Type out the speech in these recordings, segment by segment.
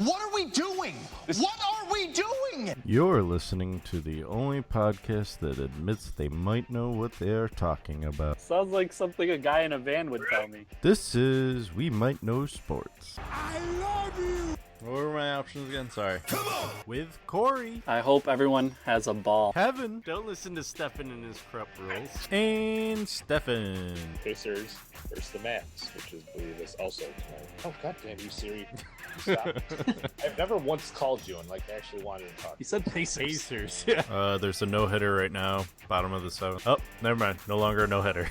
What are we doing? What are we doing? You're listening to the only podcast that admits they might know what they are talking about. Sounds like something a guy in a van would tell me. This is We Might Know Sports. I love you. What were my options again? Sorry. Come on. With Corey. I hope everyone has a ball. Kevin. Don't listen to Stefan and his corrupt rules. And Stefan. Pacers versus the Mavs, which I believe is also tonight. Oh, goddamn you, Siri. Stop. I've never once called you and actually wanted to talk. He said Pacers. Pacers. Yeah. There's a no-hitter right now. Bottom of the seventh. Oh, never mind. No longer a no-hitter.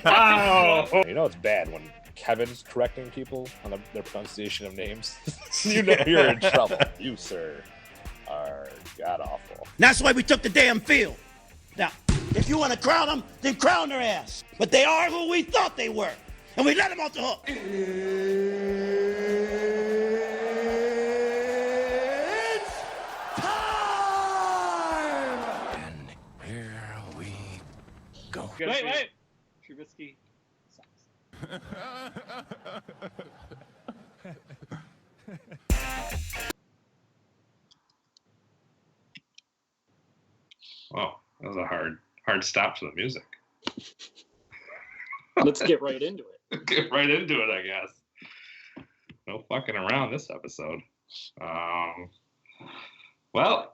Wow. You know it's bad when Kevin's correcting people on their pronunciation of names. You know you're in trouble. You, sir, are god-awful. That's why we took the damn field. Now, if you want to crown them, then crown their ass. But they are who we thought they were. And we let them off the hook. It's time! And here we go. Wait. Trubisky sucks. Oh, that was a hard stop to the music. Let's get right into it. Get right into it, I guess. No fucking around this episode. Well,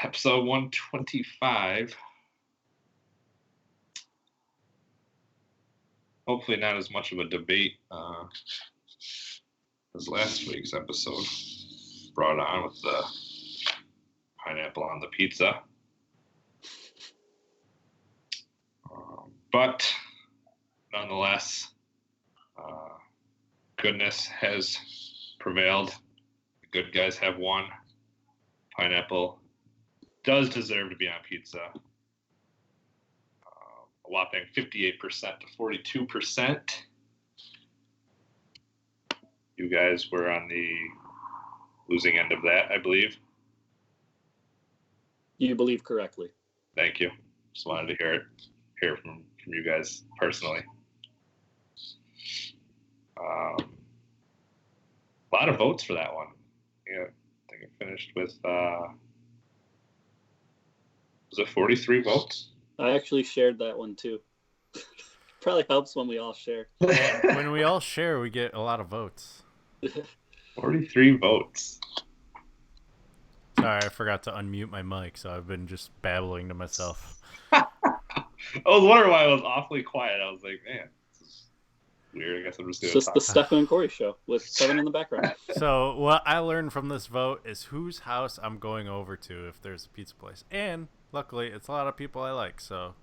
episode 125. Hopefully not as much of a debate as last week's episode brought on with the pineapple on the pizza. But nonetheless, goodness has prevailed. The good guys have won. Pineapple does deserve to be on pizza. A whopping 58% to 42%. You guys were on the losing end of that, I believe. You believe correctly. Thank you. Just wanted to hear from you guys personally. A lot of votes for that one. Yeah, I think it finished with was it 43 votes? I actually shared that one too. Probably helps when we all share. When we all share, we get a lot of votes. 43 votes. Sorry, I forgot to unmute my mic, so I've been just babbling to myself. I was wondering why I was awfully quiet. I was like, man, this is weird. I guess I'm just going to It's just the Stefan and Corey show with Kevin in the background. So what I learned from this vote is whose house I'm going over to if there's a pizza place. And luckily, it's a lot of people I like, so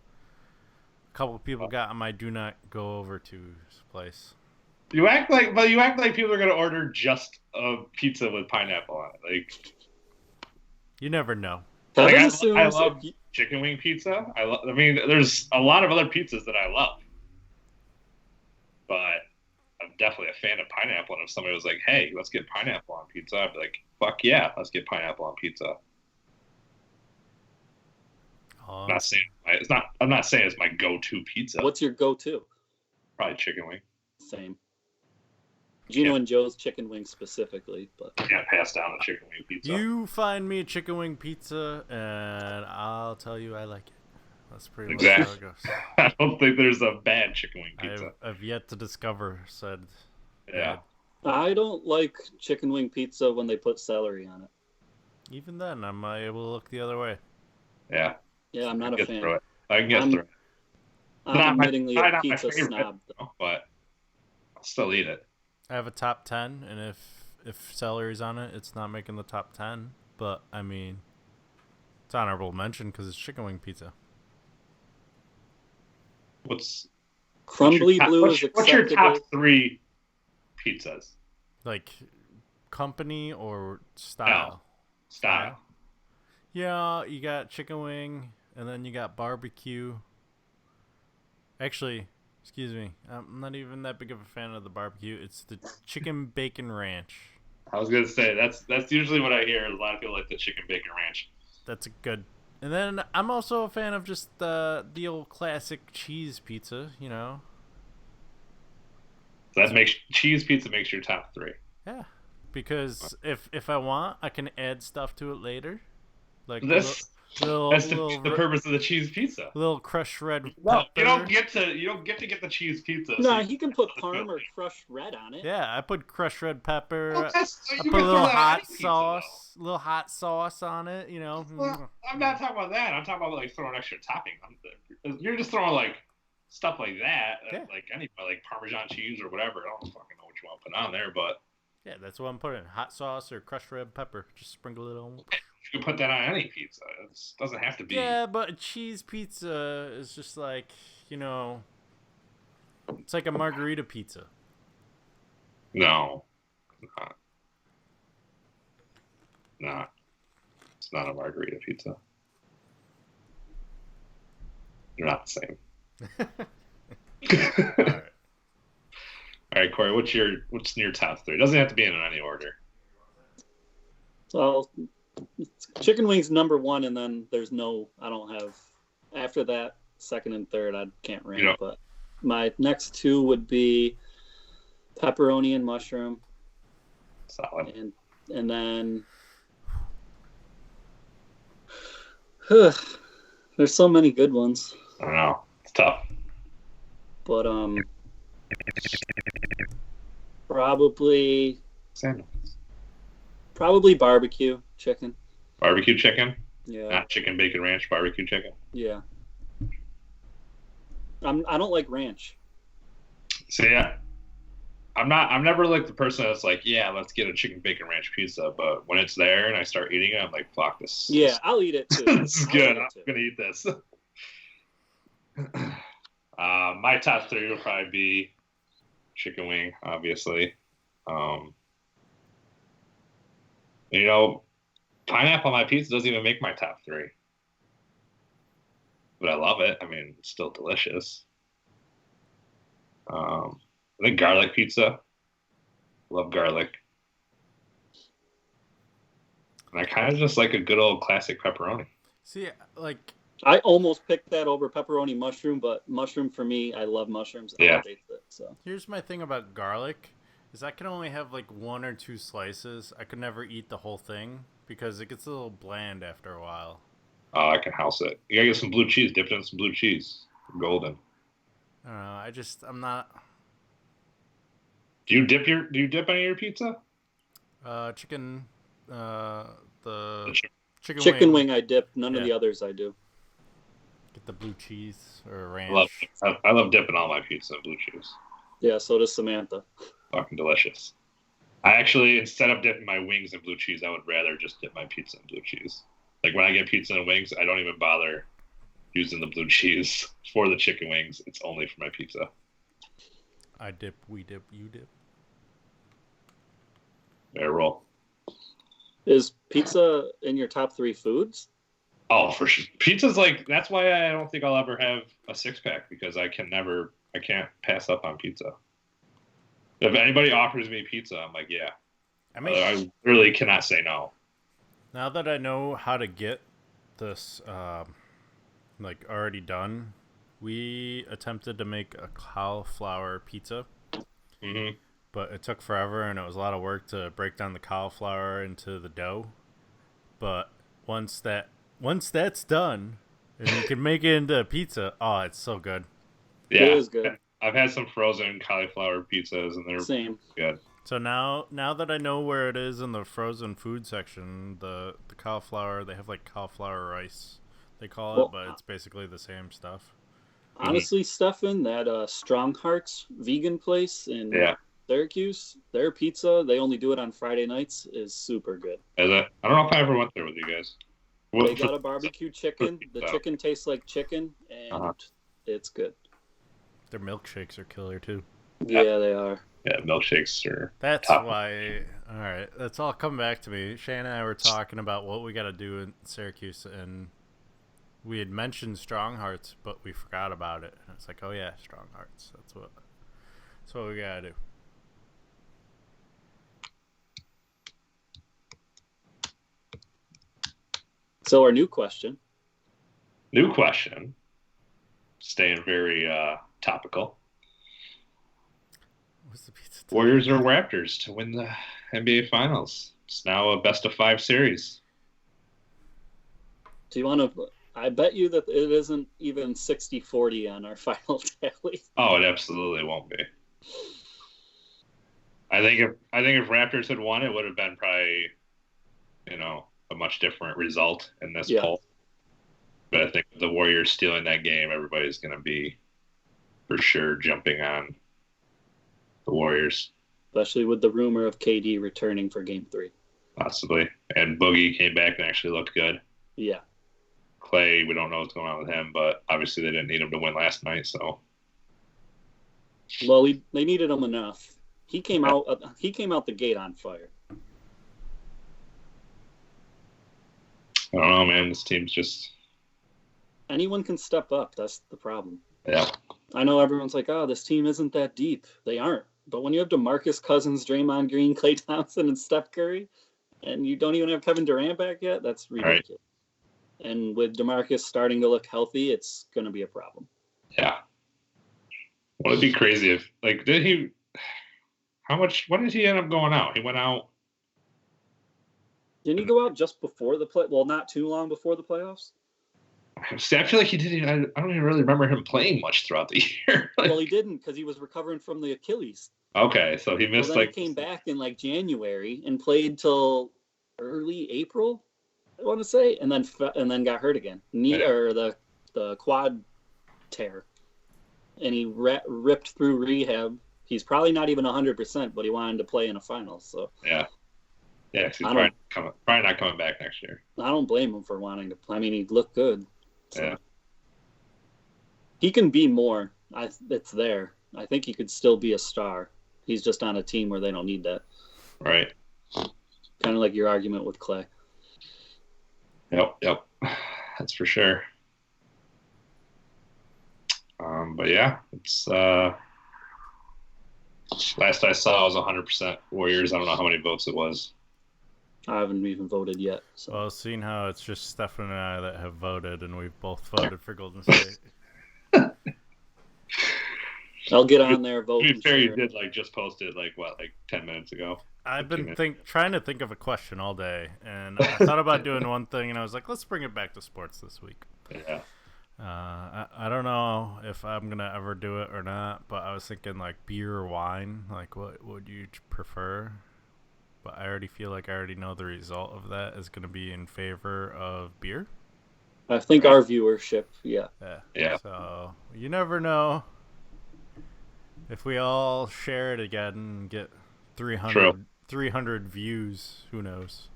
a couple of people got on my do not go over to place. You act like people are going to order just a pizza with pineapple on it. Like, you never know. Kevin I assumes love chicken wing pizza. I mean, there's a lot of other pizzas that I love, but I'm definitely a fan of pineapple. And if somebody was like, "Hey, let's get pineapple on pizza," I'd be like, "Fuck yeah, let's get pineapple on pizza." I'm not saying it's my go-to pizza. What's your go-to? Probably chicken wing. Same. Gino and Joe's chicken wings specifically, but Yeah, pass down the chicken wing pizza. You find me a chicken wing pizza, and I'll tell you I like it. That's pretty much Exactly. how it goes. I don't think there's a bad chicken wing pizza. I've yet to discover said. Yeah. I don't like chicken wing pizza when they put celery on it. Even then, I'm able to look the other way. Yeah. Yeah, I'm not a Get fan. through it. I can get I'm- through it. I'm admittingly not a my pizza favorite, snob. but I'll still eat it. I have a top 10, and if celery's on it, it's not making the top 10. But, I mean, it's honorable mention because it's chicken wing pizza. Crumbly blue is acceptable. What's your top 3 pizzas? Like, company or style? Style. Yeah, you got chicken wing, and then you got barbecue. Actually, excuse me, I'm not even that big of a fan of the barbecue. It's the chicken bacon ranch. I was gonna say that's usually what I hear. A lot of people like the chicken bacon ranch. That's a good. And then I'm also a fan of just the old classic cheese pizza. You know. That makes cheese pizza makes your top 3. Yeah. because if I want, I can add stuff to it later, like That's the purpose of the cheese pizza. little crushed red No, pepper. you don't get to get the cheese pizza. No, he can put parm or crushed red on it. Yeah, I put crushed red pepper. Well, I you put can a little throw that on hot any pizza, sauce, on it. You know. Well, I'm not talking about that. I'm talking about like throwing extra topping on it. You're just throwing like stuff like that, Yeah. like Parmesan cheese or whatever. I don't fucking know what you want to put on there, but Yeah, that's what I'm putting. Hot sauce or crushed red pepper. Just sprinkle it on. you can put that on any pizza. It doesn't have to be. Yeah, but a cheese pizza is just like, it's like a margarita pizza. No, not. It's not a margarita pizza. They're not the same. All right. All right, Corey, what's in your top three? It doesn't have to be in any order. So chicken wings number one, and then there's no. I don't have after that second and third. I can't rank, but my next two would be pepperoni and mushroom. Solid. And then there's so many good ones. I don't know. It's tough. But probably barbecue chicken. Barbecue chicken? Yeah. Not chicken bacon ranch, barbecue chicken. Yeah. I don't like ranch. So yeah. I'm never like the person that's like, yeah, let's get a chicken bacon ranch pizza, but when it's there and I start eating it, I'm like, fuck this. Yeah, I'll eat it too. This is good. I'm gonna eat this. My top three would probably be chicken wing, obviously. Pineapple on my pizza doesn't even make my top three. But I love it. I mean, it's still delicious. I think garlic pizza. Love garlic. And I kind of just like a good old classic pepperoni. See, like, I almost picked that over pepperoni mushroom, but mushroom for me, I love mushrooms. Yeah. It, so. Here's my thing about garlic, is I can only have like one or two slices. I could never eat the whole thing because it gets a little bland after a while. Oh, I can house it. You gotta get some blue cheese. Dip it in some blue cheese. Golden. I don't know. I'm not. Do you dip any of your pizza? Chicken. The chicken wing I dip. None of the others I do. Get the blue cheese or ranch. I love dipping all my pizza in blue cheese. Yeah, so does Samantha. Fucking delicious. I actually, instead of dipping my wings in blue cheese, I would rather just dip my pizza in blue cheese. Like when I get pizza and wings, I don't even bother using the blue cheese for the chicken wings. It's only for my pizza. I dip, we dip, you dip. There, roll. Is pizza in your top three foods? Oh, for sure. Pizza's like, that's why I don't think I'll ever have a six-pack, because I can't pass up on pizza. If anybody offers me pizza, I'm like, yeah. I really cannot say no. Now that I know how to get this already done, we attempted to make a cauliflower pizza. Mm-hmm. But it took forever, and it was a lot of work to break down the cauliflower into the dough. But once that's done, and you can make it into a pizza, oh, it's so good. Yeah, it is good. I've had some frozen cauliflower pizzas, and they're good. So now that I know where it is in the frozen food section, the cauliflower, they have like cauliflower rice, they call it, but it's basically the same stuff. Honestly, Stefan, that Strong Hearts vegan place in Syracuse, their pizza, they only do it on Friday nights, is super good. Is it? I don't know if I ever went there with you guys. They got a barbecue chicken. The chicken tastes like chicken, and it's good. Their milkshakes are killer too. Yeah, they are. Yeah, milkshakes are. That's why. All right, that's all come back to me. Shane and I were talking about what we got to do in Syracuse, and we had mentioned Strong Hearts, but we forgot about it. And it's like, oh yeah, Strong Hearts. That's what we gotta do. So our new question. Staying very topical. What's the pizza? Warriors or Raptors to win the NBA Finals. It's now a best-of-5 series. Do you want to? I bet you that it isn't even 60-40 on our final tally. Oh, it absolutely won't be. I think if Raptors had won, it would have been probably, a much different result in this poll. But I think the Warriors stealing that game, everybody's going to be for sure jumping on the Warriors. Especially with the rumor of KD returning for Game 3. Possibly. And Boogie came back and actually looked good. Yeah. Clay, we don't know what's going on with him, but obviously they didn't need him to win last night, so. Well, they needed him enough. He came out the gate on fire. I don't know, man. This team's just. Anyone can step up. That's the problem. Yeah. I know everyone's like, oh, this team isn't that deep. They aren't. But when you have DeMarcus Cousins, Draymond Green, Klay Thompson, and Steph Curry, and you don't even have Kevin Durant back yet, that's ridiculous. Right. And with DeMarcus starting to look healthy, it's going to be a problem. Yeah. Well, it'd be crazy if, when did he end up going out? He went out. Didn't he go out just before the play? Well, not too long before the playoffs. See, I feel like he didn't. I don't even really remember him playing much throughout the year. Well, he didn't because he was recovering from the Achilles. Okay, so he missed he came back in January and played till early April, I want to say, and then got hurt again, or the quad tear, and he ripped through rehab. He's probably not even 100%, but he wanted to play in a finals. So yeah, he's probably not coming back next year. I don't blame him for wanting to play. I mean, he looked good. So. Yeah, he can be more. It's there. I think he could still be a star. He's just on a team where they don't need that. Right. Kind of like your argument with Clay. Yep. That's for sure. But yeah, it's last I saw it was 100% Warriors. I don't know how many votes it was. I haven't even voted yet. So. Well, seeing how it's just Stefan and I that have voted, and we've both voted for Golden State. I'll get on there, vote. To be fair, you did just post it 10 minutes ago. I've been trying to think of a question all day, and I thought about doing one thing, and I was like, let's bring it back to sports this week. Yeah. I don't know if I'm gonna ever do it or not, but I was thinking beer or wine. What would you prefer? But I already feel like I already know the result of that is going to be in favor of beer. I think our viewership, yeah. So you never know if we all share it again and get 300 views. Who knows?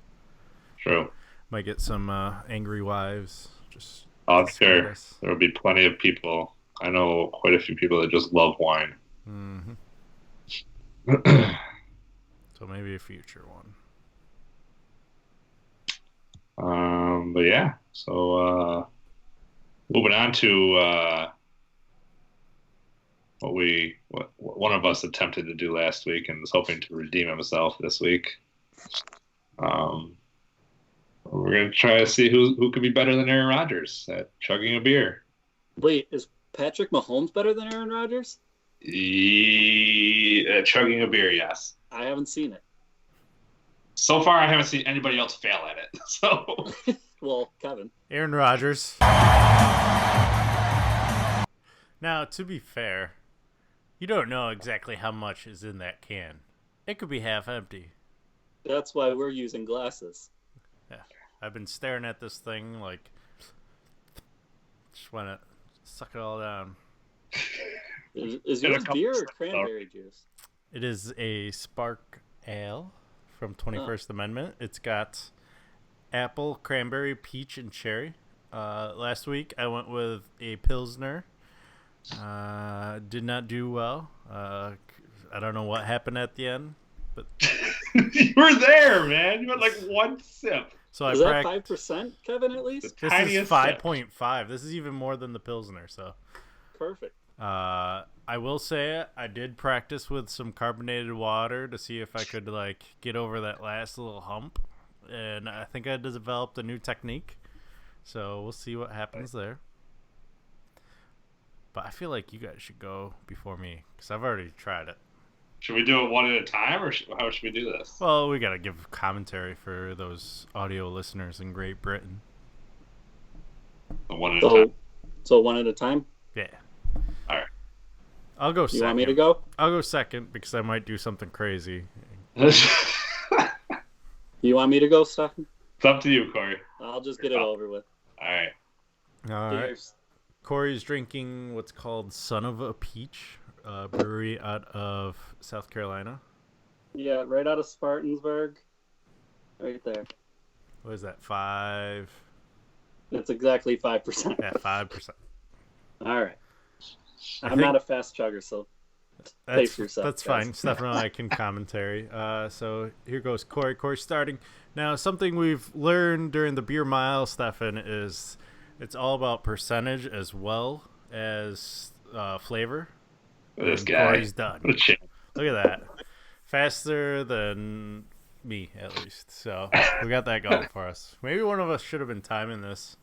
True. Might get some angry wives. Just sure. There will be plenty of people. I know quite a few people that just love wine. Mm-hmm. So maybe a future one. But yeah. So moving on to what one of us attempted to do last week and was hoping to redeem himself this week. We're gonna try to see who could be better than Aaron Rodgers at chugging a beer. Wait, is Patrick Mahomes better than Aaron Rodgers? Chugging a beer, yes. I haven't seen it. So far, I haven't seen anybody else fail at it. So, well, Kevin. Aaron Rodgers. Now, to be fair, you don't know exactly how much is in that can. It could be half empty. That's why we're using glasses. Yeah, I've been staring at this thing just want to suck it all down. Is yours beer or cranberry juice? It is a Spark Ale from 21st Amendment. It's got apple, cranberry, peach, and cherry. Last week I went with a Pilsner. Did not do well. I don't know what happened at the end, but you were there, man. You had one sip. So is that 5%, Kevin? At least this is 5.5. This is even more than the Pilsner. So perfect. I will say I did practice with some carbonated water to see if I could get over that last little hump, and I think I developed a new technique. So we'll see what happens there. But I feel like you guys should go before me because I've already tried it. Should we do it one at a time, or how should we do this? Well, we gotta give commentary for those audio listeners in Great Britain. One at a time. So one at a time? Yeah. All right. I'll go second. You want me to go? I'll go second because I might do something crazy. You want me to go, Stefan? It's up to you, Corey. I'll just get it over with. All right. All right. Cheers. Corey's drinking what's called Son of a Peach, brewery out of South Carolina. Yeah, right out of Spartansburg. Right there. What is that, 5? It's exactly 5%. Yeah, 5%. All right. I'm think- not a fast chugger, so pay for yourself. That's guys. fine. Stefan and I can commentary. So here goes Corey. Corey's starting. Now, something we've learned during the beer mile, Stefan, is it's all about percentage as well as flavor. This And guy. Corey's done. What a champ. Look at that. Faster than me, at least. So we got that going for us. Maybe one of us should have been timing this.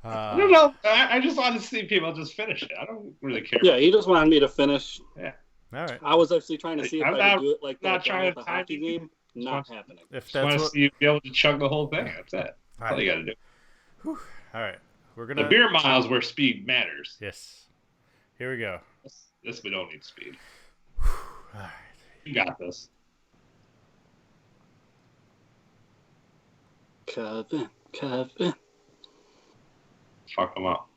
I don't know. I just want to see people just finish it. I don't really care. Yeah, he just wanted me to finish. All right. I was actually trying to see if I'm I not- could do it like not that trying with to a time hockey you. game. Not happening. If Just want that's to what. see you be able to chug the whole thing. That's it. That's all you got to do. All right. We're The gonna. beer miles where speed matters. Yes. Here we go. This we don't need speed. All right. You got this. Kevin. Fuck them up.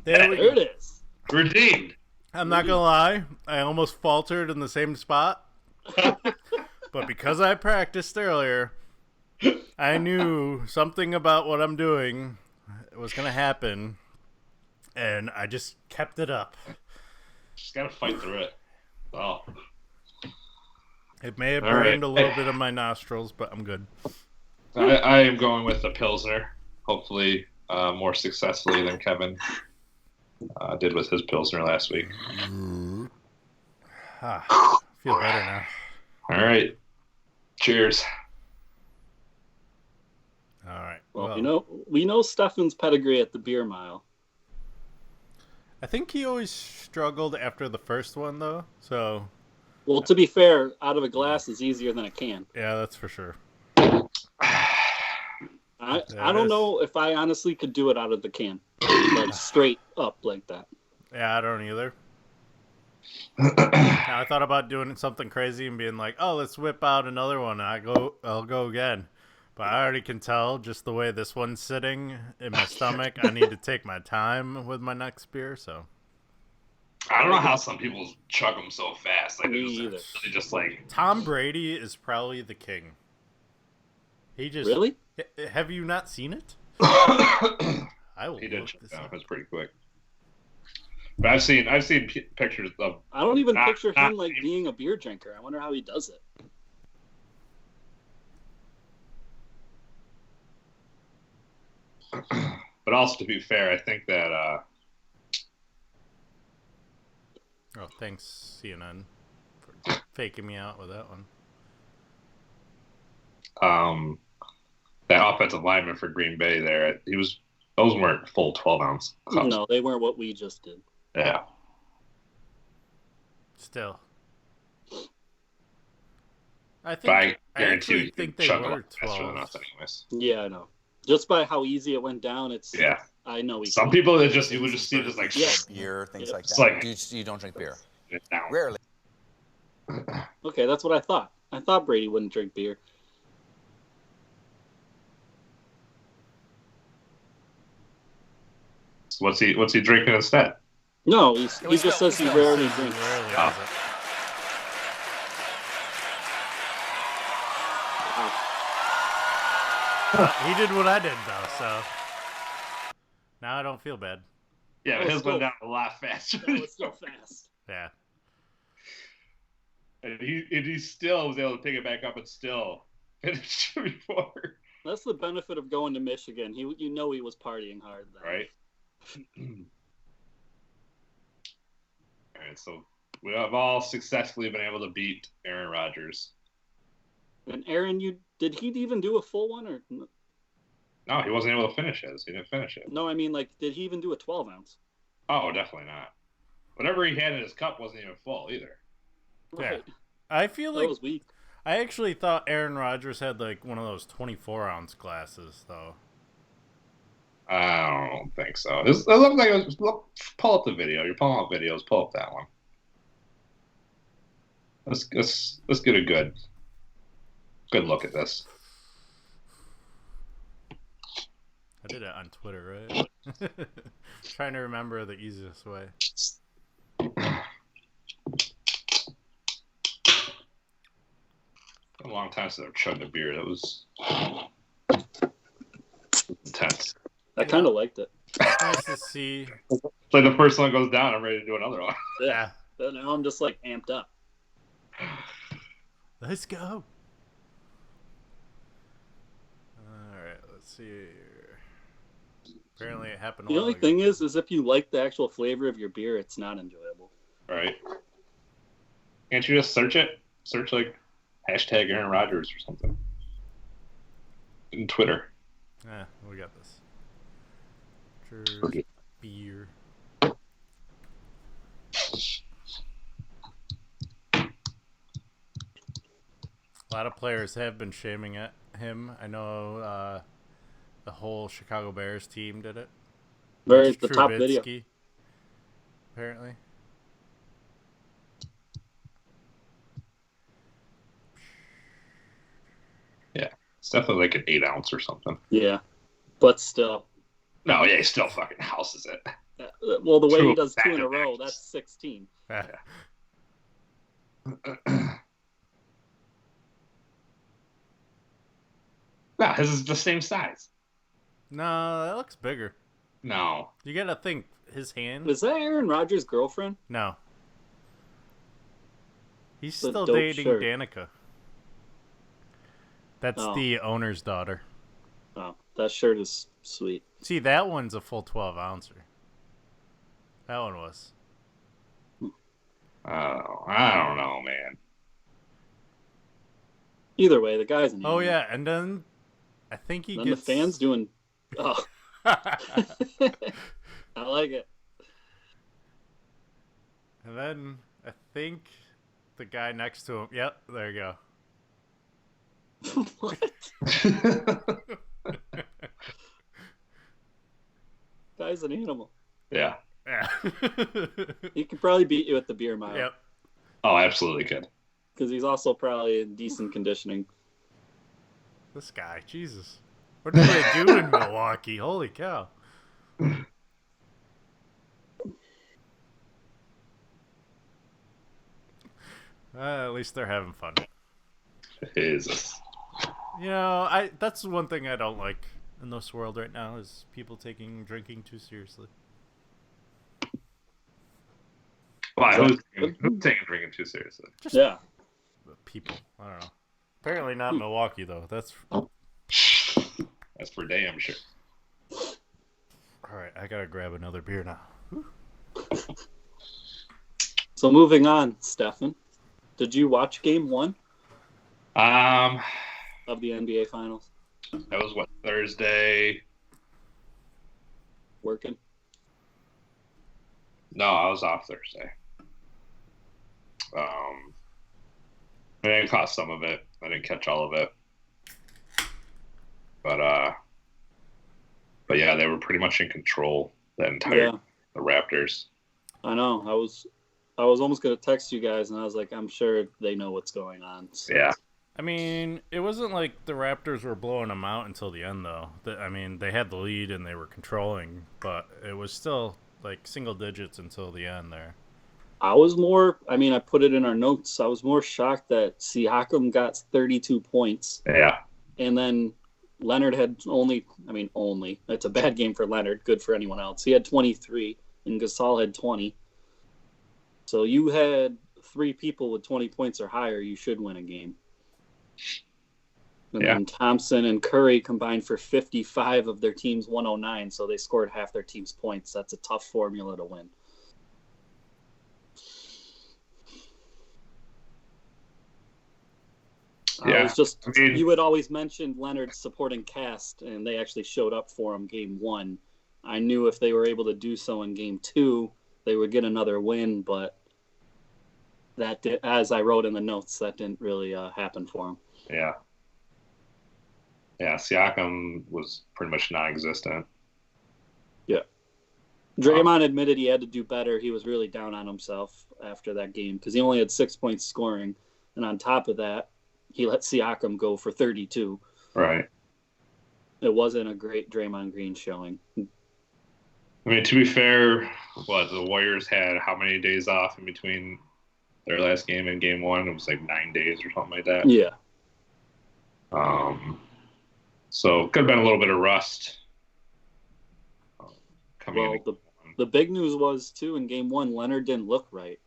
There we There go. it is. Redeemed. I'm not gonna lie. I almost faltered in the same spot, but because I practiced earlier, I knew something about what I'm doing was gonna happen, and I just kept it up. Just gotta fight through it. Oh, It may have All right. burned a little bit of my nostrils, but I'm good. I am going with the Pilsner. Hopefully, more successfully than Kevin did with his Pilsner last week. Feel better now. All right. Cheers. All right. Well, we know Stefan's pedigree at the beer mile. I think he always struggled after the first one, though. So, Well, to be fair, out of a glass is easier than a can. yeah, that's for sure. I Yeah, don't know if I honestly could do it out of the can, like straight up like that. Yeah, I don't either. I thought about doing something crazy and being like, "Oh, let's whip out another one." I'll go again. But I already can tell just the way this one's sitting in my stomach. I need to take my time with my next beer. So I don't know how some people chug them so fast. Like, Me it's either. really just like, Tom Brady is probably the king. He just Really? Have you not seen it? he I will. did look chug this down. up. It was pretty quick. But I've seen pictures of. I don't even Not- picture not him like me. being a beer drinker. I wonder how he does it. But also, to be fair, I think that Oh, thanks CNN for faking me out with that one. that offensive lineman for Green Bay there, those weren't full 12-ounce cups. No, they weren't what we just did. Yeah. Still, I But I think I guarantee actually you think they chug a were lot faster than 12. us anyways. Yeah, I know. Just by how easy it went down, it's. Yeah. I know we. Some can. people you would just see this like Yeah. Beer, things like It's that. like- you don't drink beer. it down. Rarely. Okay, that's what I thought. I thought Brady wouldn't drink beer. What's he drinking instead? No, he just says he rarely He drinks. rarely Oh. does it. He did what I did though, so now I don't feel bad. Yeah, but Oh, his still- went down a lot faster. That was so fast. Yeah. And he still was able to pick it back up and still finish before. That's the benefit of going to Michigan. He was partying hard then. Right? All right, so we have all successfully been able to beat Aaron Rodgers. And Aaron, did he even do a full one or? No, he wasn't able to finish his. He didn't finish it. No, I mean, like, did he even do a 12 ounce? Oh, definitely not. Whatever he had in his cup wasn't even full either. Right. Yeah. I feel That like was weak. I actually thought Aaron Rodgers had like one of those 24-ounce glasses, though. I don't think so. It looked like it was. Pull up the video. You're pulling up videos. Pull up that one. Let's get a good look at this. I did it on Twitter, right? Trying to remember the easiest way. A long time since I've chugged a beer. That was intense. I kind of liked it. It's nice to see. It's like the first one goes down, I'm ready to do another one. Yeah. But now I'm just like amped up. Let's go. Alright, let's see here. Apparently it happened a The while only ago. thing is if you like the actual flavor of your beer, it's not enjoyable. Right. Can't you just search it? Search like hashtag Aaron Rodgers or something. In Twitter. Yeah, we got this. Cheers, beer. A lot of players have been shaming at him. I know the whole Chicago Bears team did it. Very Mitch the top video. Trubisky, apparently. Yeah. It's definitely like an 8 ounce or something. Yeah, but still. No, yeah, he still fucking houses it. Well, the way Two he does 2 in a back-to-backs. row, that's 16. No, his is the same size. No, that looks bigger. No. You gotta think his hand. Was that Aaron Rodgers' girlfriend? No. He's It's a still dope dating shirt. Danica. That's Oh. the owner's daughter. Oh, that shirt is sweet. See, that one's a full 12 ouncer. That one was. Oh, I don't know, man. Either way, the guy's an Oh animal. yeah, and then I think he Then gets the fans doing. Oh, I like it. And then I think the guy next to him. Yep, there you go. What? Guy's an animal. Yeah. Yeah. He could probably beat you at the beer mile. Yep. Oh, absolutely could. Because he's also probably in decent conditioning. This guy, Jesus. What do they do in Milwaukee? Holy cow. At least they're having fun. Jesus. You know, that's one thing I don't like in this world right now is people taking drinking too seriously. Why? Who's taking drinking too seriously? Just Yeah. people. I don't know. Apparently not Milwaukee though. That's That's for damn sure. all right. I gotta grab another beer now. So moving on, Stefan. Did you watch Game 1 of the NBA Finals? That was what, Thursday? Working? No, I was off Thursday. I caught some of it. I didn't catch all of it. But yeah, they were pretty much in control the entire the Raptors. I know. I was almost gonna text you guys, and I was like, I'm sure they know what's going on. So. Yeah. I mean, it wasn't like the Raptors were blowing them out until the end, though. I mean, they had the lead and they were controlling, but it was still like single digits until the end there. I was more. I mean, I put it in our notes. I was more shocked that Siakam got 32 points, Yeah. and then Leonard had only. It's a bad game for Leonard. Good for anyone else. He had 23, and Gasol had 20. So you had 3 people with 20 points or higher. You should win a game. And then Thompson and Curry combined for 55 of their team's 109, so they scored half their team's points. That's a tough formula to win. I was just, I mean, you had always mentioned Leonard's supporting cast, and they actually showed up for him game 1. I knew if they were able to do so in game 2, they would get another win, but that did, as I wrote in the notes, that didn't really happen for him. Yeah. Yeah, Siakam was pretty much non-existent. Yeah. Draymond admitted he had to do better. He was really down on himself after that game because he only had 6 points scoring. And on top of that, he let Siakam go for 32. Right. It wasn't a great Draymond Green showing. I mean, to be fair, the Warriors had how many days off in between their last game and game 1? It was like 9 days or something like that. Yeah. So could have been a little bit of rust. Well, the big news was, too, in game 1, Leonard didn't look right.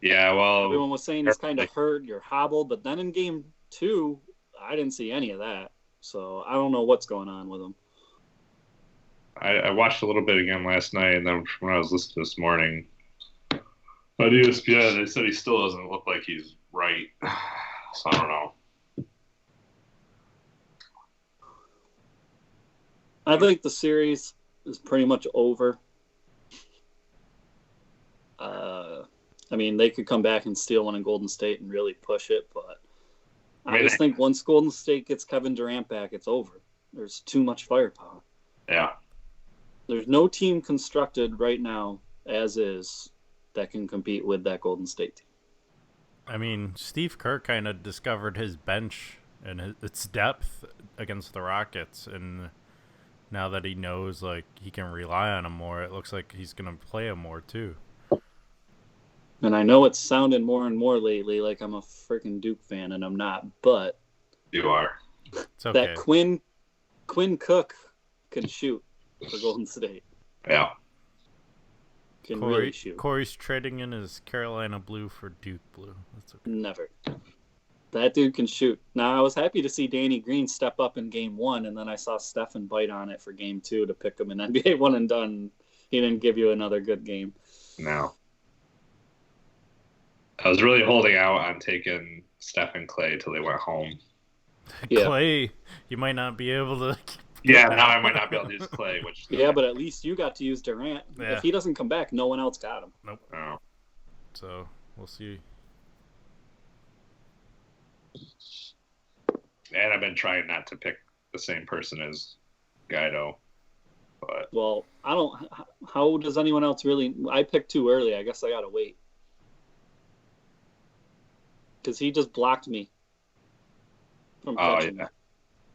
Yeah, well, everyone was saying he's kind of hurt, you're hobbled, but then in game 2, I didn't see any of that. So I don't know what's going on with him. I watched a little bit again last night, and then when I was listening this morning on ESPN, they said he still doesn't look like he's right. So I don't know. I think the series is pretty much over. I mean, they could come back and steal one in Golden State and really push it, but I just think once Golden State gets Kevin Durant back, it's over. There's too much firepower. Yeah. There's no team constructed right now, as is, that can compete with that Golden State team. I mean, Steve Kerr kind of discovered his bench and its depth against the Rockets, and now that he knows like he can rely on him more, it looks like he's going to play him more too. And I know it's sounding more and more lately like I'm a freaking Duke fan, and I'm not, but you are. It's okay. That Quinn Cook can shoot for Golden State. Yeah. Can really shoot. Corey's trading in his Carolina blue for Duke blue. That's okay. Never. That dude can shoot. Now, I was happy to see Danny Green step up in game 1, and then I saw Stephen bite on it for game 2 to pick him in NBA 1 and done. He didn't give you another good game. No. I was really holding out on taking Steph and Clay till they went home. Yeah. Clay, you might not be able to. Yeah, now I might not be able to use Clay. Yeah, but at least you got to use Durant. Yeah. If he doesn't come back, no one else got him. Nope. Oh. So we'll see. And I've been trying not to pick the same person as Guido. But well, I don't. How does anyone else really? I picked too early. I guess I gotta wait because he just blocked me from catching. Yeah.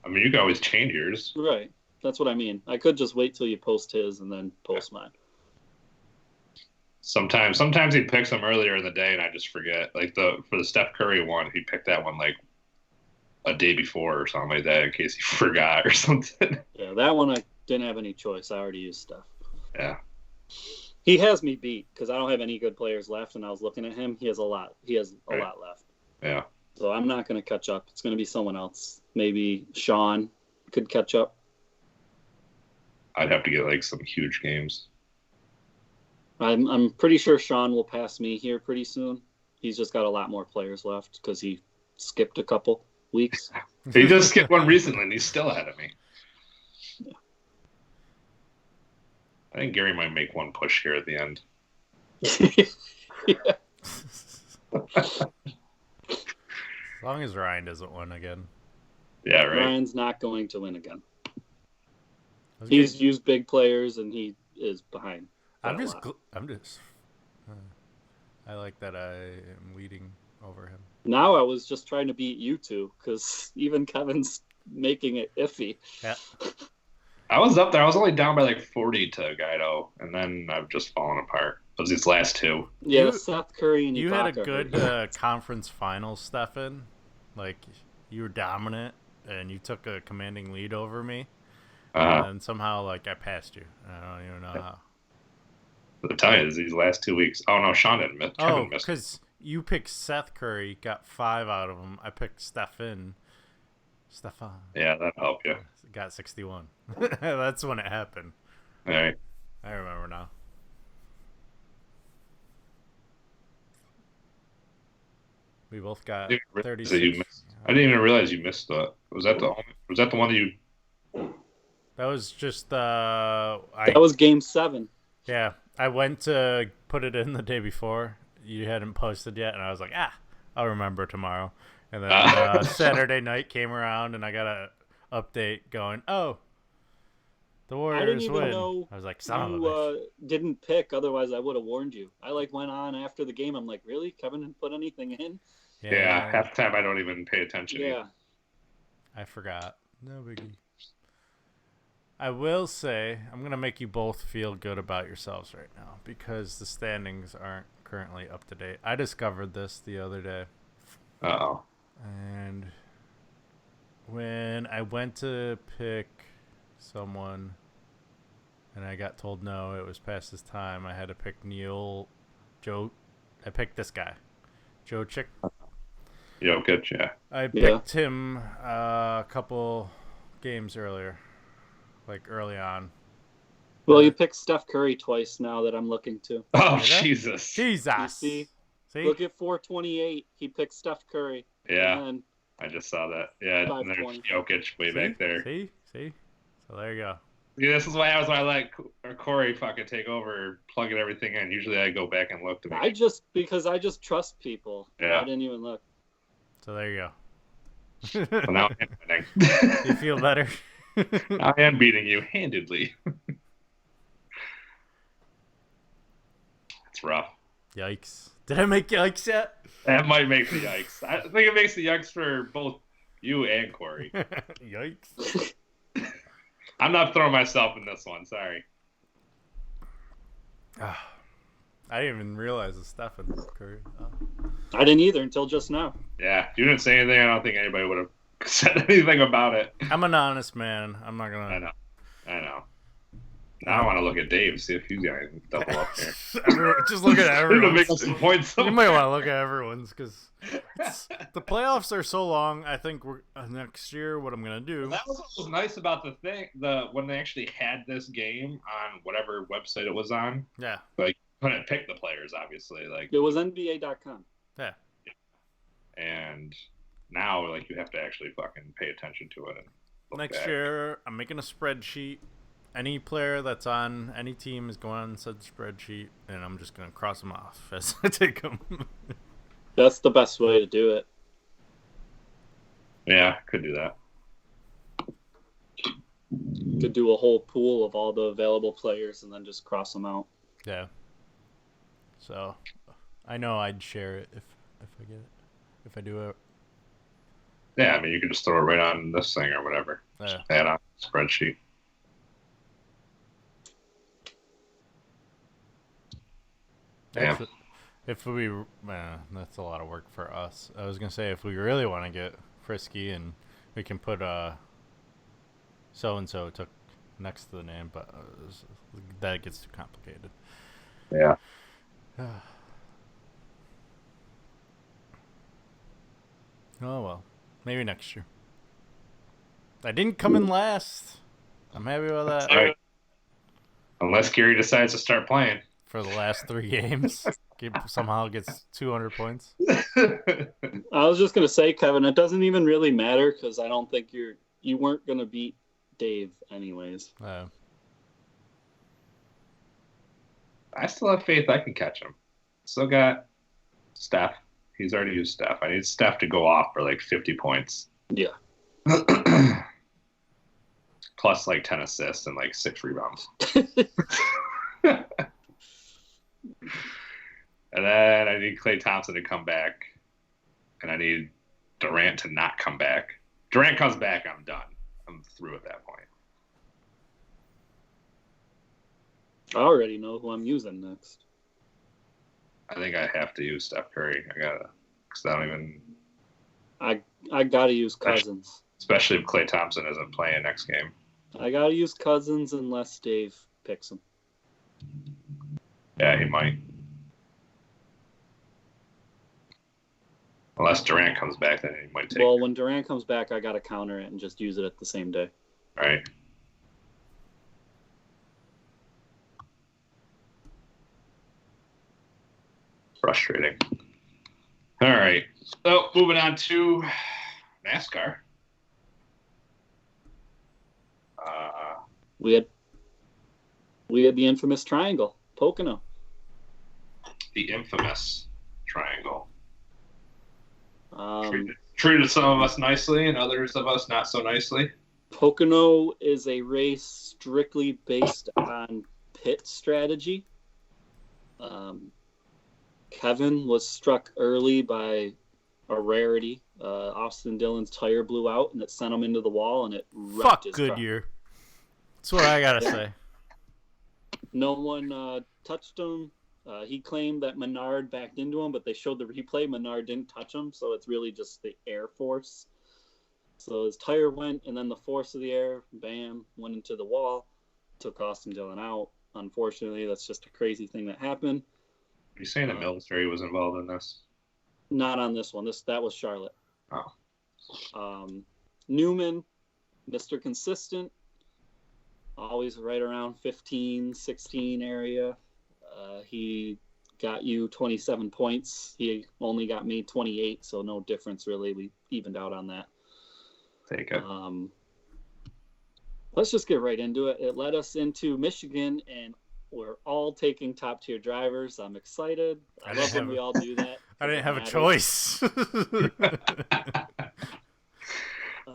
I mean, you can always change yours. Right. That's what I mean. I could just wait till you post his and then post mine. Sometimes he picks them earlier in the day, and I just forget. Like for the Steph Curry one, he picked that one like a day before or something like that, in case he forgot or something. Yeah, that one I didn't have any choice. I already used Steph. Yeah. He has me beat because I don't have any good players left, and I was looking at him. He has a lot. He has a lot left. Yeah. So I'm not going to catch up. It's going to be someone else. Maybe Sean could catch up. I'd have to get like some huge games. I'm pretty sure Sean will pass me here pretty soon. He's just got a lot more players left because he skipped a couple weeks. He just skipped one recently, and he's still ahead of me. Yeah. I think Gary might make one push here at the end. As long as Ryan doesn't win again. Yeah, right. Ryan's not going to win again. He's used big players, and he is behind. I like that I am leading over him. Now I was just trying to beat you two because even Kevin's making it iffy. Yeah. I was up there. I was only down by like 40 to Guido, and then I've just fallen apart. It was these last two. Yeah, Seth Curry and you Ibaka had a good conference finals, Stefan. Like, you were dominant, and you took a commanding lead over me. And somehow, like, I passed you. I don't even know how. I'm telling you, these last 2 weeks. Oh, no, Sean didn't miss. Kevin missed. Because you picked Seth Curry, got 5 out of them. I picked Stefan. Yeah, that helped you. Got 61. That's when it happened. All right. I remember now. We both got I didn't realize that 36. I didn't even realize you missed the. Was that the one that you? That was just That was game 7. yeah. I went to put it in the day before. You hadn't posted yet, and I was like, I'll remember tomorrow. And then Saturday night came around, and I got a update going, oh, the Warriors I didn't even win. know I was like, son of a you bitch. didn't pick. Otherwise, I would have warned you. I went on after the game. I'm like, really? Kevin didn't put anything in? Yeah, half the time I don't even pay attention. Yeah. I forgot. No biggie. I will say, I'm going to make you both feel good about yourselves right now because the standings aren't currently up to date. I discovered this the other day. Uh-oh. And when I went to pick someone and I got told no, it was past his time, I had to pick I picked this guy, Joe Chick. Jokic, yeah. I picked him a couple games earlier, like early on. Well, you picked Steph Curry twice now that I'm looking to. Oh, Did I? Jesus. Jesus. You see? See? Look at 428. He picked Steph Curry. Yeah, And I just saw that. Yeah, and there's 520. Jokic way back there. See? So there you go. Yeah, this is why I let Corey fucking take over, plugging everything in. Usually I go back and look to make because I just trust people. Yeah. I didn't even look. So there you go. So now I'm winning. You feel better? I am beating you handedly. It's rough. Yikes. Did I make yikes yet? That might make the yikes. I think it makes the yikes for both you and Corey. Yikes. I'm not throwing myself in this one. Sorry. I didn't even realize it's Stephen Curry. Oh. I didn't either until just now. Yeah, if you didn't say anything, I don't think anybody would have said anything about it. I'm an honest man. I'm not going to. I know. Now I want to look at Dave, see if he's got anything to double up here. Just look at everyone. Make us some points. You might want to look at everyone's because the playoffs are so long. I think we're next year. What I'm gonna do. That was what was nice about when they actually had this game on whatever website it was on. Yeah. Like couldn't pick the players, obviously. Like It was NBA.com. Yeah. And now, like you have to actually fucking pay attention to it. And look Next back. year, I'm making a spreadsheet. Any player that's on any team is going on said spreadsheet, and I'm just going to cross them off as I take them. That's the best way to do it. Yeah, could do that. Could do a whole pool of all the available players and then just cross them out. Yeah. So, I know I'd share it if I get it. If I do it. Yeah, I mean, you can just throw it right on this thing or whatever. Yeah. Just add on spreadsheet. Yeah. If we, that's a lot of work for us. I was gonna say if we really want to get frisky and we can put so and so took next to the name, but that gets too complicated. Yeah. Oh well, maybe next year. I didn't come in last. I'm happy with that. All right. Unless Gary decides to start playing. For the last 3 games, somehow gets 200 points. I was just gonna say, Kevin, it doesn't even really matter because I don't think you weren't gonna beat Dave anyways. I still have faith I can catch him. Still got Steph. He's already used Steph. I need Steph to go off for like 50 points. Yeah. Plus like 10 assists and like 6 rebounds. And then I need Klay Thompson to come back. And I need Durant to not come back. Durant comes back, I'm done. I'm through at that point. I already know who I'm using next. I think I have to use Steph Curry. I gotta, because I don't even. I gotta use Cousins. Especially if Klay Thompson isn't playing next game. I gotta use Cousins unless Dave picks him. Yeah, he might. Unless Durant comes back, then he might take. Well, when Durant comes back, I gotta counter it and just use it at the same day. Right. Frustrating. All right. So moving on to NASCAR. We had the infamous triangle, Pocono. The infamous triangle. Um, Treated some of us nicely and others of us not so nicely. Pocono is a race strictly based on pit strategy. Kevin was struck early by a rarity. Austin Dillon's tire blew out and it sent him into the wall and it wrecked Fuck his truck. Goodyear. That's what I gotta say. No one touched him. He claimed that Menard backed into him, but they showed the replay. Menard didn't touch him, so it's really just the air force. So his tire went, and then the force of the air, bam, went into the wall, took Austin Dillon out. Unfortunately, that's just a crazy thing that happened. Are you saying the military was involved in this? Not on this one. That was Charlotte. Oh. Newman, Mr. Consistent, always right around 15, 16 area. He got you 27 points. He only got me 28, so no difference really. We evened out on that. Take it. Let's just get right into it. It led us into Michigan, and we're all taking top-tier drivers. I'm excited. I love when we all do that. I didn't have a choice.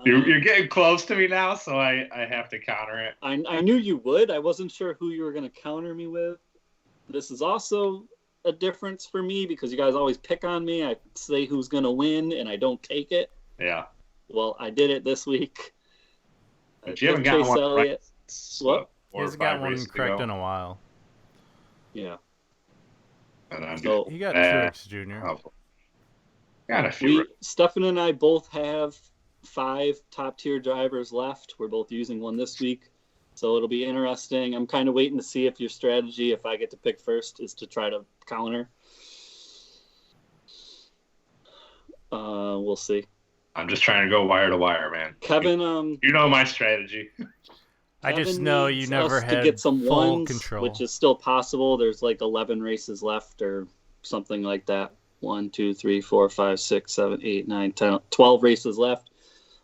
You're getting close to me now, so I have to counter it. I knew you would. I wasn't sure who you were going to counter me with. This is also a difference for me because you guys always pick on me. I say who's going to win, and I don't take it. Yeah. Well, I did it this week. But you haven't gotten one right. What? He hasn't got one correct in a while. Yeah. And So, He got Truex Jr. Oh. Got a few. Stefan and I both have 5 top-tier drivers left. We're both using one this week. So it'll be interesting. I'm kind of waiting to see if your strategy, if I get to pick first, is to try to counter. We'll see. I'm just trying to go wire to wire, man. Kevin, you know my strategy. I just Kevin know you needs never us had to get some full ones, control. which is still possible. There's like 11 races left or something like that. 1, 2, 3, 4, 5, 6, 7, 8, 9, 10, 12 races left.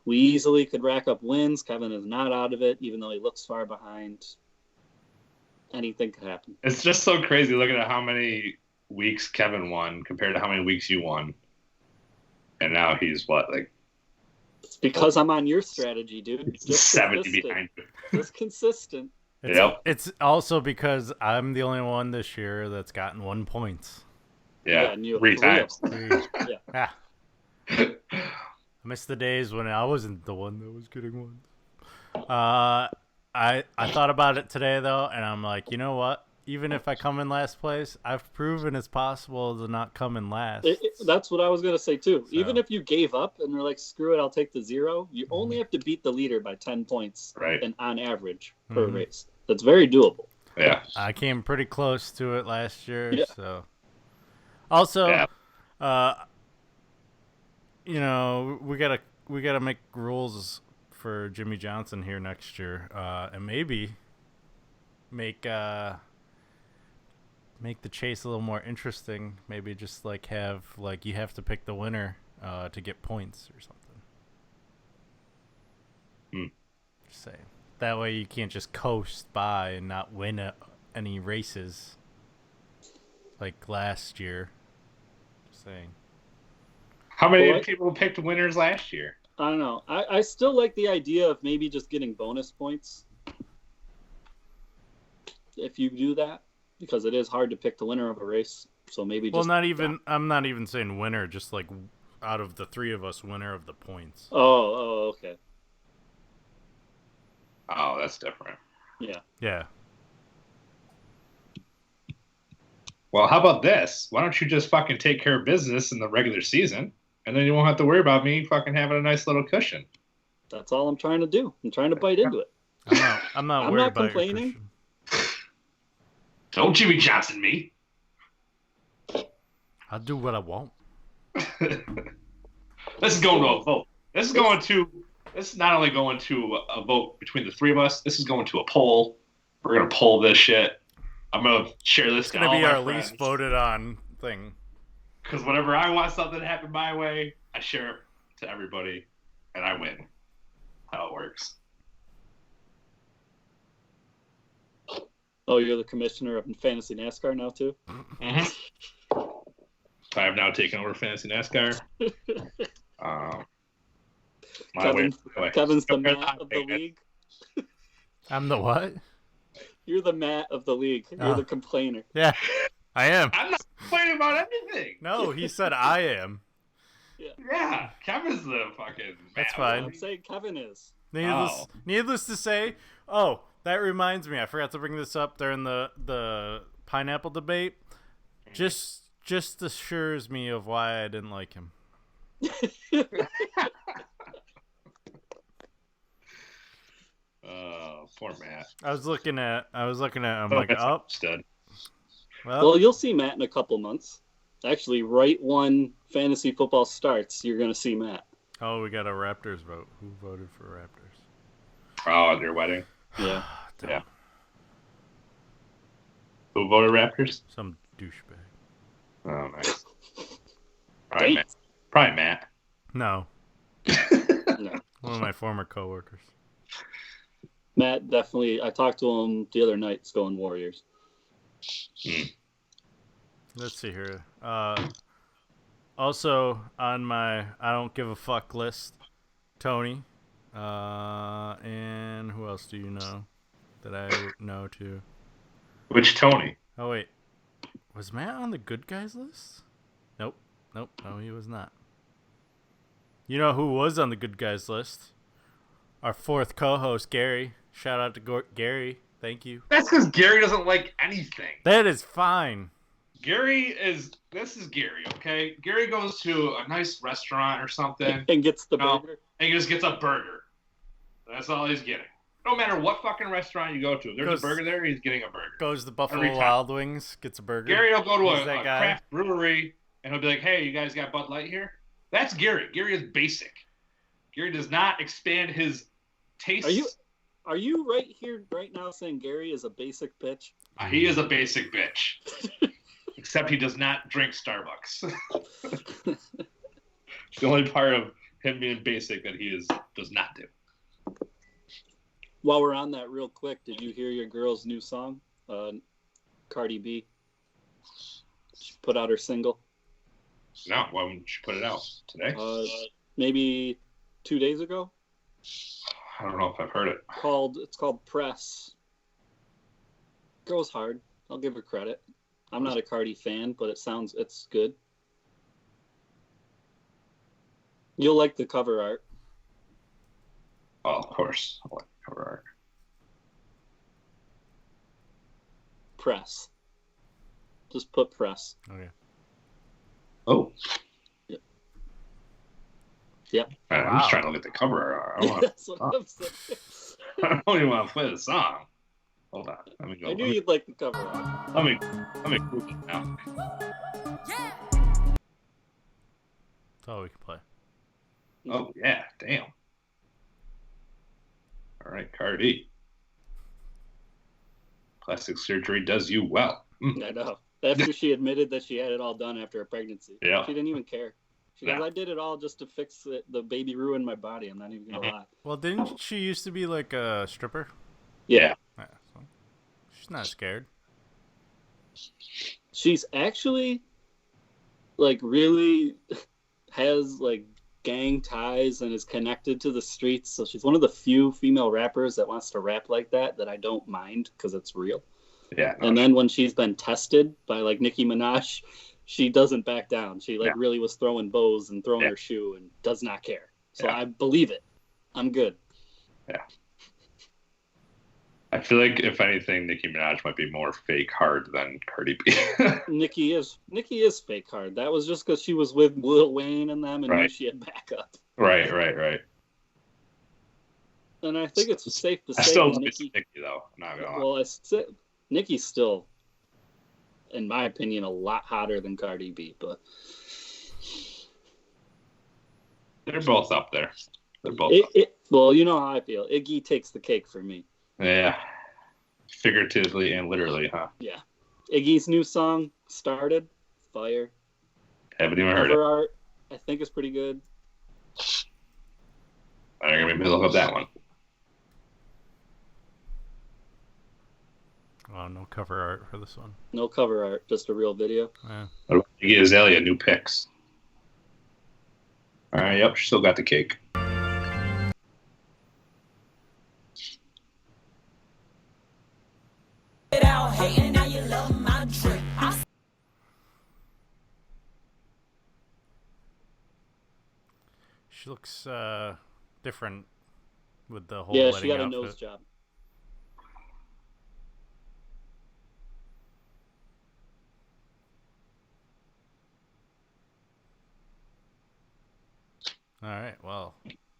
We easily could rack up wins. Kevin is not out of it, even though he looks far behind. Anything could happen. It's just so crazy looking at how many weeks Kevin won compared to how many weeks you won. And now he's what, like? It's because I'm on your strategy, dude. Just 70 consistent. behind you. Just consistent. It's also because I'm the only one this year that's gotten 1 point. Yeah, and you 3 times. Yeah. I miss the days when I wasn't the one that was getting ones. I thought about it today though, and I'm like, you know what? Even if I come in last place, I've proven it's possible to not come in last. That's what I was gonna say too. So. Even if you gave up and were like, "Screw it, I'll take the 0," you only have to beat the leader by 10 points, right? And on average per race, that's very doable. Yeah, I came pretty close to it last year. Yeah. So, also, you know, we gotta make rules for Jimmy Johnson here next year, and maybe make the chase a little more interesting. Maybe just like have like you have to pick the winner to get points or something. Just saying. That way you can't just coast by and not win any races like last year. Just saying. How many people picked winners last year? I don't know. I still like the idea of maybe just getting bonus points if you do that, because it is hard to pick the winner of a race. So maybe just I'm not even saying winner, just like out of the 3 of us, winner of the points. Oh, okay. Oh, that's different. Yeah. Well, how about this? Why don't you just fucking take care of business in the regular season, and then you won't have to worry about me fucking having a nice little cushion. That's all I'm trying to do. I'm trying to bite into it. I'm not I'm worried not about complaining. Don't Jimmy Johnson me. I'll do what I want. This is going to a vote. This is not only going to a vote between the 3 of us. This is going to a poll. We're gonna poll this shit. I'm gonna share this. It's gonna be our least voted on thing. Because whenever I want something to happen my way, I share it to everybody, and I win. How it works. Oh, you're the commissioner of fantasy NASCAR now too? Mm-hmm. I have now taken over fantasy NASCAR. Kevin's the Matt of the league. I'm the what? You're the Matt of the league. You're the complainer. Yeah, I am. I'm not complaining about anything. No, he said I am. Yeah, Kevin's the fucking. That's Matt. fine. I'm saying Kevin is. Needless to say, that reminds me. I forgot to bring this up during the pineapple debate. Just assures me of why I didn't like him. Poor Matt. I was looking at. I'm like, oh, stud. Well, you'll see Matt in a couple months. Actually, right when fantasy football starts, you're going to see Matt. Oh, we got a Raptors vote. Who voted for Raptors? Oh, at your wedding. Yeah. Yeah. Who voted Raptors? Some douchebag. Oh, nice. Probably Matt. No. No. One of my former coworkers. Matt definitely. I talked to him the other night. It's going Warriors. Let's see here. Also on my I don't give a fuck list, Tony. And who else do you know that I know too? Which Tony? Oh wait, was Matt on the good guys list? Nope, no, he was not. You know who was on the good guys list? Our fourth co-host, Gary. Shout out to Gary. Thank you. That's because Gary doesn't like anything. That is fine. This is Gary, okay? Gary goes to a nice restaurant or something. And gets the burger. And he just gets a burger. That's all he's getting. No matter what fucking restaurant you go to, if there's a burger there, he's getting a burger. Goes to Buffalo Wild Wings, gets a burger. Gary will go to a craft brewery, and he'll be like, hey, you guys got Bud Light here? That's Gary. Gary is basic. Gary does not expand his taste. Are you right here, right now, saying Gary is a basic bitch? He is a basic bitch. Except he does not drink Starbucks. It's the only part of him being basic that he does not do. While we're on that real quick, did you hear your girl's new song? Cardi B. She put out her single. No, why wouldn't she put it out? Today? Maybe 2 days ago. I don't know if I've heard it. It's called Press. Goes hard. I'll give her credit. I'm not a Cardi fan, but it's good. You'll like the cover art. Oh, of course. I like the cover art. Press. Just put Press. Okay. Oh. Yep. I'm just trying to look at the cover art. That's what I'm saying. I don't even want to play the song. Hold on. Let me go. I knew you'd like the cover art. Let me Google it now. That's all we can play. Oh, yeah. Damn. All right, Cardi. Plastic surgery does you well. I know. After she admitted that she had it all done after a pregnancy. Yeah. She didn't even care. She goes, I did it all just to fix it. The baby ruined my body. I'm not even going to lie. Well, didn't she used to be like a stripper? Yeah. Yeah, so she's not scared. She's actually, like, really has, like, gang ties and is connected to the streets. So she's one of the few female rappers that wants to rap like that I don't mind because it's real. Yeah. No, and then when she's been tested by, like, Nicki Minaj, she doesn't back down. She, like, really was throwing bows and throwing her shoe and does not care. So I believe it. I'm good. Yeah. I feel like, if anything, Nicki Minaj might be more fake hard than Cardi B. Nicki is fake hard. That was just because she was with Lil Wayne and them and knew she had backup. Right. And I think it's safe to say I still love Nicki, though. Not gonna lie. Well, Nicki's still, in my opinion, a lot hotter than Cardi B, but They're both up there. Well, you know how I feel. Iggy takes the cake for me. Yeah. Figuratively and literally, huh? Yeah. Iggy's new song, Started, fire. Haven't even heard Cover it. art, I think, is pretty good. I'm gonna maybe look up that one. Oh, no cover art for this one. No cover art, just a real video. Yeah. What about Iggy Azalea new picks? All right, yep, still got the cake. She looks different with the whole Yeah, wedding she got a outfit. nose job. All right, well,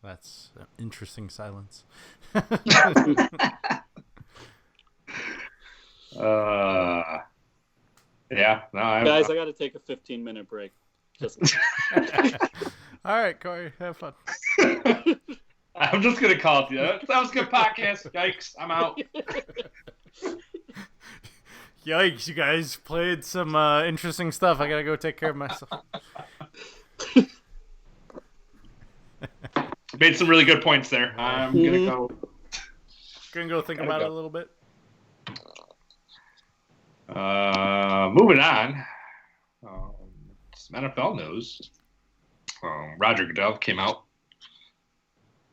that's interesting silence. Yeah, no, Guys, I got to take a 15-minute break. Just All right, Corey, have fun. I'm just gonna call it. That was a good podcast. Yikes, I'm out. Yikes, you guys played some interesting stuff. I gotta go take care of myself. Made some really good points there. I'm gonna go. Gonna go think about it a little bit. Moving on. Some NFL news. Roger Goodell came out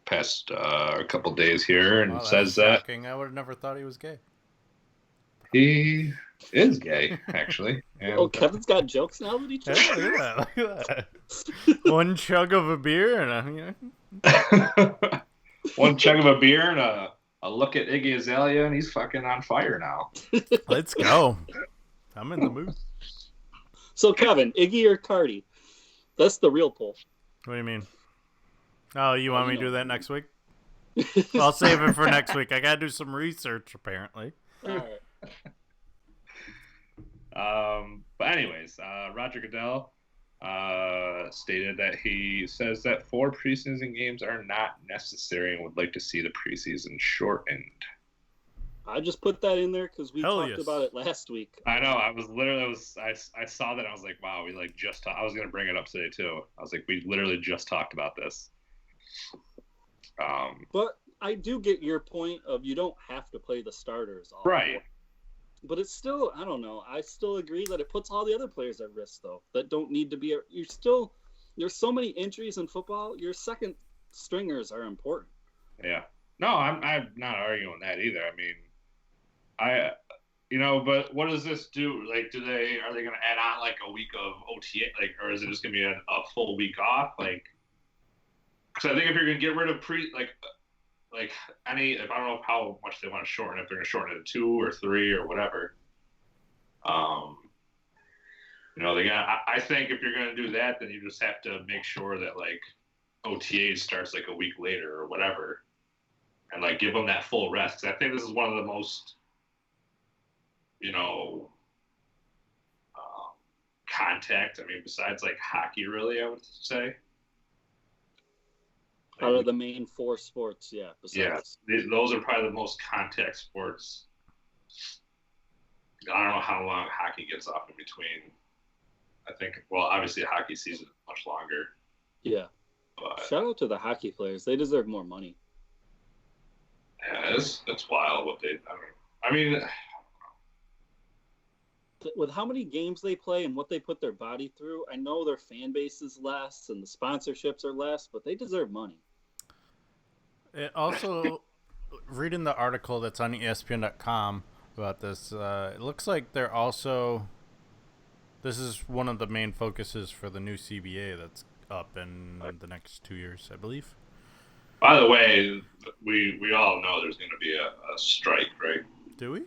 past a couple days here and says that shocking. I would have never thought he was gay. he is gay, actually. And, oh, Kevin's got jokes now that he Yeah, chose. look at that. One chug of a beer and a, one chug of a beer and a look at Iggy Azalea, and he's fucking on fire now. let's go. I'm in the mood. So, Kevin, Iggy or Cardi? That's the real poll. What do you mean? Oh, you want me to do that next week? I'll save it for next week. I gotta do some research, apparently. All right. But anyways, Roger Goodell stated that he says that 4 preseason games are not necessary and would like to see the preseason shortened. I just put that in there because we Hell talked yes. about it last week. I know. I saw that. I was like, wow, we like just. I was gonna bring it up today too. I was like, we literally just talked about this. But I do get your point of you don't have to play the starters all Right. But it's still, I don't know. I still agree that it puts all the other players at risk, though, that don't need to be. There's so many injuries in football. Your second stringers are important. Yeah. No, I'm not arguing that either. I mean, but what does this do? Like, are they going to add on like a week of OTA, like, or is it just going to be a full week off? Like, because I think if you're going to get rid of I don't know how much they want to shorten, if they're going to shorten it to 2 or 3 or whatever. I think if you're going to do that, then you just have to make sure that like OTA starts like a week later or whatever, and like give them that full rest. 'Cause I think this is one of the most, contact. I mean, besides like hockey, really, I would say. Out of the main 4 sports, yeah. Besides. Yeah, those are probably the most contact sports. I don't know how long hockey gets off in between. I think, well, obviously, hockey season is much longer. Yeah. But Shout out to the hockey players. They deserve more money. yeah, that's wild what they. I mean, With how many games they play and what they put their body through, I know their fan base is less and the sponsorships are less, but they deserve money. It also, reading the article that's on ESPN.com about this, it looks like they're also. This is one of the main focuses for the new CBA that's up in the next 2 years, I believe. by the way, we all know there's going to be a strike, right? Do we?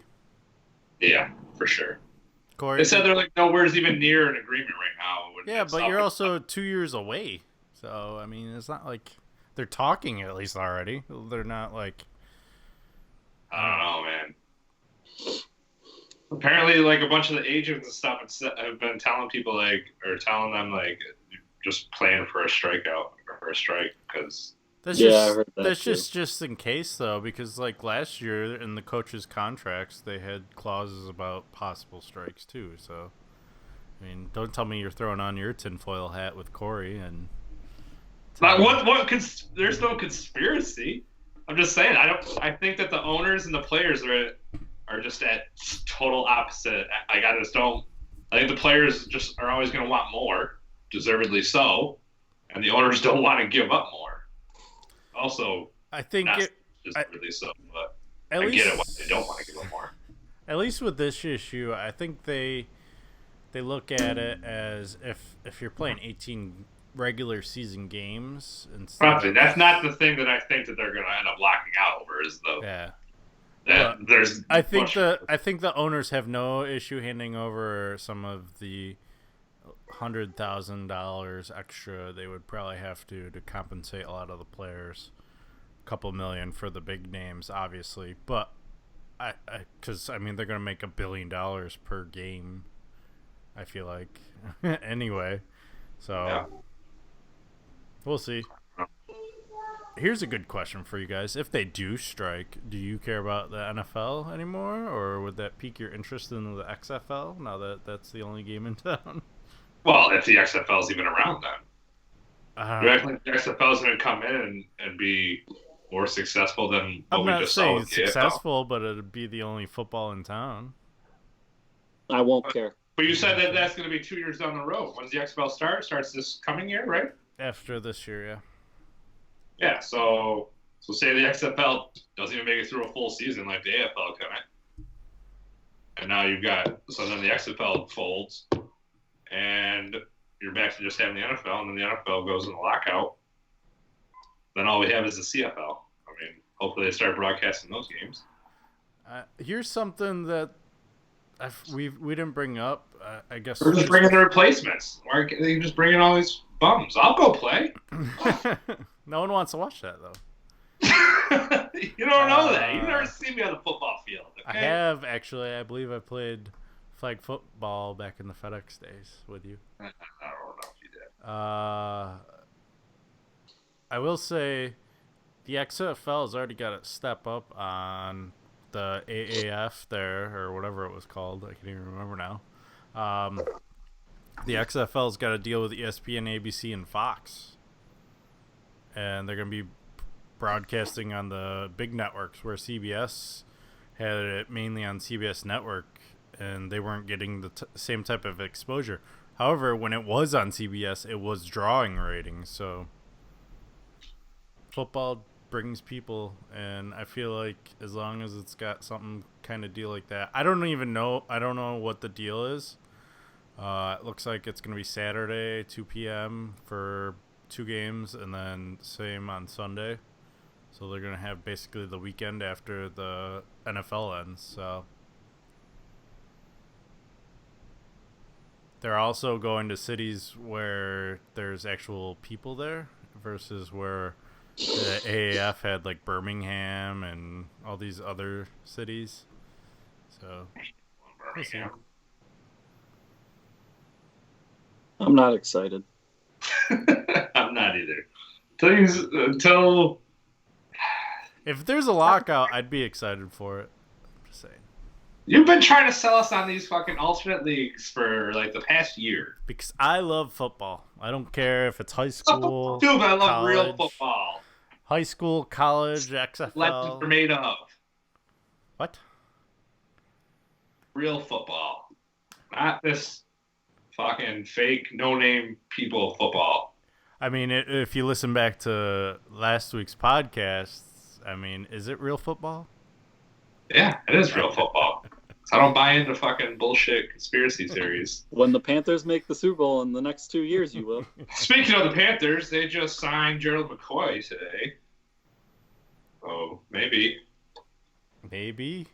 Yeah, for sure. Corey, They said they're like nowhere's even near an agreement right now. yeah, but you're also 2 years away. So, I mean, it's not like they're talking at least already. They're not like. I don't know, man. Apparently, like a bunch of the agents and stuff have been telling people telling them just plan for a strikeout or a strike because. That's Yeah, just, I heard that that's too. just in case though, because like last year in the coaches' contracts they had clauses about possible strikes too. So I mean, don't tell me you're throwing on your tinfoil hat with Corey and. There's no conspiracy. I'm just saying. I think that the owners and the players are just at total opposite. I just don't. I think the players just are always going to want more, deservedly so, and the owners don't want to give up more. Also, I think deservedly so, but I get it why they don't want to give up more. At least with this issue, I think they look at it as if you're playing 18 regular season games instead. That's not the thing that I think that they're going to end up locking out over. Is the I think the owners have no issue handing over some of the $100,000 extra they would probably have to compensate a lot of the players. A couple million for the big names, obviously, but because they're going to make $1 billion per game. I feel like anyway, so yeah. We'll see. Here's a good question for you guys. If they do strike, do you care about the NFL anymore, or would that pique your interest in the XFL now that that's the only game in town? Well, if the XFL is even around then. You act like the XFL is going to come in and be more successful than what we just saw with the successful, but it'd be the only football in town. I won't care. But you said that that's going to be 2 years down the road. When does the XFL start? Starts this coming year, right? After this year, yeah. Yeah, so say the XFL doesn't even make it through a full season like the AFL couldn't. And now then the XFL folds, and you're back to just having the NFL, and then the NFL goes in the lockout. Then all we have is the CFL. I mean, hopefully they start broadcasting those games. Here's something that we didn't bring up. I guess we're just bringing the replacements. Why are they just bringing all these bums? I'll go play. No one wants to watch that though. You don't know that. You've never seen me on the football field. Okay? I have actually. I believe I played flag football back in the FedEx days with you. I don't know if you did. I will say the XFL has already got a step up on the AAF there, or whatever it was called. I can't even remember now. The XFL's got to deal with ESPN, ABC, and Fox. And they're going to be broadcasting on the big networks where CBS had it mainly on CBS Network, and they weren't getting the same type of exposure. However, when it was on CBS, it was drawing ratings. So football brings people, and I feel like as long as it's got something kind of deal like that, I don't know what the deal is. It looks like it's going to be Saturday 2 p.m. for 2 games, and then same on Sunday. So they're going to have basically the weekend after the NFL ends. So they're also going to cities where there's actual people there versus where the AAF had like Birmingham and all these other cities. So we'll see. I'm not excited. I'm not either. Until if there's a lockout, I'd be excited for it. I'm just saying. You've been trying to sell us on these fucking alternate leagues for like the past year. Because I love football. I don't care if it's high school. Dude, I love college, real football. High school, college, XFL. Legends are made of. What? Real football. Not this fucking fake, no-name people football. I mean, if you listen back to last week's podcast, I mean, is it real football? Yeah, it is real football. I don't buy into fucking bullshit conspiracy theories. When the Panthers make the Super Bowl in the next 2 years, you will. Speaking of the Panthers, they just signed Gerald McCoy today. Oh, maybe. Maybe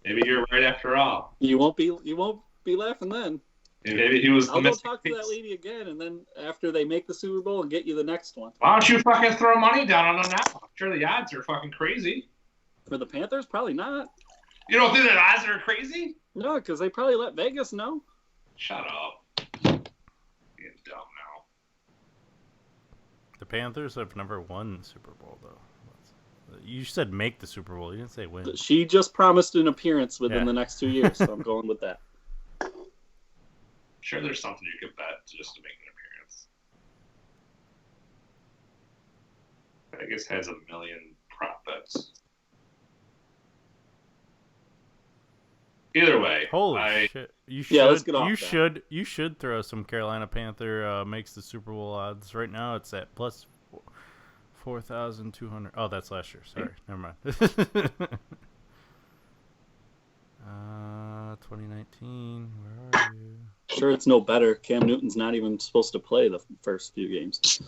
you're right after all. You won't be laughing then. Maybe he was. I'll go talk to that lady again, and then after they make the Super Bowl, and get you the next one. Why don't you fucking throw money down on them now? I'm sure the odds are fucking crazy. For the Panthers, probably not. You don't think the odds are crazy? No, because they probably let Vegas know. Shut up. Being dumb now. The Panthers have never won the Super Bowl, though. You said make the Super Bowl. You didn't say win. She just promised an appearance within the next 2 years, so I'm going with that. sure there's something you could bet just to make an appearance. Vegas has 1 million prop bets. Either way, Holy shit! let's get off You should throw some Carolina Panther makes the Super Bowl odds. Right now, it's at plus 4,200. Oh, that's last year. Sorry, never mind. 2019. Where are you? Sure, it's no better. Cam Newton's not even supposed to play the first few games.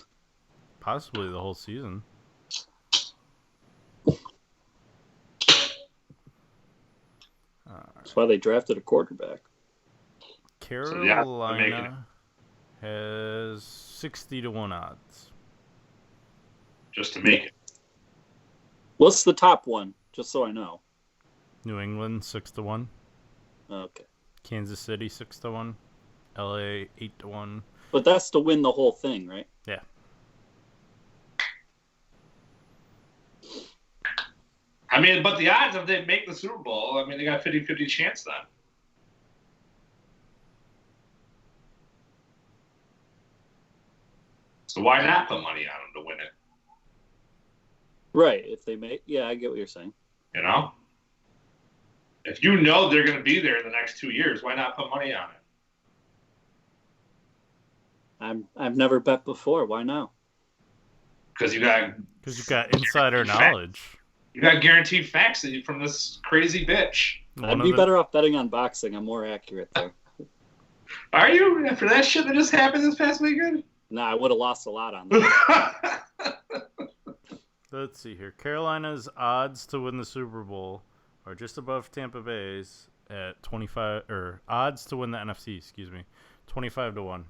Possibly the whole season. That's why they drafted a quarterback. Carolina has 60-1 odds. Just to make it. What's the top one? Just so I know. New England 6-1. Okay. Kansas City 6-1. LA 8-1. But that's to win the whole thing, right? Yeah. I mean, but the odds if they make the Super Bowl, I mean, they got 50-50 chance then. So why not put money on them to win it? Right. If they make, yeah, I get what you're saying. You know? If you know they're going to be there in the next 2 years, why not put money on it? I've never bet before. Why now? Because you got insider knowledge. You got guaranteed facts from this crazy bitch. I'd be better off betting on boxing. I'm more accurate there. Are you? After that shit that just happened this past weekend? Nah, I would have lost a lot on that. Let's see here. Carolina's odds to win the Super Bowl are just above Tampa Bay's at 25, or odds to win the NFC, 25-1.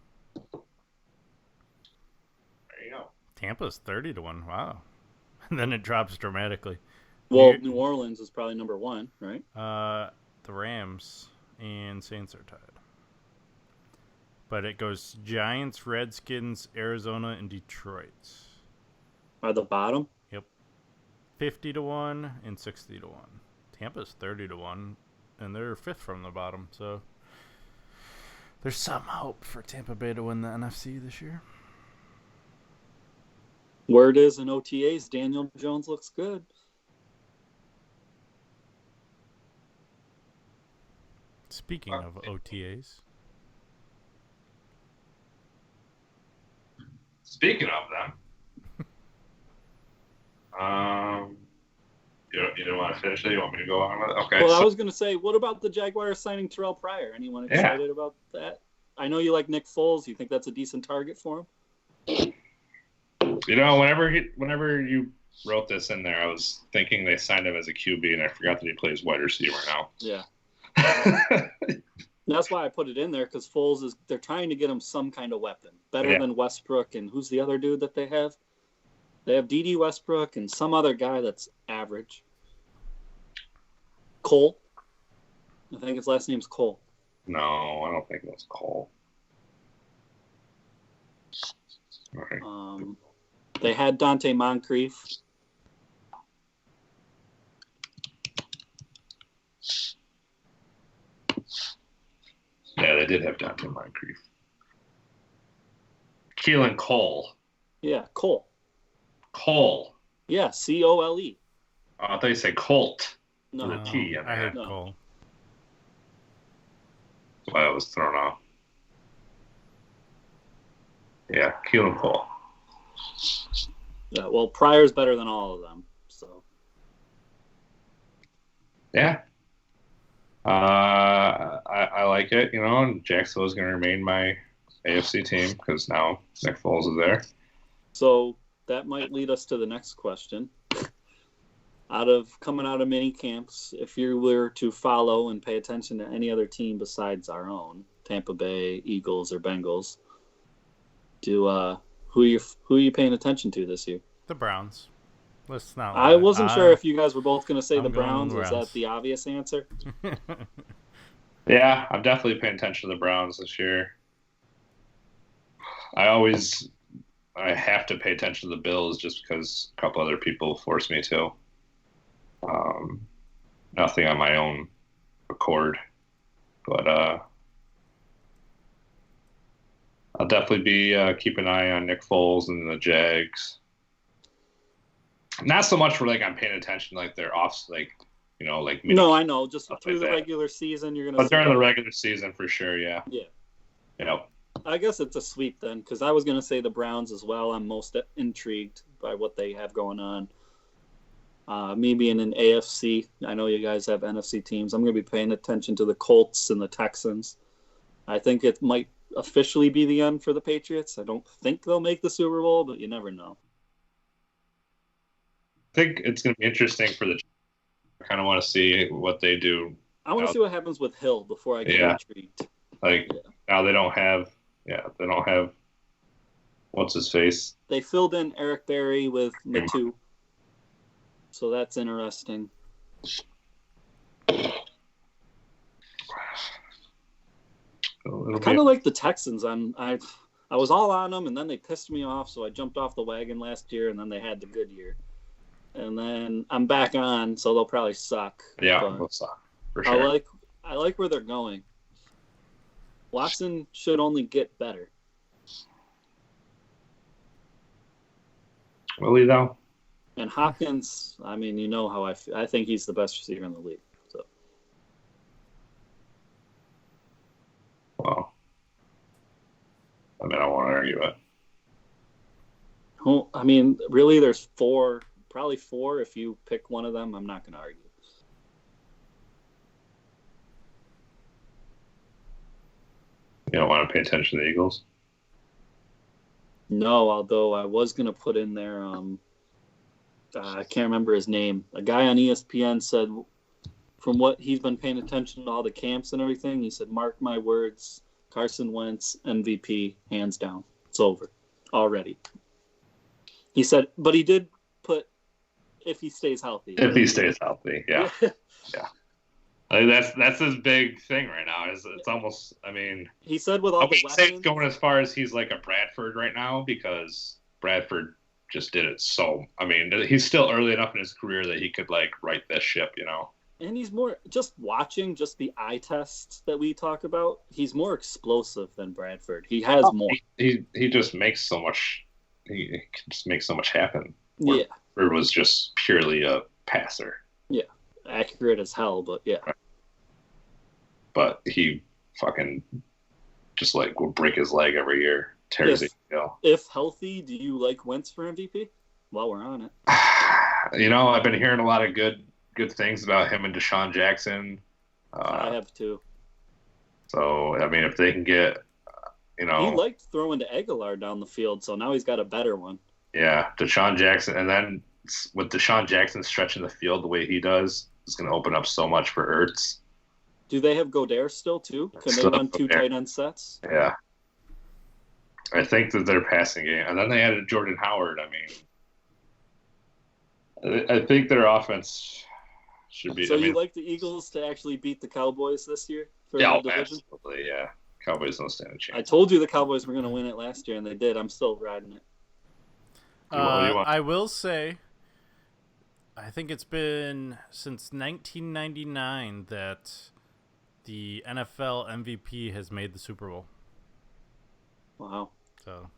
There you go. Tampa's 30-1. Wow. And then it drops dramatically. Well, New Orleans is probably number one, right? The Rams and Saints are tied. But it goes Giants, Redskins, Arizona, and Detroit. Are the bottom? Yep. 50-1 and 60-1. Tampa's 30-1, and they're fifth from the bottom. So there's some hope for Tampa Bay to win the NFC this year. Word is in OTAs, Daniel Jones looks good. Speaking of OTAs. Speaking of them, you don't want to finish it? You want me to go on with it? Okay. Well, I was going to say, what about the Jaguars signing Terrell Pryor? Anyone excited about that? I know you like Nick Foles. You think that's a decent target for him? You know, whenever you wrote this in there, I was thinking they signed him as a QB, and I forgot that he plays wide receiver now. Yeah. That's why I put it in there, because Foles they're trying to get him some kind of weapon. Better than Westbrook, and who's the other dude that they have? They have D.D. Westbrook and some other guy that's average. Cole. I think his last name's Cole. No, I don't think that's Cole. All right. They had Dante Moncrief. Yeah, they did have Dante Moncrief. Keelan Cole. Yeah, Cole. Cole. Yeah, Cole. I thought you said Colt. No. With a T in I there. heard Cole. That's why I was thrown off. Yeah, Keelan Cole. Yeah, well, Pryor's better than all of them. So. Yeah. I like it, you know, and Jacksonville is going to remain my AFC team because now Nick Foles is there. So that might lead us to the next question. Coming out of mini camps, if you were to follow and pay attention to any other team besides our own, Tampa Bay, Eagles, or Bengals, who are you paying attention to this year? The Browns. Let's not. I wasn't sure if you guys were both going to say the I'm going Browns. with Was Browns. that the obvious answer? Yeah, I'm definitely paying attention to the Browns this year. I have to pay attention to the Bills just because a couple other people force me to. Nothing on my own accord, but I'll definitely be keep an eye on Nick Foles and the Jags. Not so much for like I'm paying attention like they're off like like No, I know. Just through like the that. regular season, you're gonna. But during the regular season for sure, yeah. Yeah. Yep. I guess it's a sweep then, because I was gonna say the Browns as well. I'm most intrigued by what they have going on. Me being in AFC, I know you guys have NFC teams. I'm gonna be paying attention to the Colts and the Texans. I think it might officially be the end for the Patriots. I don't think they'll make the Super Bowl, but you never know. I think it's going to be interesting for the. I kind of want to see what they do. I want to see what happens with Hill before I get intrigued. Like now they don't have. Yeah, they don't have. What's his face? They filled in Eric Berry with Matu, so that's interesting. Kind of like the Texans. I was all on them, and then they pissed me off, so I jumped off the wagon last year, and then they had the good year. And then I'm back on, so they'll probably suck. Yeah, they'll suck for sure. I like where they're going. Watson should only get better. Will he though? And Hopkins, I mean, you know how I feel. I think he's the best receiver in the league. So. Well, I mean, I won't argue it. Oh, I mean, really, there's probably four. If you pick one of them, I'm not going to argue. You don't want to pay attention to the Eagles? No, although I was going to put in there, I can't remember his name. A guy on ESPN said, from what he's been paying attention to all the camps and everything, he said, mark my words, Carson Wentz, MVP, hands down. It's over already. He said, but he did put, if he stays healthy. If he stays healthy, yeah. Yeah. I mean, that's his big thing right now. It's almost, I mean... He said with all the weapons... It's going as far as he's like a Bradford right now because Bradford just did it so... I mean, he's still early enough in his career that he could, like, right this ship, you know? And he's more... Just watching just the eye tests that we talk about, he's more explosive than Bradford. He has more. He just makes so much... He can just make so much happen. Yeah. Bradford was just purely a passer. Yeah. Accurate as hell, but yeah. But he fucking just like will break his leg every year, tears it. If healthy, do you like Wentz for MVP? While we're on it, I've been hearing a lot of good things about him and Deshaun Jackson. I have too. So I mean, if they can get, he liked throwing to Aguilar down the field, so now he's got a better one. Yeah, Deshaun Jackson, and then with Deshaun Jackson stretching the field the way he does, it's going to open up so much for Ertz. Do they have Godare still, too? Can they run two tight end sets? Yeah. I think that their passing game. And then they added Jordan Howard. I mean, I think their offense should be... So you like the Eagles to actually beat the Cowboys this year? Yeah, absolutely, yeah. Cowboys don't stand a chance. I told you the Cowboys were going to win it last year, and they did. I'm still riding it. I will say... I think it's been since 1999 that the NFL MVP has made the Super Bowl. Wow. So,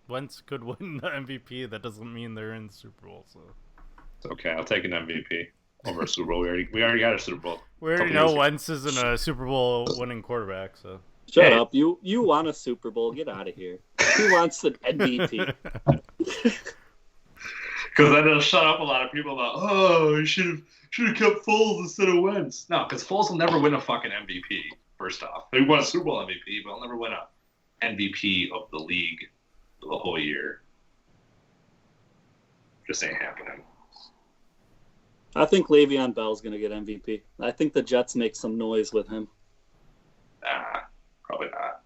Wentz could win the MVP. That doesn't mean they're in the Super Bowl. So it's okay. I'll take an MVP over a Super Bowl. We already got a Super Bowl. We already know Wentz isn't a Super Bowl winning quarterback. So shut up. You want a Super Bowl? Get out of here. Who wants an MVP? Because then it'll shut up a lot of people about, you should have kept Foles instead of Wentz. No, because Foles will never win a fucking MVP, first off. He won a Super Bowl MVP, but he'll never win a MVP of the league for the whole year. Just ain't happening. I think Le'Veon Bell's going to get MVP. I think the Jets make some noise with him. Nah, probably not.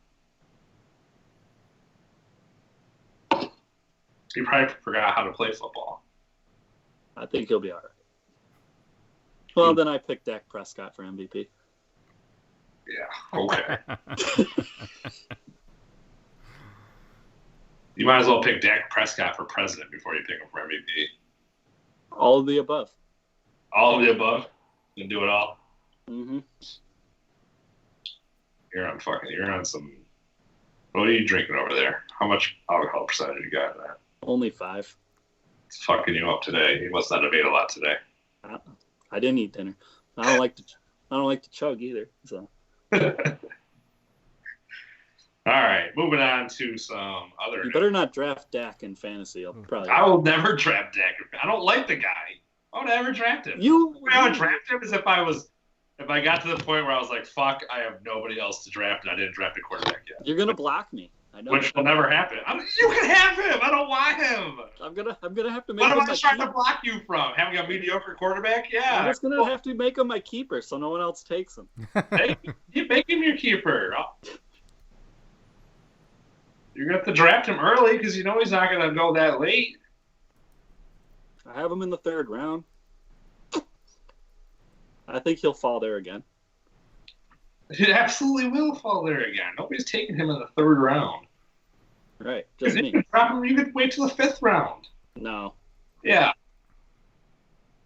He probably forgot how to play football. I think he'll be all right. Well, then I picked Dak Prescott for MVP. Yeah, okay. You might as well pick Dak Prescott for president before you pick him for MVP. All of the above. All of the above? You can do it all? Mm-hmm. You're on some What are you drinking over there? How much alcohol percentage you got in that? Only 5. It's fucking you up today. You must not have ate a lot today. I didn't eat dinner. I don't like to chug either. So. All right, moving on to some other. You better not draft Dak in fantasy. I will never draft Dak. I don't like the guy. I would never draft him. I would draft him as if I got to the point where I was like, fuck, I have nobody else to draft, and I didn't draft a quarterback yet. You're gonna block me. I know. Which will never happen. You can have him. I don't want him. I'm gonna have to make. What him am I trying to block you from? Having a mediocre quarterback? Yeah. I'm just gonna have to make him my keeper, so no one else takes him. Hey, you make him your keeper. You're going to have to draft him early because you know he's not going to go that late. I have him in the 3rd round. I think he'll fall there again. He absolutely will fall there again. Nobody's taking him in the 3rd round. Right, just me. You could wait till the 5th round. No. Yeah.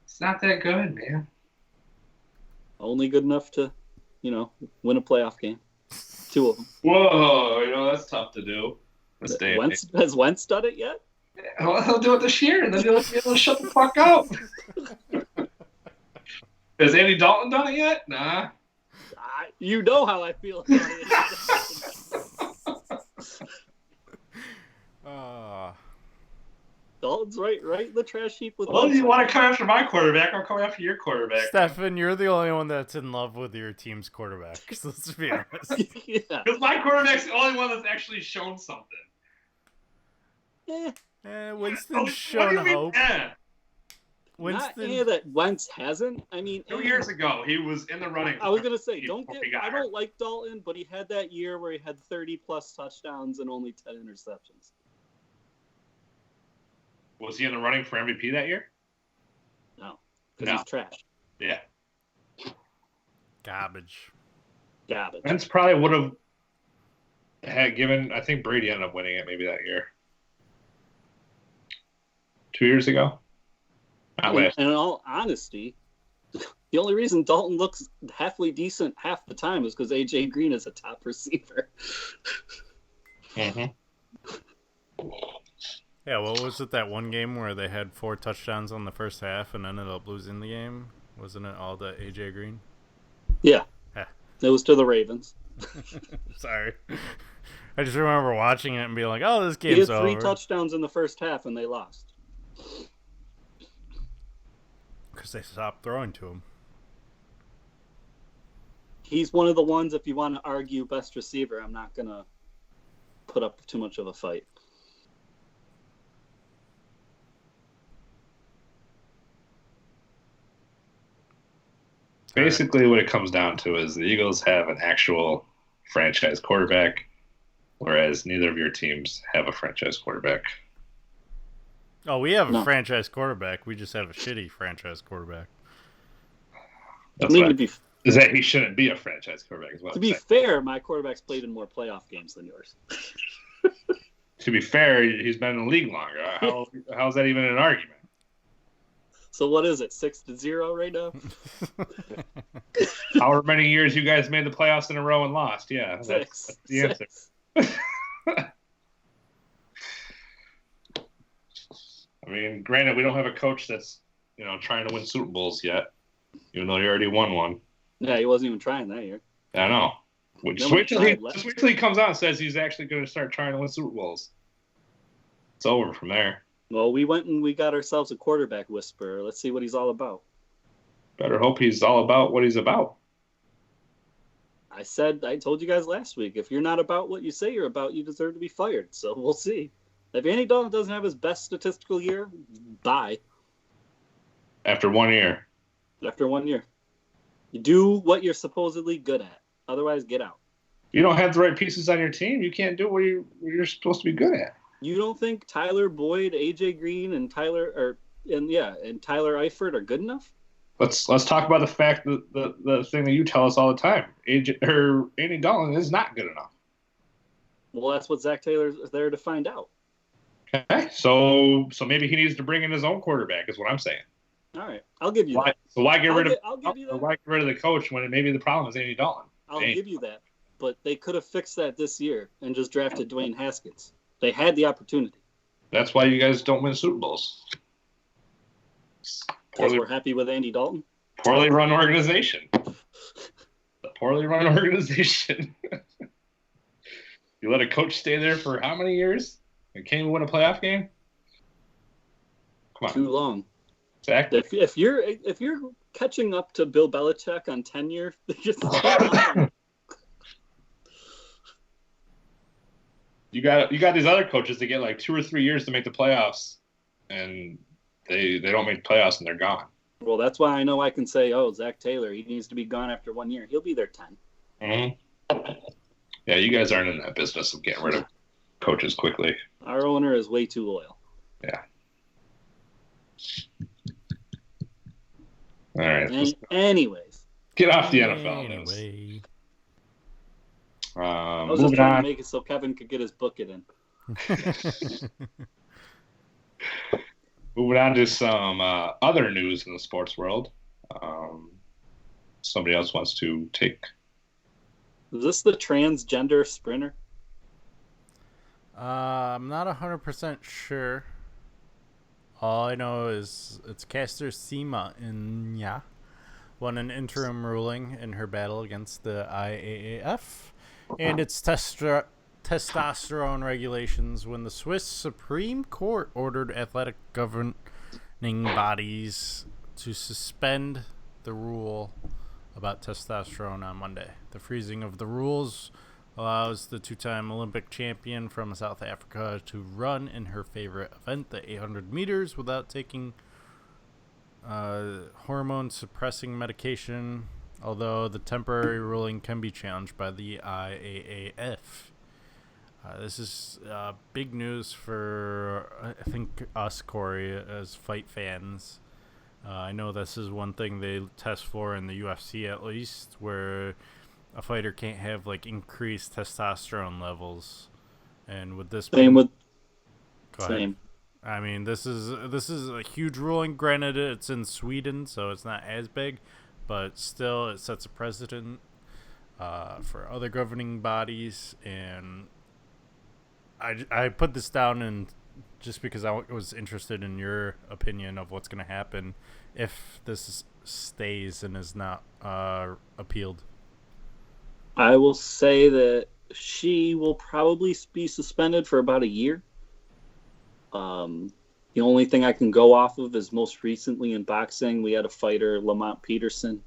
It's not that good, man. Only good enough to, win a playoff game. 2 of them. Whoa, that's tough to do. Has Wentz done it yet? Yeah, well, he'll do it this year, and then he'll be able to shut the fuck up. Has Andy Dalton done it yet? Nah. You know how I feel about it. Dalton's right in the trash heap with. Well, if you want to come after my quarterback, I'll come after your quarterback. Stefan, you're the only one that's in love with your team's quarterback. Let's be honest. Yeah. Because my quarterback's the only one that's actually shown something. Winston's shown hope. Winston, that Wentz hasn't. I mean, 2 years ago he was in the running. I was gonna say, I don't like Dalton, but he had that year where he had 30+ touchdowns and only 10 interceptions. Was he in the running for MVP that year? No, because he's trash. Yeah. Garbage. Wentz probably would have had given. I think Brady ended up winning it maybe that year. 2 years ago. And in all honesty, the only reason Dalton looks halfway decent half the time is because AJ Green is a top receiver. Mm-hmm. Yeah, what was it, that one game where they had 4 touchdowns on the first half and ended up losing the game? Wasn't it all the AJ Green? Yeah. It was to the Ravens. Sorry. I just remember watching it and being like, oh, this game's over. He had 3 touchdowns in the first half and they lost. Because they stopped throwing to him. He's one of the ones, if you want to argue best receiver, I'm not going to put up too much of a fight. Basically, what it comes down to is the Eagles have an actual franchise quarterback, whereas neither of your teams have a franchise quarterback. Oh, we have a franchise quarterback. We just have a shitty franchise quarterback. Is that he shouldn't be a franchise quarterback? To be fair, my quarterback's played in more playoff games than yours. To be fair, he's been in the league longer. How is that even an argument? So what is it, 6-0 right now? However many years you guys made the playoffs in a row and lost. Yeah, that's the answer. I mean, granted, we don't have a coach that's trying to win Super Bowls yet, even though he already won one. Yeah, he wasn't even trying that year. I know. Just wait till he comes out and says he's actually going to start trying to win Super Bowls. It's over from there. Well, we went and we got ourselves a quarterback whisperer. Let's see what he's all about. Better hope he's all about what he's about. I told you guys last week, if you're not about what you say you're about, you deserve to be fired. So we'll see. If Andy Dalton doesn't have his best statistical year, bye. After 1 year. After 1 year. You do what you're supposedly good at. Otherwise, get out. You don't have the right pieces on your team. You can't do what you're supposed to be good at. You don't think Tyler Boyd, AJ Green, and Tyler Eifert are good enough? Let's talk about the fact that the thing that you tell us all the time. Andy Dalton is not good enough. Well, that's what Zach Taylor's there to find out. Okay, so maybe he needs to bring in his own quarterback, is what I'm saying. All right, I'll give you that. So why get rid of I'll give you that. Why get rid of the coach when maybe the problem is Andy Dalton? I'll give you that. but they could have fixed that this year and just drafted Dwayne Haskins. They had the opportunity. That's why you guys don't win Super Bowls. Because we're happy with Andy Dalton. Poorly run organization. A poorly run organization. You let a coach stay there for how many years? And can't even win a playoff game? Come on. Too long. Exactly. If you're catching up to Bill Belichick on tenure, you got these other coaches that get like 2 or 3 years to make the playoffs, and they don't make the playoffs and they're gone. Well, that's why I know I can say, Zach Taylor, he needs to be gone after 1 year. He'll be there 10. Mm-hmm. Yeah, you guys aren't in that business of getting rid of coaches quickly. Our owner is way too loyal. Yeah. All right. Anyways. Get off the NFL news. Anyway. I was just trying to make it so Kevin could get his book in. Moving on to some other news in the sports world. Somebody else wants to take. Is this the transgender sprinter? I'm not 100% sure. All I know is it's Caster Semenya won an interim ruling in her battle against the IAAF and its testosterone regulations when the Swiss Supreme Court ordered athletic governing bodies to suspend the rule about testosterone on Monday. The freezing of the rules allows the two-time Olympic champion from South Africa to run in her favorite event, the 800 meters, without taking hormone-suppressing medication, although the temporary ruling can be challenged by the IAAF. This is big news for, I think, us, Corey, as fight fans. I know this is one thing they test for in the UFC, at least, where a fighter can't have like increased testosterone levels, and with this, Same. I mean, this is a huge ruling. Granted, it's in Sweden, so it's not as big, but still, it sets a precedent for other governing bodies. And I put this down and just because I was interested in your opinion of what's going to happen if this stays and is not appealed. I will say that she will probably be suspended for about a year. The only thing I can go off of is most recently in boxing, we had a fighter, Lamont Peterson,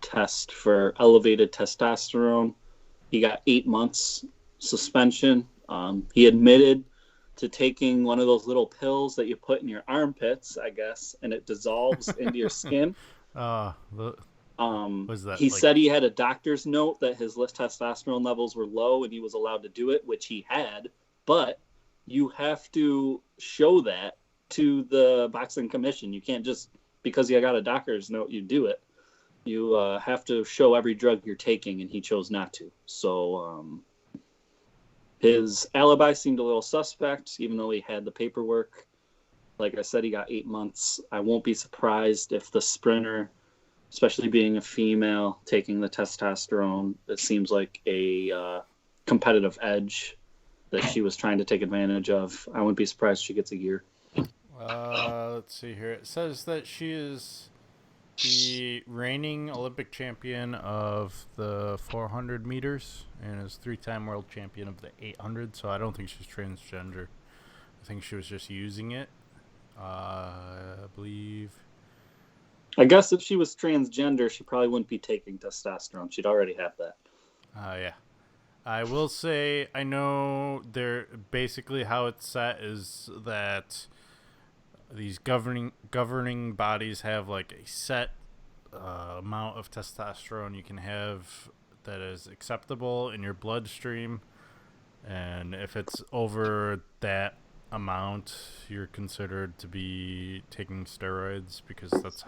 test for elevated testosterone. He got 8 months suspension. He admitted to taking one of those little pills that you put in your armpits, I guess, and it dissolves into your skin. Was that, he said he had a doctor's note that his testosterone levels were low and he was allowed to do it, which he had, but you have to show that to the boxing commission. You can't just, because you got a doctor's note, you do it. You have to show every drug you're taking, and he chose not to. So his alibi seemed a little suspect, even though he had the paperwork. Like I said, he got 8 months. I won't be surprised if the sprinter, especially being a female, taking the testosterone, it seems like a competitive edge that she was trying to take advantage of. I wouldn't be surprised if she gets a year. Let's see here. It says that she is the reigning Olympic champion of the 400 meters and is 3-time world champion of the 800. So I don't think she's transgender. I think she was just using it. I believe. I guess if she was transgender, she probably wouldn't be taking testosterone. She'd already have that. Yeah. I will say, I know they're basically how it's set is that these governing bodies have like a set amount of testosterone you can have that is acceptable in your bloodstream, and if it's over that amount, you're considered to be taking steroids, because that's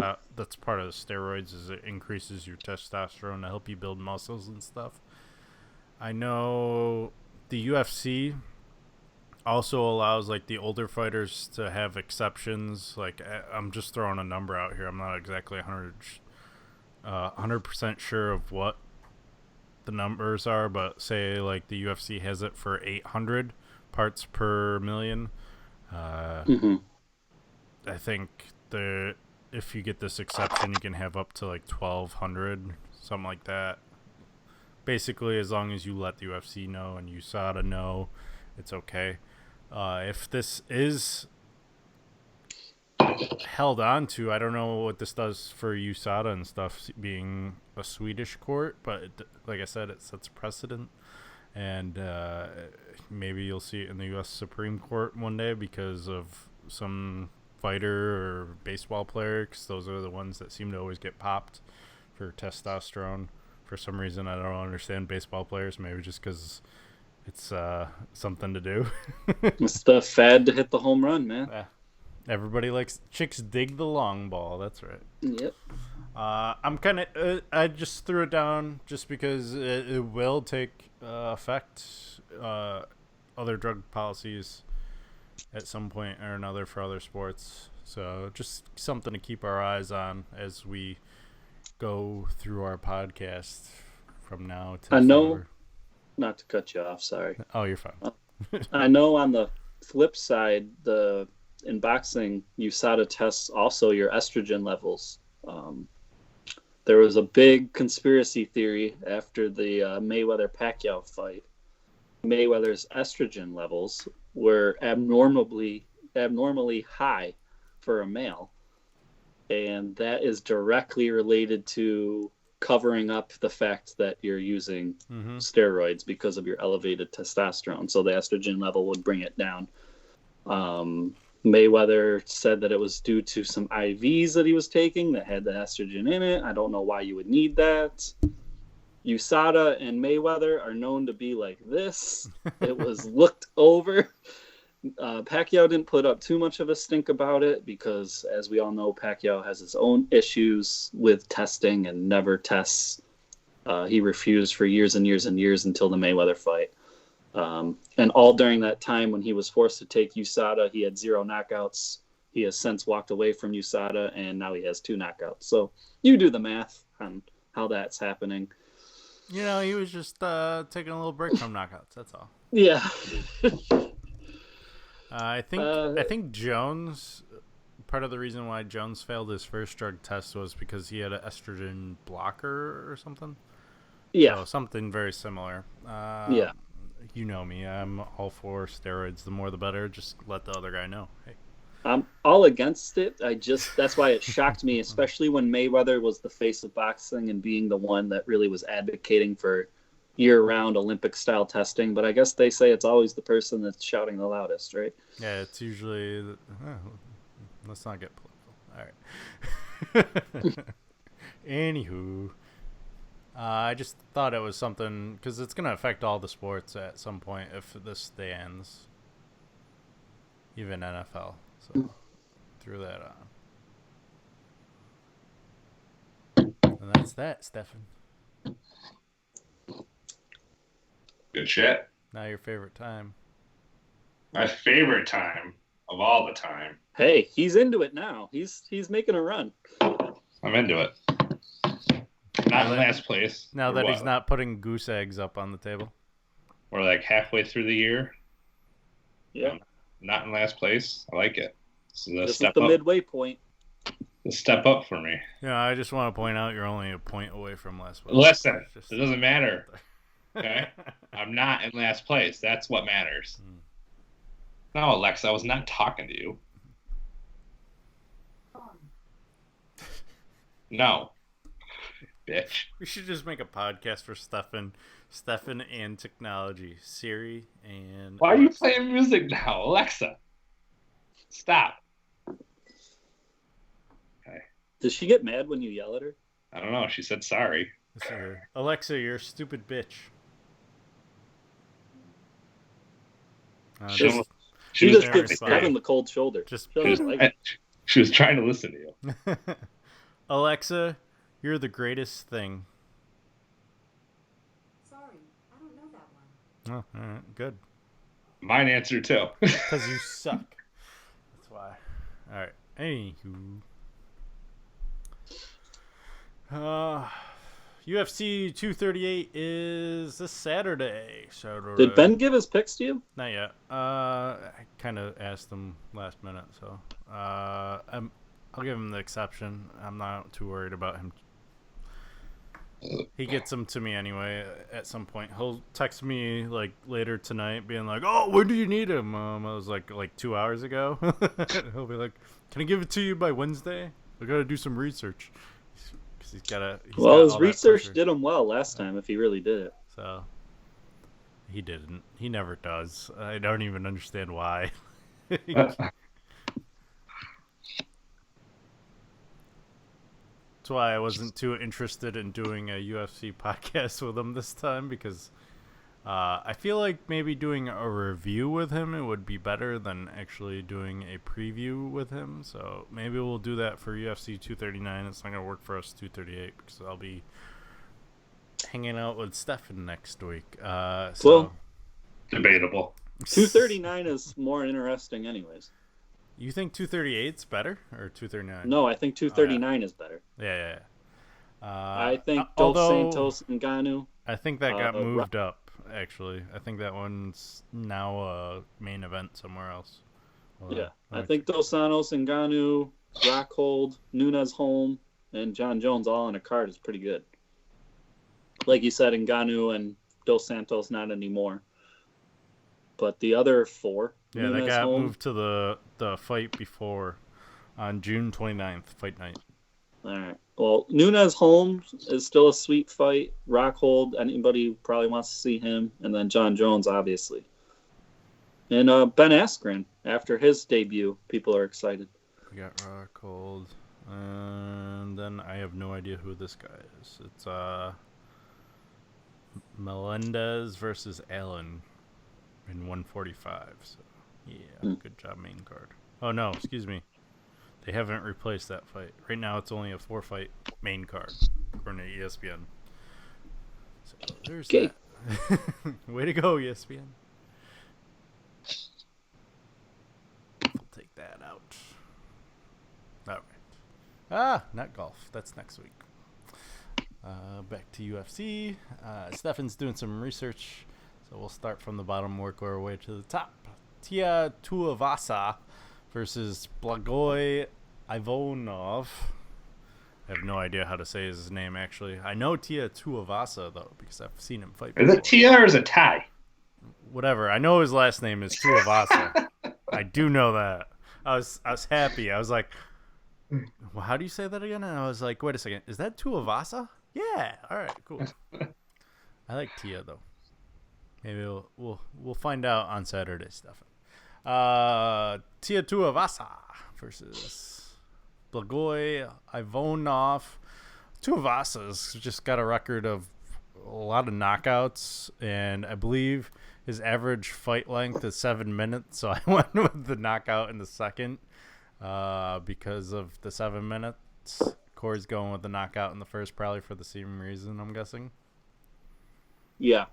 part of the steroids is it increases your testosterone to help you build muscles and stuff. I know the UFC also allows like the older fighters to have exceptions. Like I'm just throwing a number out here. I'm not exactly 100% sure of what the numbers are, but say like the UFC has it for 800 parts per million. Mm-hmm. I think if you get this exception, you can have up to like 1,200, something like that. Basically, as long as you let the UFC know and USADA know, it's okay. If this is held on to, I don't know what this does for USADA and stuff, being a Swedish court, but like I said, it sets precedent, and maybe you'll see it in the U.S. Supreme Court one day because of some fighter or baseball player, because those are the ones that seem to always get popped for testosterone. For some reason, I don't understand baseball players. Maybe just because it's something to do. It's the fad to hit the home run, man. Everybody likes chicks dig the long ball. That's right. Yep. I'm kind of. I just threw it down just because it will take effect. Other drug policies at some point or another for other sports. So just something to keep our eyes on as we go through our podcast from now to. I know. Not to cut you off. Sorry. Oh, you're fine. I know. On the flip side, in boxing, USADA tests also your estrogen levels. There was a big conspiracy theory after the Mayweather-Pacquiao fight. Mayweather's estrogen levels were abnormally high for a male, and that is directly related to covering up the fact that you're using steroids because of your elevated testosterone. So the estrogen level would bring it down. Mayweather said that it was due to some IVs that he was taking that had the estrogen in it. I don't know why you would need that. USADA and Mayweather are known to be like this. It was looked over. Pacquiao didn't put up too much of a stink about it because, as we all know, Pacquiao has his own issues with testing and never tests. He refused for years and years and years until the Mayweather fight. And all during that time when he was forced to take USADA, he had 0 knockouts. He has since walked away from USADA, and now he has 2 knockouts. So you do the math on how that's happening. You know, he was just taking a little break from knockouts. That's all. Yeah. I think Jones. Part of the reason why Jones failed his first drug test was because he had an estrogen blocker or something. Yeah. So something very similar. Yeah. You know me. I'm all for steroids. The more the better. Just let the other guy know. Hey. I'm all against it. That's why it shocked me, especially when Mayweather was the face of boxing and being the one that really was advocating for year-round Olympic-style testing. But I guess they say it's always the person that's shouting the loudest, right? Yeah, it's usually. Let's not get political. All right. Anywho, I just thought it was something because it's going to affect all the sports at some point if this stands, even NFL. So threw that on. And that's that, Stefan. Good shit. Now your favorite time. My favorite time of all the time. Hey, he's into it now. He's making a run. I'm into it. Not in last place. Now that he's not putting goose eggs up on the table. We're like halfway through the year. Yeah. Not in last place. I like it. This This is the midway point. A step up for me. Yeah, I just want to point out you're only a point away from last place. Listen, it doesn't matter. Okay? I'm not in last place. That's what matters. No, Alexa, I was not talking to you. No. Bitch. We should just make a podcast for Stefan and technology. Siri and... Why are you playing music now, Alexa? Stop. Okay. Does she get mad when you yell at her? I don't know. She said sorry. Alexa, you're a stupid bitch. She just gives Kevin the cold shoulder. She was trying to listen to you. Alexa, you're the greatest thing. Sorry, I don't know that one. Oh, all right, good. Mine answer too. Because you suck. That's why. All right. Anywho. UFC 238 is this Saturday. Did Ben give his picks to you? Not yet. I kind of asked him last minute, so I'll give him the exception. I'm not too worried about him. He gets them to me anyway at some point. He'll text me like later tonight being like, "Oh, when do you need him?" I was like 2 hours ago. He'll be like, "Can I give it to you by Wednesday? I got to do some research." Because he's got his research did him well last time if he really did it. So he didn't. He never does. I don't even understand why. That's why I wasn't too interested in doing a UFC podcast with him this time, because I feel like maybe doing a review with him it would be better than actually doing a preview with him. So maybe we'll do that for UFC 239. It's not going to work for us 238 because I'll be hanging out with Stefan next week. Well, debatable. 239 is more interesting anyways. You think 238's better or 239? No, I think 239 is better. Yeah. I think Dos Santos and Ngannou. I think that got moved up, actually. I think that one's now a main event somewhere else. I think Dos Santos and Ngannou, Rockhold, Nunes Holm, and John Jones all on a card is pretty good. Like you said, Ngannou and Dos Santos not anymore. But the other four... Yeah, they got moved to the fight before on June 29th, fight night. All right. Well, Nunes Holmes is still a sweet fight. Rockhold, anybody probably wants to see him. And then John Jones, obviously. And Ben Askren, after his debut, people are excited. We got Rockhold. And then I have no idea who this guy is. It's Melendez versus Allen in 145. So. Yeah, good job, main card. Oh, no, excuse me. They haven't replaced that fight. Right now, it's only a 4-fight main card, according to ESPN. So there's that. Way to go, ESPN. We'll take that out. All right. Not golf. That's next week. Back to UFC. Stefan's doing some research, so we'll start from the bottom, work our way to the top. Tia Tuivasa versus Blagoy Ivonov. I have no idea how to say his name, actually. I know Tia Tuivasa, though, because I've seen him fight before. Is it Tia or is it Tai? Whatever. I know his last name is Tuivasa. I do know that. I was happy. I was like, well, how do you say that again? And I was like, wait a second. Is that Tuivasa? Yeah. All right, cool. I like Tia, though. Maybe we'll find out on Saturday, Stefan. Tia Tuivasa versus Blagoy Ivonov. Tuivasa's just got a record of a lot of knockouts, and I believe his average fight length is 7 minutes. So I went with the knockout in the second because of the 7 minutes. Corey's going with the knockout in the first, probably for the same reason, I'm guessing. Yeah,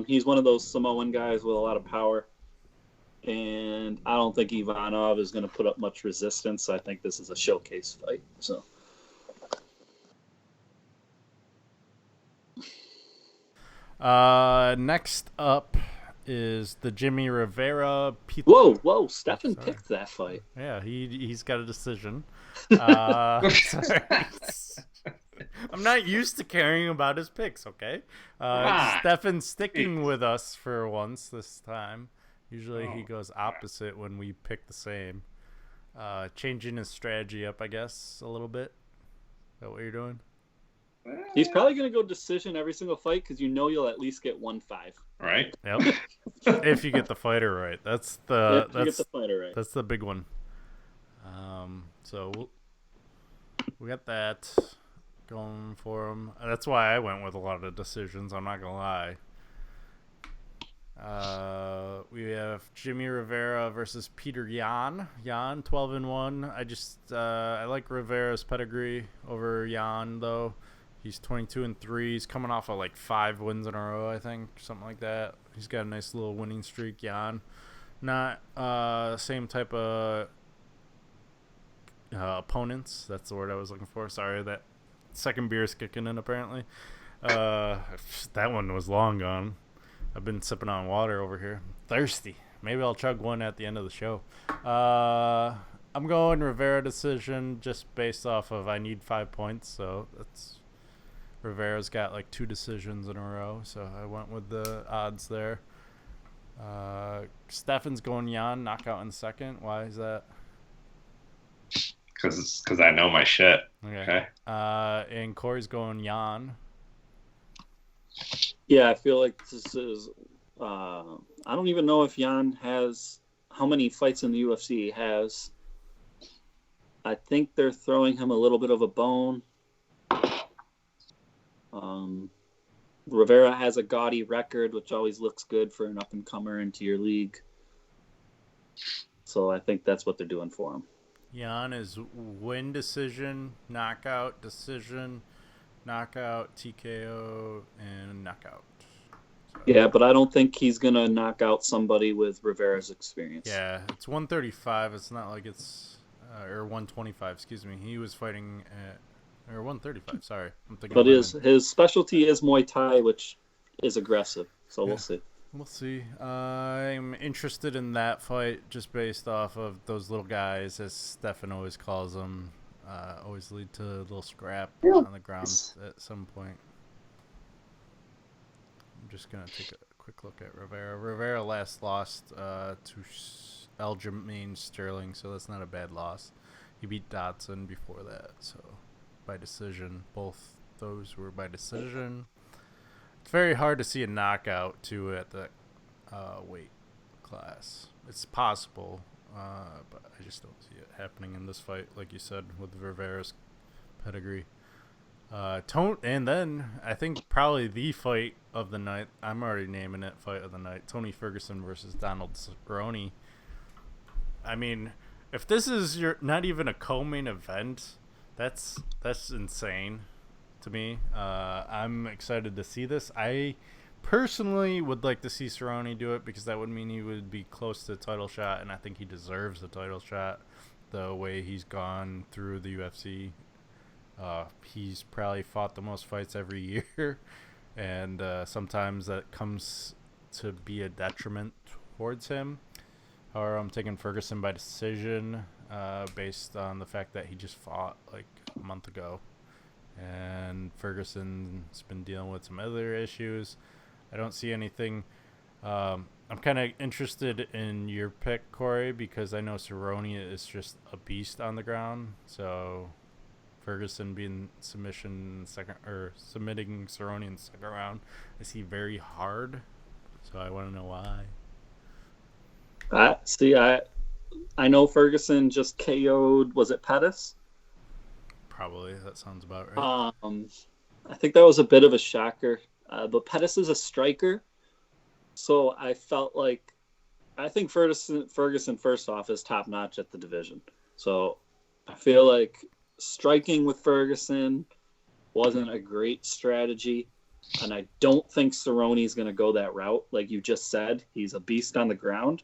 he's one of those Samoan guys with a lot of power. And I don't think Ivanov is going to put up much resistance. I think this is a showcase fight. So, next up is the Jimmy Rivera. Whoa! Stefan picked that fight. Yeah, he's got a decision. Sorry. I'm not used to caring about his picks. Okay, Stefan's sticking with us for once this time. Usually he goes opposite when we pick the same. Changing his strategy up, I guess, a little bit. Is that what you're doing? He's probably going to go decision every single fight because you'll at least get 1-5. Right. Yep. If you get the fighter right. That's the fighter right. That's the big one. So we got that going for him. That's why I went with a lot of decisions. I'm not gonna lie. We have Jimmy Rivera versus Peter Yan. Yan 12-1. I like Rivera's pedigree over Yan though. He's 22-3. He's coming off of like 5 wins in a row, I think, something like that. He's got a nice little winning streak. Yan, not same type of opponents. That's the word I was looking for. Sorry, that second beer is kicking in apparently. That one was long gone. I've been sipping on water over here. Thirsty. Maybe I'll chug one at the end of the show. I'm going Rivera decision just based off of I need 5 points. So that's Rivera's got like 2 decisions in a row. So I went with the odds there. Stefan's going Jan, knockout in second. Why is that? Because I know my shit. Okay. And Corey's going Jan. Yeah, I feel like this is. I don't even know if Jan has how many fights in the UFC he has. I think they're throwing him a little bit of a bone. Rivera has a gaudy record, which always looks good for an up-and-comer into your league. So I think that's what they're doing for him. Jan is win decision, knockout decision, knockout, TKO, and knockout. So, yeah, but I don't think he's going to knock out somebody with Rivera's experience. Yeah, it's 135. It's not like it's... or 125, excuse me. He was fighting at... Or 135, sorry. I'm thinking. But his specialty is Muay Thai, which is aggressive. So yeah. We'll see. We'll see. I'm interested in that fight just based off of those little guys, as Stefan always calls them. Always lead to a little scrap on the ground at some point. I'm just going to take a quick look at Rivera. Rivera last lost to Aljamain Sterling, so that's not a bad loss. He beat Dotson before that, so by decision. Both those were by decision. It's very hard to see a knockout, too, at the weight class. It's possible, but I just don't see it happening in this fight, like you said, with Rivera's pedigree. And then I think probably the fight of the night, I'm already naming it fight of the night, Tony Ferguson versus Donald Cerrone. I mean, if this is not even a co-main event, that's insane to me. I'm excited to see this. I personally would like to see Cerrone do it because that would mean he would be close to a title shot, and I think he deserves a title shot the way he's gone through the UFC. He's probably fought the most fights every year, and sometimes that comes to be a detriment towards him. However, I'm taking Ferguson by decision based on the fact that he just fought like a month ago. And Ferguson's been dealing with some other issues. I don't see anything. I'm kind of interested in your pick, Corey, because I know Cerrone is just a beast on the ground. So Ferguson being submitting Cerrone in the second round, I see very hard. So I want to know why. I know Ferguson just KO'd, was it Pettis? Probably. That sounds about right. I think that was a bit of a shocker. But Pettis is a striker. So I think Ferguson first off is top notch at the division. So I feel like striking with Ferguson wasn't a great strategy. And I don't think Cerrone's going to go that route. Like you just said, he's a beast on the ground.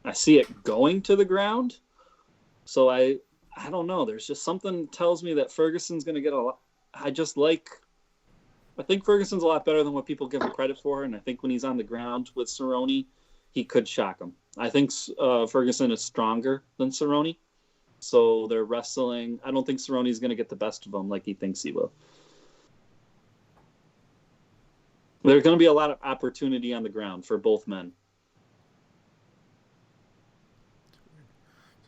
I see it going to the ground. So I don't know. There's just something tells me that Ferguson's going to get a lot. I think Ferguson's a lot better than what people give him credit for. And I think when he's on the ground with Cerrone, he could shock him. I think Ferguson is stronger than Cerrone. So they're wrestling. I don't think Cerrone's going to get the best of him like he thinks he will. There's going to be a lot of opportunity on the ground for both men.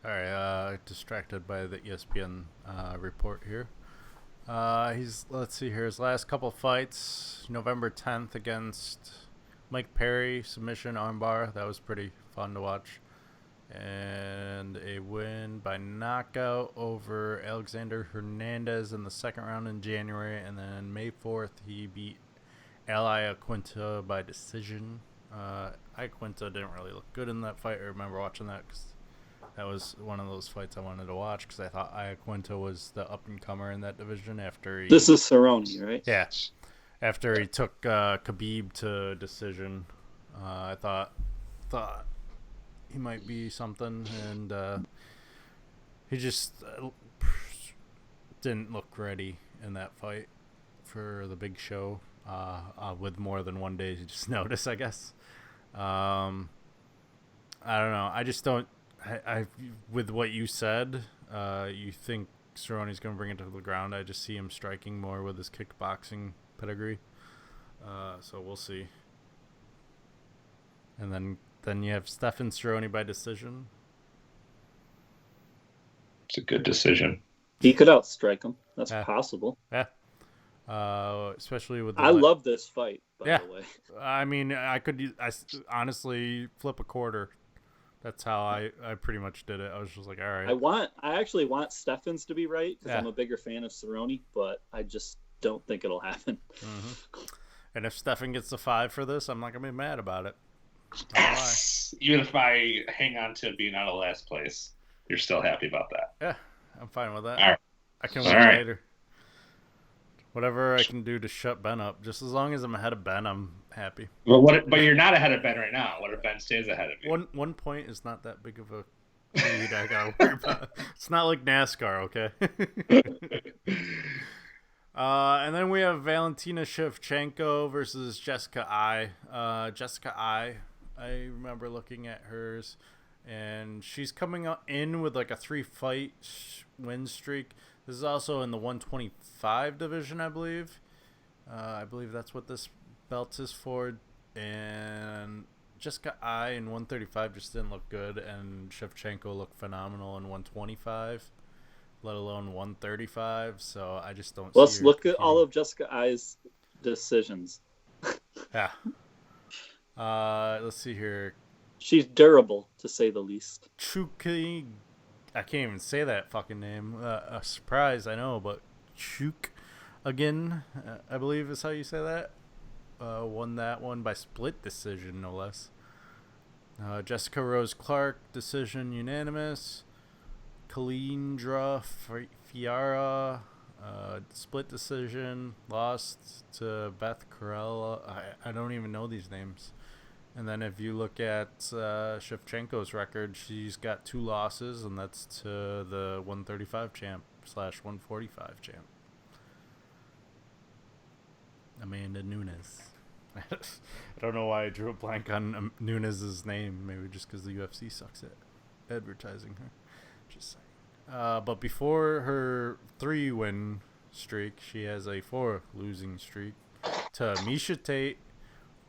Sorry, distracted by the ESPN report here. Let's see here. His last couple fights, November 10th against Mike Perry, submission armbar. That was pretty fun to watch. And a win by knockout over Alexander Hernandez in the second round in January. And then May 4th, he beat Ali Aquinta by decision. Aquinta didn't really look good in that fight. I remember watching that because that was one of those fights I wanted to watch because I thought Iaquinta was the up-and-comer in that division after he... This is Cerrone, right? Yeah. After he took Khabib to decision, I thought he might be something, and he just didn't look ready in that fight. for the big show with more than 1 day just notice, I guess. I don't know. I just don't. I with what you said, you think Cerrone's going to bring it to the ground. I just see him striking more with his kickboxing pedigree. So we'll see. And then you have Stefan Cerrone by decision. It's a good decision. He could outstrike him. That's Yeah. possible. Yeah. Especially with I love this fight, by the way. I mean, I honestly flip a quarter. That's how I pretty much did it. I was just like, all right. I actually want Steffens to be right because Yeah. I'm a bigger fan of Cerrone, but I just don't think it'll happen. Mm-hmm. And if Stefan gets the 5 for this, I'm not gonna be mad about it. Don't lie. Even if I hang on to being out of last place, you're still happy about that. Yeah, I'm fine with that. All right. I can All win right. later. Whatever I can do to shut Ben up. Just as long as I'm ahead of Ben, I'm happy. But you're not ahead of Ben right now. What if Ben stays ahead of you? One point is not that big of a lead I gotta worry about. It's not like NASCAR, okay? And then we have Valentina Shevchenko versus Jessica Ai. Jessica Ai, I remember looking at hers, and she's coming in with like a 3-fight win streak. This is also in the 125 division, I believe. I believe that's what this belt is for. And Jessica Ai in 135 just didn't look good, and Shevchenko looked phenomenal in 125, let alone 135. So I just don't. Let's see her look at competing. all of Jessica Ai's decisions. Yeah. Let's see here. She's durable, to say the least. Chuki, I can't even say that fucking name. A surprise, I know, but Chuk again, I believe is how you say that. Won that one by split decision, no less. Jessica Rose Clark, decision unanimous. Kalindra Fiara, split decision, lost to Beth Corella. I don't even know these names. And then if you look at Shevchenko's record, she's got 2 losses, and that's to the 135 champ / 145 champ, Amanda Nunes. I don't know why I drew a blank on Nunes' name. Maybe just because the UFC sucks at advertising her. Just saying. But before her 3-win streak, she has a 4 losing streak to Misha Tate,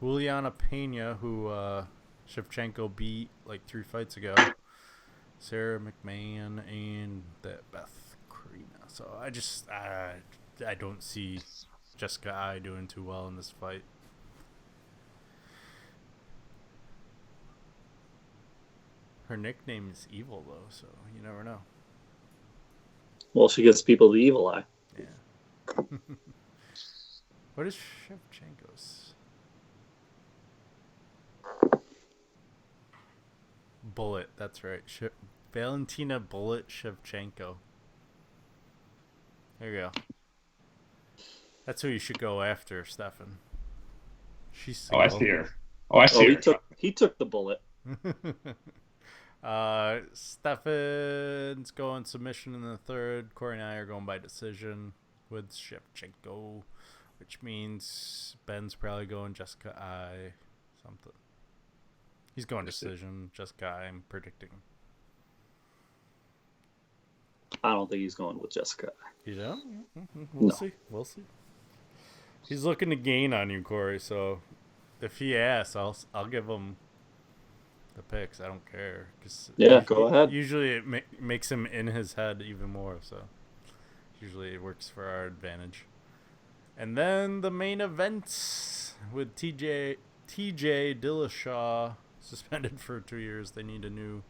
Juliana Pena, who Shevchenko beat like 3 fights ago, Sarah McMahon, and that Beth Karina. So I don't see Jessica Ai doing too well in this fight. Her nickname is Evil, though, so you never know. Well, she gives people the evil eye. Yeah. What is Shevchenko's? Bullet, that's right. Valentina Bullet Shevchenko. There you go. That's who you should go after, Stefan. She's Oh, I see her. Oh, I see her. He took the bullet. Stefan's going submission in the 3rd. Corey and I are going by decision with Shevchenko, which means Ben's probably going Jessica Ai. Something. He's going decision. Jessica Ai, I'm predicting. I don't think he's going with Jessica. You know? We'll see. We'll see. He's looking to gain on you, Corey. So if he asks, I'll give him the picks. I don't care. Go ahead. Usually it makes him in his head even more. So usually it works for our advantage. And then the main event with TJ Dillashaw suspended for 2 years. They need a new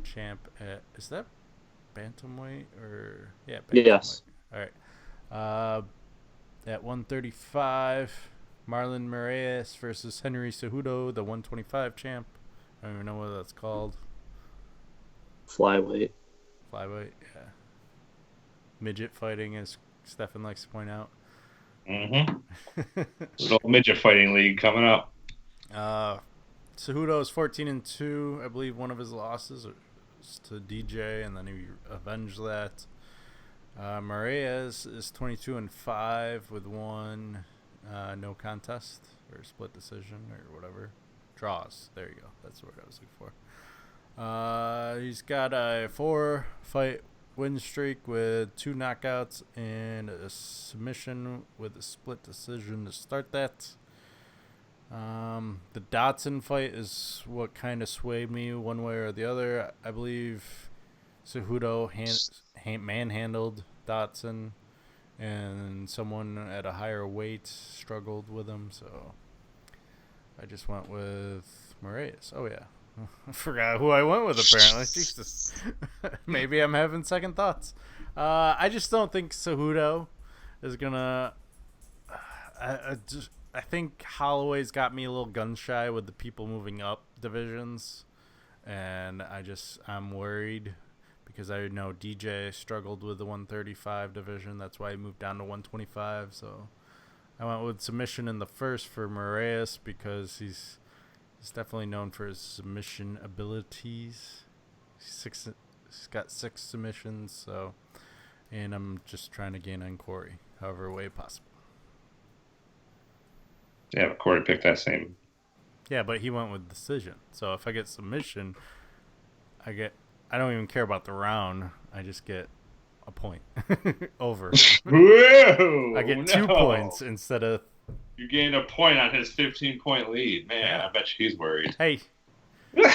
champ is that bantamweight or bantamweight. Yes. All right. At 135, Marlon Moraes versus Henry Cejudo, the 125 champ. I don't even know what that's called. Flyweight. Flyweight, yeah. Midget fighting, as Stefan likes to point out. Mm-hmm. Little midget fighting league coming up. Cejudo is 14-2. I believe one of his losses is to DJ, and then he avenged that. Marias is 22-5 with one no contest or split decision or whatever. Draws. There you go. That's the word I was looking for. He's got a 4-fight win streak with 2 knockouts and a submission with a split decision to start that. The Dotson fight is what kind of swayed me one way or the other. I believe Cejudo manhandled Dotson, and someone at a higher weight struggled with him, so I just went with Moraes. Oh, yeah. I forgot who I went with, apparently. Jesus. Maybe I'm having second thoughts. I just don't think Cejudo is going to... I think Holloway's got me a little gun shy with the people moving up divisions, and I'm worried because I know DJ struggled with the 135 division. That's why he moved down to 125. So I went with submission in the first for Moraes because he's definitely known for his submission abilities. He's got 6 submissions. So, and I'm just trying to gain on Corey, however way possible. Yeah, but Corey picked that same. Yeah, but he went with decision. So if I get submission, I don't even care about the round. I just get a point over. Whoa! I get 2 points instead of... You gained a point on his 15-point lead. Man, yeah. I bet you he's worried. Hey. You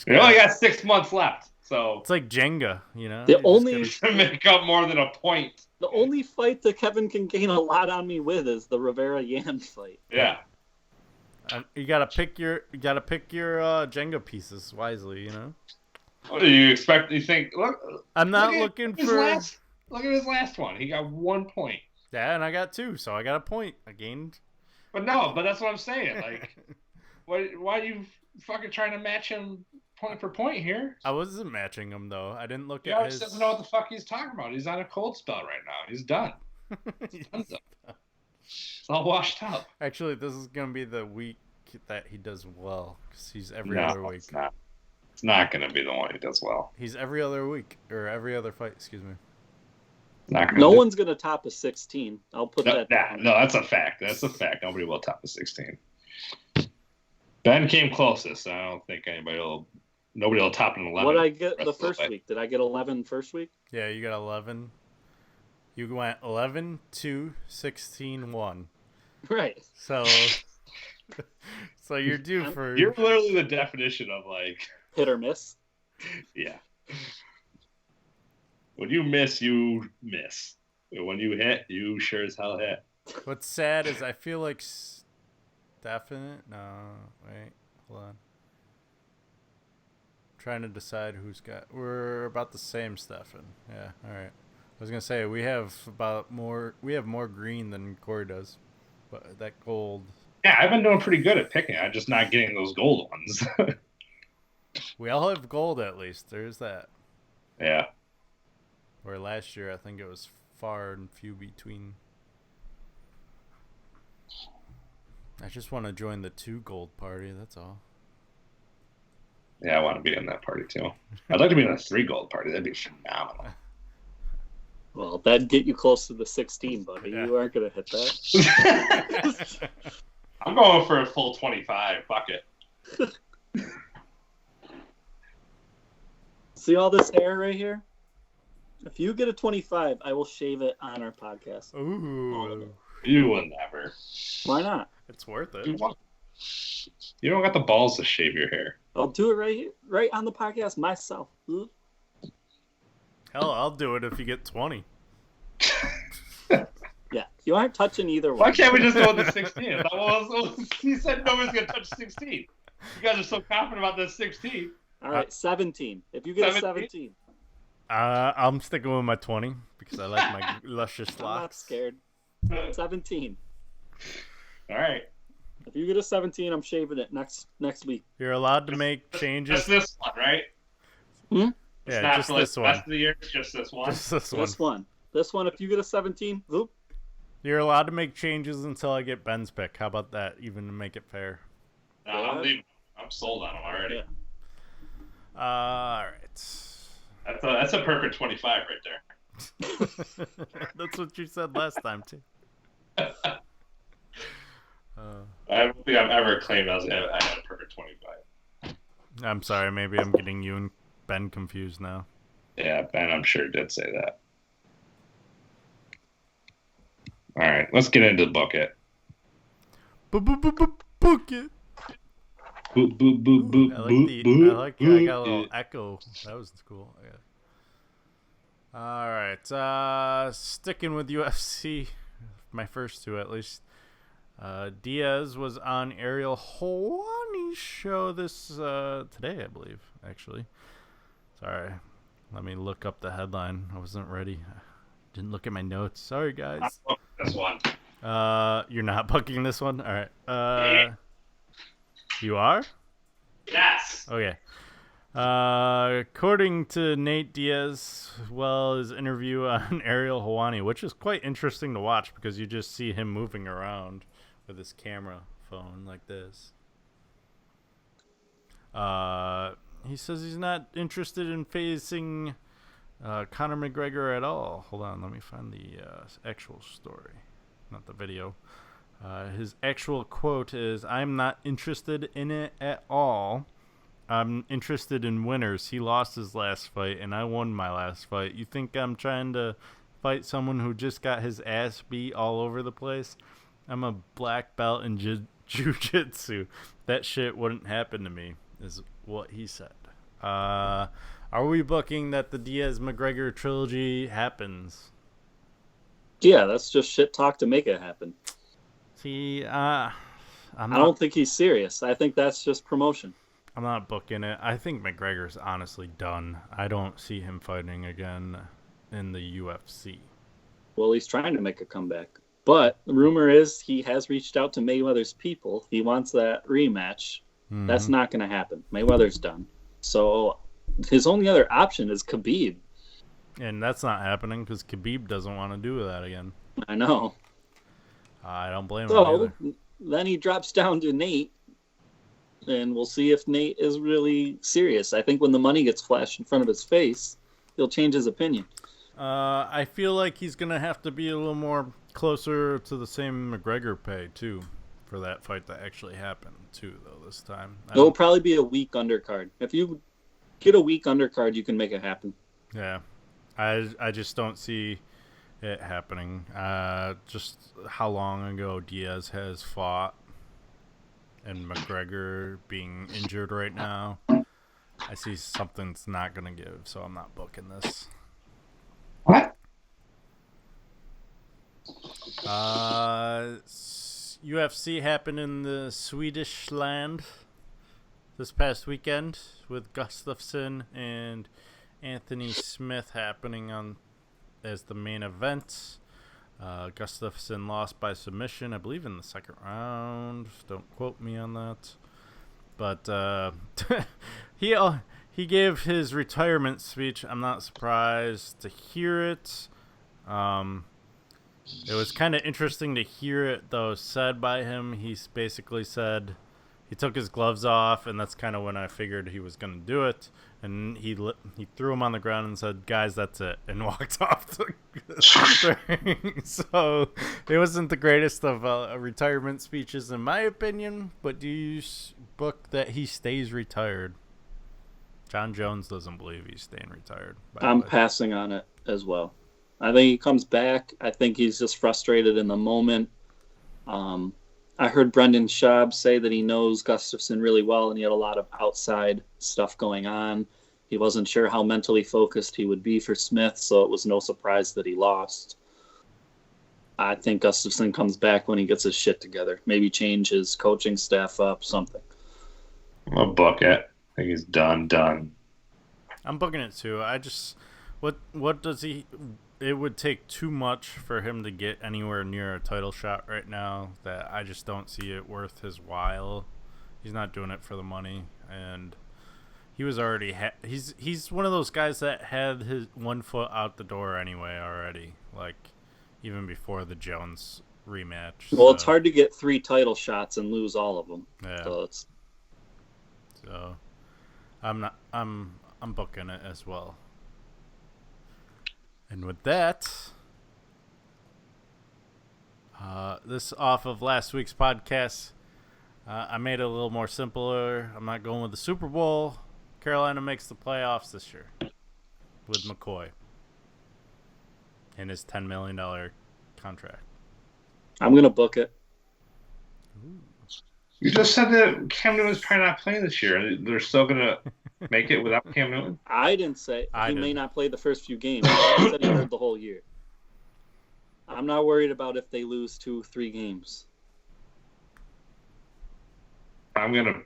only got 6 months left, so... It's like Jenga, you know? The only... to make up more than a point. The only fight that Kevin can gain a lot on me with is the Rivera-Yan fight. Yeah. You gotta pick your Jenga pieces wisely, you know. What do you expect? You think? Look, I'm not looking for. Look at his last one. He got 1 point. Yeah, and I got 2, so I got a point. I gained. But that's what I'm saying. Like, why are you fucking trying to match him point for point here? I wasn't matching him though. I didn't look at his. He doesn't know what the fuck he's talking about. He's on a cold spell right now. He's done. It's all washed up. Actually, this is gonna be the week that he does well because he's every other week. It's not gonna be the one he does well. He's every other week or every other fight. Excuse me. No one's gonna top a 16. I'll put that. No, that's a fact. That's a fact. Nobody will top a 16. Ben came closest. I don't think nobody will top an 11. What did I get the first week? Did I get 11 first week? Yeah, you got 11. You went 11, 2, 16, 1. Right. So you're due for... You're literally the definition of, like... Hit or miss? Yeah. When you miss, you miss. When you hit, you sure as hell hit. What's sad is I feel like Stefan... No, wait. Hold on. Trying to decide who's got... We're about the same, Stefan. Yeah, all right. I was gonna say we have more green than Corey does, but that gold. Yeah, I've been doing pretty good at picking. I'm just not getting those gold ones. We all have gold at least. There's that. Yeah. Where last year I think it was far and few between. I just want to join the 2 gold party. That's all. Yeah, I want to be in that party too. I'd like to be in a 3 gold party. That'd be phenomenal. Well, that'd get you close to the 16, buddy. Yeah. You aren't going to hit that. I'm going for a full 25. Fuck it. See all this hair right here? If you get a 25, I will shave it on our podcast. Ooh. You will never. Why not? It's worth it. You don't got the balls to shave your hair. I'll do it right on the podcast myself. Hell, I'll do it if you get 20. Yeah, you aren't touching either one. Why can't we just go with the 16? He said nobody's going to touch 16. You guys are so confident about this 16. All right, 17. If you get 17. I'm sticking with my 20 because I like my luscious locks. I'm not scared. 17. All right. If you get a 17, I'm shaving it next week. You're allowed to make changes. Just this one, right? Yeah, just this one. Rest of the year, just this one. Just this one. This one. This one. If you get a 17, whoop. You're allowed to make changes until I get Ben's pick. How about that? Even to make it fair. No, I'm sold on him already. Yeah. All right. That's a perfect 25 right there. That's what you said last time too. I don't think I've ever claimed I had a perfect 25. I'm sorry, maybe I'm getting you and Ben confused now. Yeah, Ben, I'm sure did say that. All right, let's get into the bucket. Bucket. Boop, boop, boop, boop, I like boop, I got a little boop. echo. That was cool. Yeah. All right. Sticking with UFC, my first two at least. Diaz was on Ariel Helwani's show this today, I believe. Actually, sorry. Let me look up the headline. I wasn't ready. Didn't look at my notes. Sorry, guys. This one. You're not booking this one. All right. You are? Yes. Okay. According to Nate Diaz, his interview on Ariel Helwani, which is quite interesting to watch because you just see him moving around with his camera phone like this. He says he's not interested in facing Conor McGregor at all. Hold on, let me find the actual story, not the video. His actual quote is, "I'm not interested in it at all. I'm interested in winners. He lost his last fight, and I won my last fight. You think I'm trying to fight someone who just got his ass beat all over the place? I'm a black belt in jiu-jitsu. That shit wouldn't happen to me," is what he said. Are we booking that the Diaz-McGregor trilogy happens? Yeah, that's just shit talk to make it happen. See, I don't think he's serious. I think that's just promotion. I'm not booking it. I think McGregor's honestly done. I don't see him fighting again in the UFC. Well, he's trying to make a comeback. But the rumor is he has reached out to Mayweather's people. He wants that rematch. Mm-hmm. That's not going to happen. Mayweather's done. So his only other option is Khabib. And that's not happening because Khabib doesn't want to do that again. I know. I don't blame him So either. then he drops down to Nate, and we'll see if Nate is really serious. I think when the money gets flashed in front of his face, he'll change his opinion. I feel like he's going to have to be a little more closer to the same McGregor pay, too, for that fight to actually happen, too, though, this time. It'll probably be a weak undercard. If you get a weak undercard, you can make it happen. Yeah. I just don't see it happening. Just how long ago Diaz has fought and McGregor being injured right now, I see something's not going to give, so I'm not booking this. What? UFC happened in the Swedish land this past weekend with Gustafsson and Anthony Smith happening on as the main event. Gustafsson lost by submission, I believe, in the second round. Don't quote me on that. But he gave his retirement speech. I'm not surprised to hear it. It was kind of interesting to hear it, though, said by him. He basically said he took his gloves off, and that's kind of when I figured he was going to do it. And he threw him on the ground and said, "Guys, that's it," and walked off the ring. So it wasn't the greatest of retirement speeches, in my opinion. But do you book that he stays retired? John Jones doesn't believe he's staying retired. I'm passing on it as well. I think he comes back. I think he's just frustrated in the moment. I heard Brendan Schaub say that he knows Gustafsson really well, and he had a lot of outside stuff going on. He wasn't sure how mentally focused he would be for Smith, so it was no surprise that he lost. I think Gustafsson comes back when he gets his shit together. Maybe change his coaching staff up, something. I'm going to book it. I think he's done. I'm booking it too. What does he... It would take too much for him to get anywhere near a title shot right now that I just don't see it worth his while. He's not doing it for the money, and he was already he's one of those guys that had his one foot out the door anyway already, like even before the Jones rematch. Well, it's hard to get 3 title shots and lose all of them. Yeah. So I'm booking it as well. And with that, this off of last week's podcast, I made it a little more simpler. I'm not going with the Super Bowl. Carolina makes the playoffs this year with McCoy and his $10 million contract. I'm going to book it. You just said that Cam Newton's probably not playing this year. They're still going to make it without Cam Newton? I didn't say he may not play the first few games. I said he heard the whole year. I'm not worried about if they lose 2-3 games. I'm going to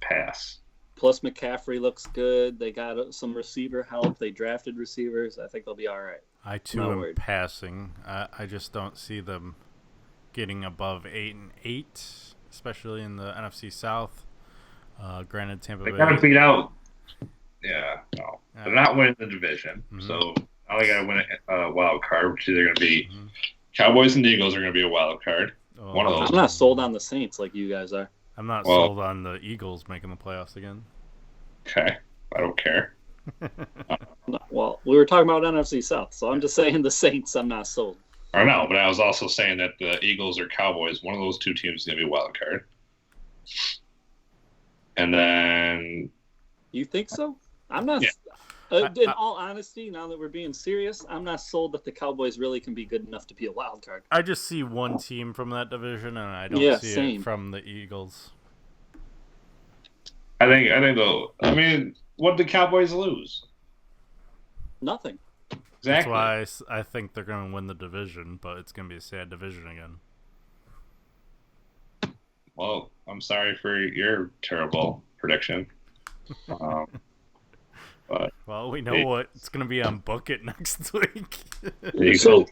pass. Plus, McCaffrey looks good. They got some receiver help. They drafted receivers. I think they'll be all right. I, too, am passing. I just don't see them getting above 8-8, especially in the NFC South. Granted, Tampa Bay. They got to beat out. Yeah, no. They're not winning the division. Mm-hmm. So now they got to win a wild card, which is either going to be Cowboys and Eagles are going to be a wild card. Oh, One of those. I'm not sold on the Saints like you guys are. I'm not sold on the Eagles making the playoffs again. Okay. I don't care. Well, we were talking about NFC South, so I'm just saying the Saints, I'm not sold. I know, but I was also saying that the Eagles or Cowboys, one of those two teams is going to be a wild card. And then... You think so? I'm not... Yeah. In all honesty, now that we're being serious, I'm not sold that the Cowboys really can be good enough to be a wild card. I just see one team from that division, and I don't see it from the Eagles. I think though. I mean, what did the Cowboys lose? Nothing. Exactly. That's why I think they're going to win the division, but it's going to be a sad division again. Well, I'm sorry for your terrible prediction. But well, we know what it's going to be on Book It next week. So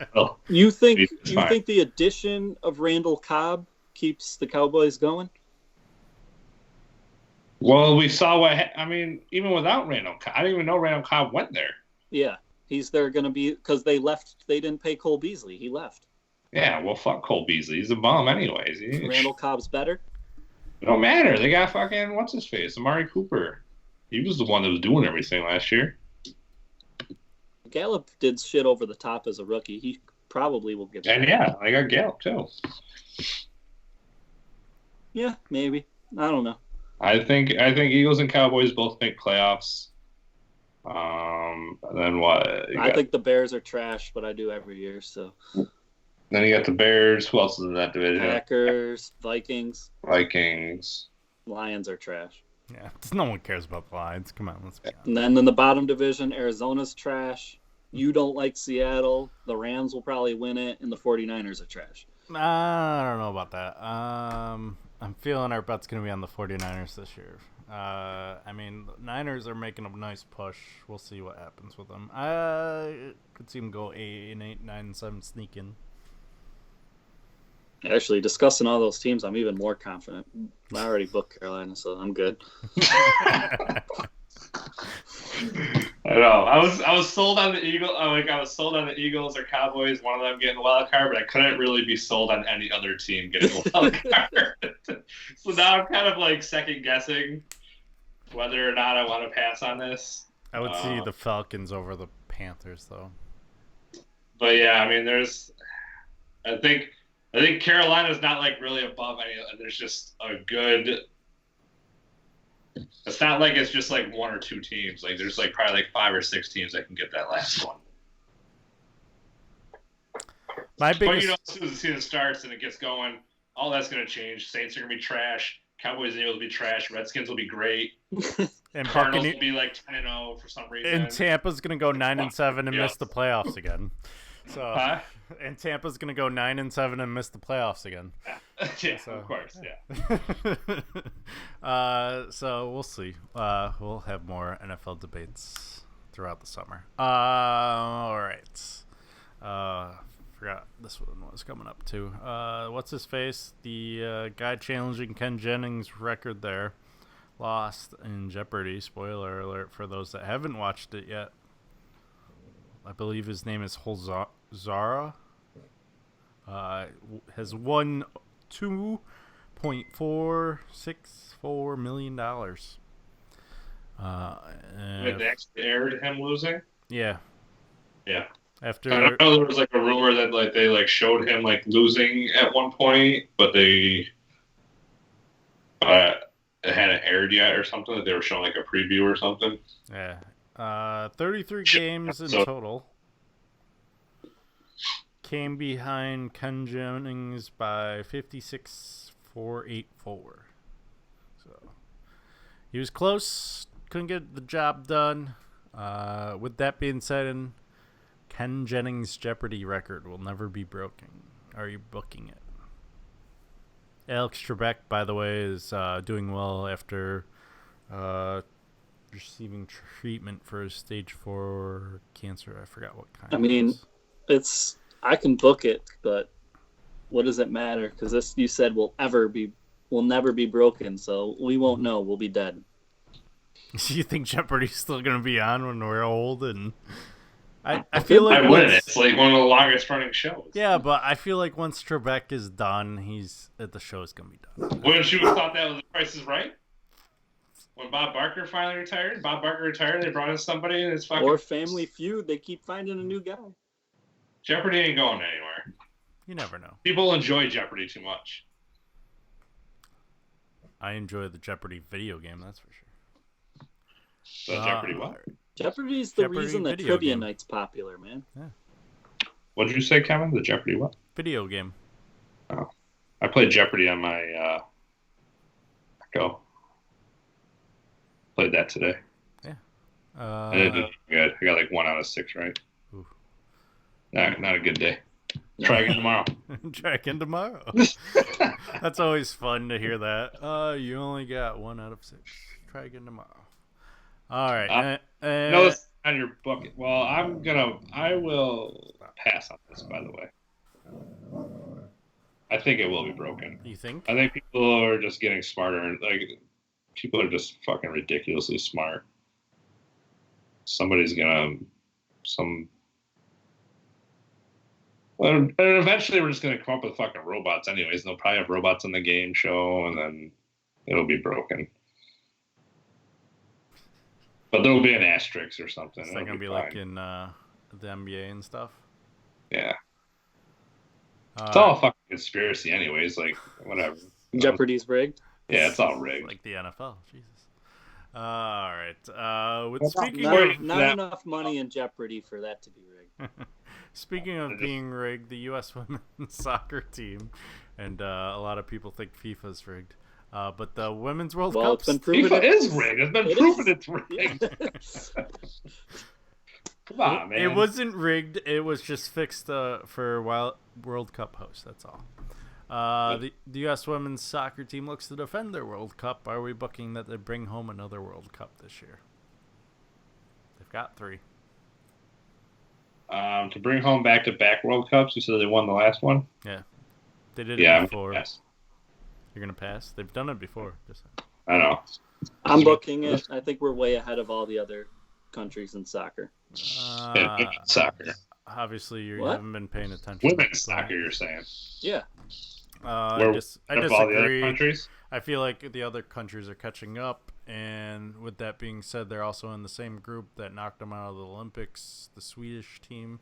you think the addition of Randall Cobb keeps the Cowboys going? Well, we saw even without Randall Cobb, I didn't even know Randall Cobb went there. Yeah, he's there going to be because they left. They didn't pay Cole Beasley. He left. Yeah, well, fuck Cole Beasley. He's a bum anyways. Randall Cobb's better. It don't matter. They got fucking what's his face, Amari Cooper. He was the one that was doing everything last year. Gallup did shit over the top as a rookie. He probably will get. And yeah, I got Gallup too. Yeah, maybe. I don't know. I think Eagles and Cowboys both make playoffs. Then what? I think the Bears are trash, but I do every year. So. Then you got the Bears. Who else is in that division? Packers, Vikings. Lions are trash. Yeah, no one cares about the Lions. Come on, let's be honest. And then in the bottom division, Arizona's trash. You don't like Seattle. The Rams will probably win it, and the 49ers are trash. I don't know about that. I'm feeling our bet's going to be on the 49ers this year. I mean, the Niners are making a nice push. We'll see what happens with them. I could see them go 8-8, 9-7, sneak in. Actually, discussing all those teams, I'm even more confident. I already booked Carolina, so I'm good. I know. I was sold on the Eagles. I was sold on the Eagles or Cowboys. One of them getting a wild card, but I couldn't really be sold on any other team getting a wild card. So now I'm kind of like second guessing whether or not I want to pass on this. I would see the Falcons over the Panthers, though. But yeah, I mean, I think Carolina's not like really above any. There's just a good. It's not like it's just like one or two teams. Like there's like probably like 5 or 6 teams that can get that last one. But as soon as the season starts and it gets going, all that's going to change. Saints are going to be trash. Cowboys and Eagles will be trash. Redskins will be great. And Cardinals will be like 10-0 for some reason. And Tampa's going to go 9-7 and miss the playoffs again. So, and Tampa's going to go 9-7 and miss the playoffs again. Yeah, so, of course, yeah. So we'll see. We'll have more NFL debates throughout the summer. All right. Forgot this one was coming up too. What's his face? The guy challenging Ken Jennings' record there lost in Jeopardy. Spoiler alert for those that haven't watched it yet. I believe his name is Holzara. Has won $2.464 million. It actually aired him losing? Yeah. Yeah. I After know there was like a rumor that like they like showed him like losing at one point, but they it hadn't aired yet or something. That they were showing like a preview or something. yeah, 33 games in So- total. Came behind Ken Jennings by 56.484. So he was close, couldn't get the job done. With that being said, Ken Jennings' Jeopardy record will never be broken. Are you booking it? Alex Trebek, by the way, is doing well after receiving treatment for his stage 4 cancer. I forgot what kind. I it mean, was. I can book it, but what does it matter? Because this you said will never be broken, so we won't know. We'll be dead. Do you think Jeopardy's still going to be on when we're old? And I feel like I wouldn't. It's like one of the longest running shows. Yeah, but I feel like once Trebek is done, the show's going to be done. Wouldn't you have thought that was The Price is Right? When Bob Barker finally retired, they brought in somebody and it's fucking... Or Family Feud, they keep finding a new guy. Jeopardy ain't going anywhere. You never know. People enjoy Jeopardy too much. I enjoy the Jeopardy video game, that's for sure. So Jeopardy what? Jeopardy's the Jeopardy reason that video Trivia game. Night's popular, man. Yeah. What did you say, Kevin? The Jeopardy what? Video game. Oh. I played Jeopardy on my Echo. Played that today. Yeah. And it did good. I got like 1 out of 6 right. Ooh. Not a good day. Try again tomorrow. Try again tomorrow. That's always fun to hear that. You only got 1 out of 6. Try again tomorrow. All right. No, it's on your bucket. Well, I will pass on this, by the way. I think it will be broken. You think? I think people are just getting smarter. And like, people are just fucking ridiculously smart. Somebody's gonna... Well, eventually we're just going to come up with fucking robots anyways. They'll probably have robots in the game show, and then it'll be broken. But there'll be an asterisk or something. It's not going to be fine. like in the NBA and stuff? Yeah. It's all a fucking conspiracy anyways. Like, whatever. Jeopardy's rigged? Yeah, it's all rigged. Like the NFL. Jesus. All right. Speaking Not enough money in Jeopardy for that to be rigged. Speaking of being rigged, the U.S. women's soccer team, and a lot of people think FIFA's rigged, but the Women's World Cup... It's been proven FIFA is rigged. It's been proven it's rigged. Yeah. Come on, man. It wasn't rigged. It was just fixed for World Cup host. That's all. The U.S. women's soccer team looks to defend their World Cup. Are we booking that they bring home another World Cup this year? They've got 3. To bring home back-to-back World Cups, you said they won the last one? Yeah. They did it before. Yes. You're going to pass? They've done it before. I know. I'm booking it. I think we're way ahead of all the other countries in soccer. Soccer. Obviously, you What? haven't been paying attention. Women's soccer, you're saying. Yeah. I Of disagree. all the other countries? I feel like the other countries are catching up, and with that being said, they're also in the same group that knocked them out of the Olympics, the Swedish team.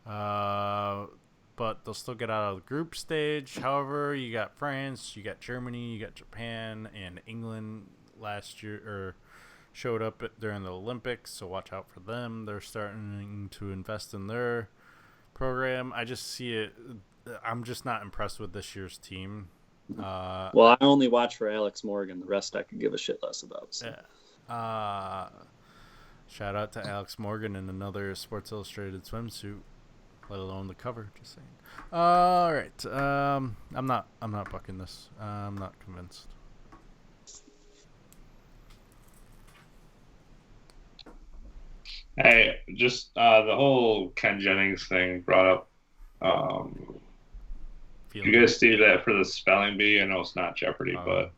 But they'll still get out of the group stage. However, you got France, you got Germany, you got Japan, and England last year or showed up during the Olympics, so watch out for them. They're starting to invest in their program. I just see it. I'm just not impressed with this year's team. Well, I only watch for Alex Morgan. The rest I could give a shit less about. So. Yeah. Shout out to Alex Morgan in another Sports Illustrated swimsuit, let alone the cover. Just saying. All right. I'm not bucking this. I'm not convinced. Hey, just the whole Ken Jennings thing brought up. You guys see that for the spelling bee? I know it's not Jeopardy, but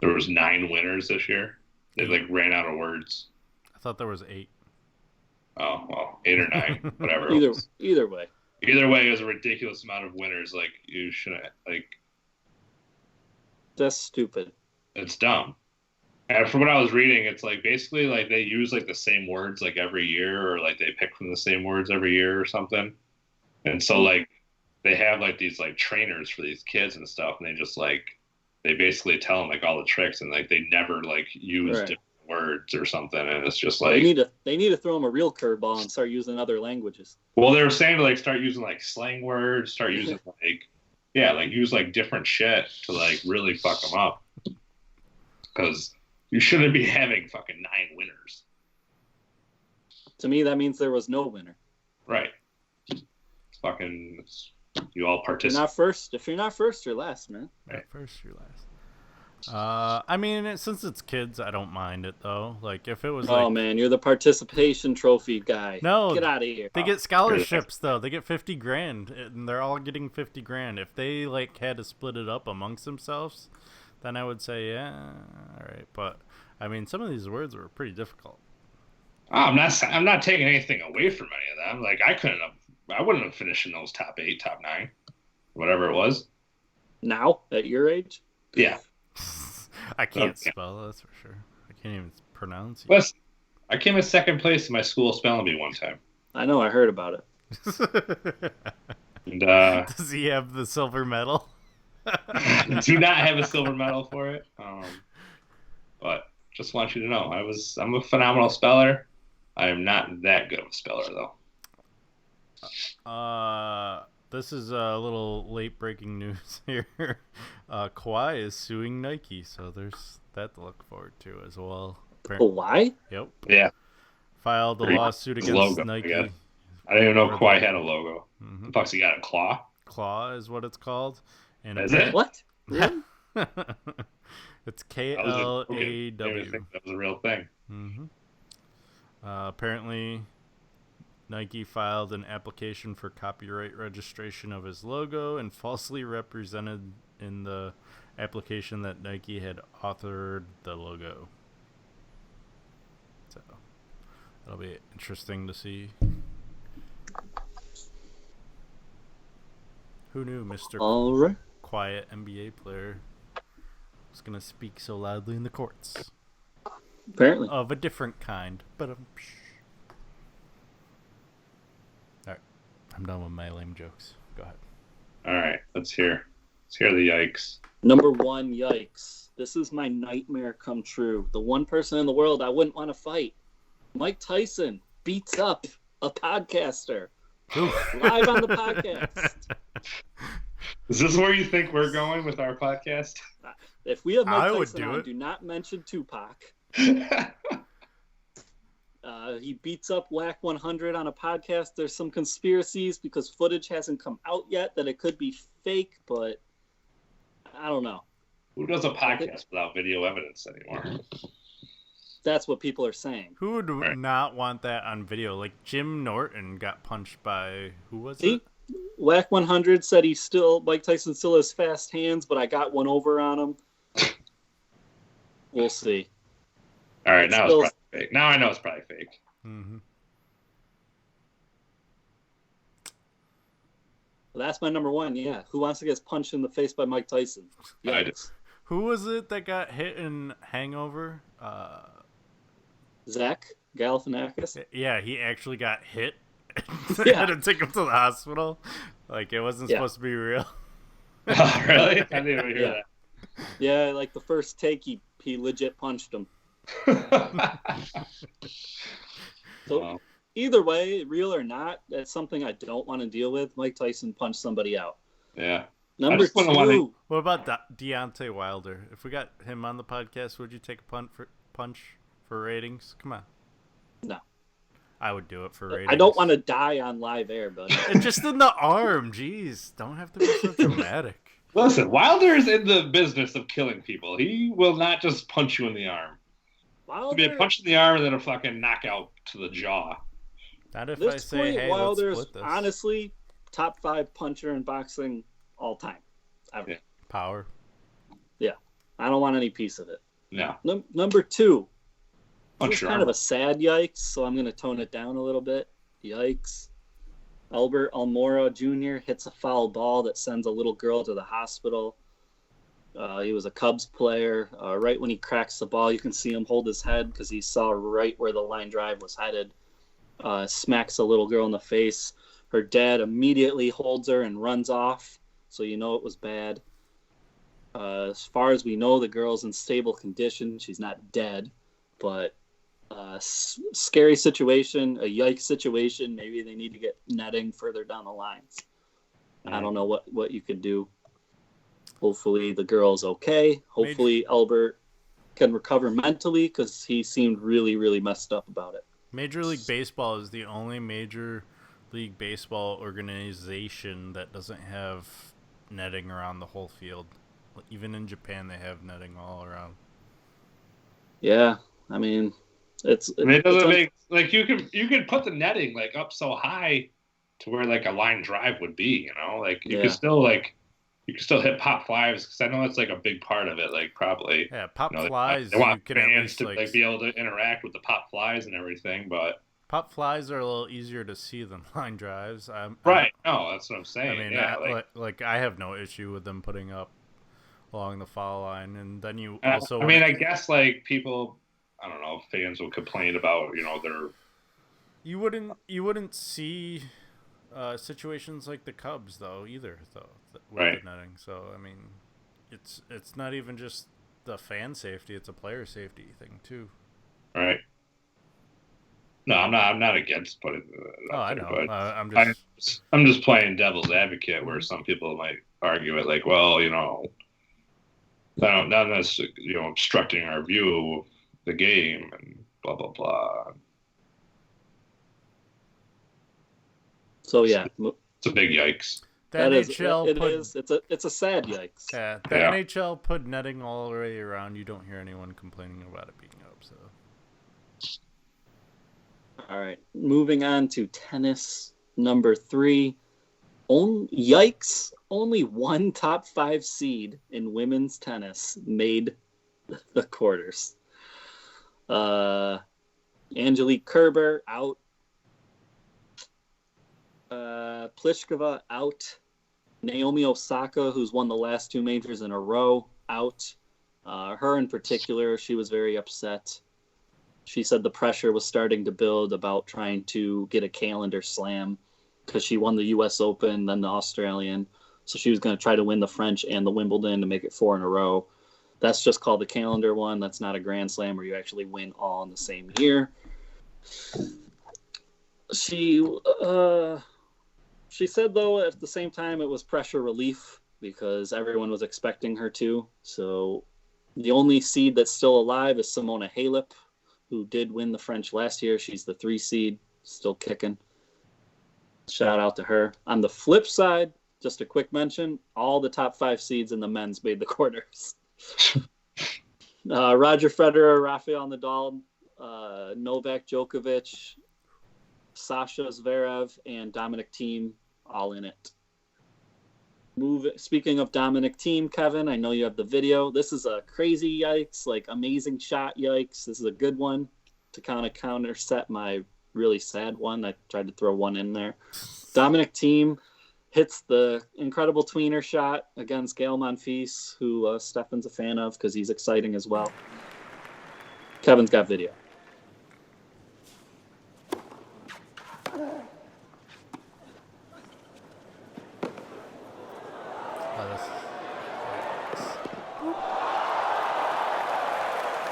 there was 9 winners this year. They like ran out of words. I thought there was 8. Oh well, 8 or 9, whatever. Either way. Either way, it was a ridiculous amount of winners. Like you shouldn't. Like That's stupid. it's dumb. And from what I was reading, it's like basically like they use like the same words like every year, or like they pick from the same words every year or something. And so like they have like these like trainers for these kids and stuff, and they just like they basically tell them like all the tricks, and like they never like use Right. different words or something, and it's just They like need to throw them a real curveball and start using other languages. well, they were saying to like start using like slang words, start using like yeah, like use like different shit to like really fuck them up, because you shouldn't be having fucking 9 winners. To me, that means there was no winner. Right. Fucking, you all If you're participate. not first, if you're not first, you're last, man. At first, you're last. I mean, since it's kids, I don't mind it though. Like if it was Oh like, man, you're the participation trophy guy. No, Get out of here. they get scholarships though. They get 50 grand, and they're all getting 50 grand. If they like had to split it up amongst themselves, then I would say yeah, all right. But I mean, some of these words were pretty difficult. Oh, I'm not taking anything away from any of them. Like I wouldn't have finished in those top 8, top 9, whatever it was. Now, at your age? Yeah. I can't Okay. spell, that's for sure. I can't even pronounce it. Listen, I came in second place in my school spelling bee one time. I know, I heard about it. And Does he have the silver medal? do not have a silver medal for it. But just want you to know, I'm a phenomenal speller. I am not that good of a speller though. This is a little late breaking news here. Kawhi is suing Nike, so there's that to look forward to as well. Why? Yep. Yeah. Filed a Pretty lawsuit his against logo, I Nike. guess. I didn't even know Kawhi had a logo. Mhm. The fuck's he got, a claw? Claw is what it's called. And Is it? What? Really? It's That was KLAW. I didn't think that was a real thing. Mm-hmm. Apparently, Nike filed an application for copyright registration of his logo and falsely represented in the application that Nike had authored the logo. So, that'll be interesting to see. Who knew Mr. All right. Quiet NBA player was going to speak so loudly in the courts? Apparently. Of a different kind. But alright. I'm done with my lame jokes. Go ahead. All right, let's hear the yikes. Number 1, yikes. This is my nightmare come true. The one person in the world I wouldn't want to fight. Mike Tyson beats up a podcaster. Live on the podcast. Is this where you think we're going with our podcast? If we have Mike I would Tyson do on, it. do not mention Tupac. He beats up Whack 100 on a podcast. There's some conspiracies because footage hasn't come out yet that it could be fake, but I don't know. Who does a podcast without video evidence anymore? That's what people are saying. Who would Right. not want that on video? Like Jim Norton got punched by who was See? it? Whack 100 said Mike Tyson still has fast hands, but I got one over on him. We'll see. All right, now Still- it's probably fake. Now I know it's probably fake. Mm-hmm. Well, that's my number 1. Yeah. Who wants to get punched in the face by Mike Tyson? I do. Yikes. Who was it that got hit in Hangover? Zach Galifianakis. Yeah, he actually got hit. They Yeah. had to take him to the hospital. Like it wasn't Yeah. supposed to be real. Oh, really? I didn't even hear Yeah, like the first take, he legit punched him. that. So Wow. either way, real or not, that's something I don't want to deal with. Mike Tyson punched somebody out. Yeah. Number just wouldn't want 2. What about Deontay Wilder? If we got him on the podcast, would you take a punch for ratings? Come on. No. I would do it for ratings. I don't want to die on live air, buddy. And just in the arm, jeez. Don't have to be so dramatic. Listen, Wilder is in the business of killing people. He will not just punch you in the arm. It'll be a Wilder, punch in the arm and then a fucking knockout to the jaw. Not if I this say, point, hey, Wilder let's is split this. honestly top 5 puncher in boxing all time. Ever. Yeah. Power. I don't want any piece of it. No. Number 2. Punch It's your kind arm. of a sad yikes, so I'm going to tone it down a little bit. Yikes. Albert Almora Jr. hits a foul ball that sends a little girl to the hospital. He was a Cubs player. Right when he cracks the ball, you can see him hold his head because he saw right where the line drive was headed. Smacks a little girl in the face. Her dad immediately holds her and runs off, so you know it was bad. As far as we know, the girl's in stable condition. She's not dead, but scary situation, a yikes situation. Maybe they need to get netting further down the lines. I don't know what you could do. Hopefully the girl's okay. Hopefully Albert can recover mentally because he seemed really, really messed up about it. Major League Baseball is the only Major League Baseball organization that doesn't have netting around the whole field. Even in Japan, they have netting all around. Yeah, I mean, it doesn't make like you could put the netting like up so high to where like a line drive would be. You know, like you could still hit pop flies because I know that's like a big part of it. Like probably flies. They want you can fans to like be able to interact with the pop flies and everything, but pop flies are a little easier to see than line drives. Right. No, that's what I'm saying. I mean, yeah, like I have no issue with them putting up along the foul line, and then you also. I mean, I guess like people, I don't know, fans will complain about their. You wouldn't see situations like the Cubs either with right. the netting. So I mean, it's not even just the fan safety; it's a player safety thing too. Right. No, I'm not against putting. I know. But I'm just playing devil's advocate, where some people might argue it, like, well, not necessarily, obstructing our view of the game and blah blah blah. So yeah, it's a big yikes. It's a sad yikes. Yeah, the NHL put netting all the way around. You don't hear anyone complaining about it being up. So. All right, moving on to tennis number 3. Yikes! Only one top 5 seed in women's tennis made the quarters. Angelique Kerber out. Pliskova out. Naomi Osaka, who's won the last 2 majors in a row, out. Her in particular, she was very upset. She said the pressure was starting to build about trying to get a calendar slam because she won the U.S. Open, then the Australian. So she was going to try to win the French and the Wimbledon to make it 4 in a row. That's just called the calendar one. That's not a Grand Slam where you actually win all in the same year. She said, though, at the same time, it was pressure relief because everyone was expecting her to. So the only seed that's still alive is Simona Halep, who did win the French last year. She's the 3 seed, still kicking. Shout out to her. On the flip side, just a quick mention, all the top 5 seeds in the men's made the quarters. Roger Federer, Rafael Nadal, Novak Djokovic, Sasha Zverev, and Dominic Thiem all in it. Speaking of Dominic Thiem, Kevin, I know you have the video. This is a crazy yikes, like amazing shot yikes. This is a good one to kind of counterset my really sad one. I tried to throw one in there. Dominic Thiem hits the incredible tweener shot against Gael Monfils, who Stefan's a fan of because he's exciting as well. Kevin's got video.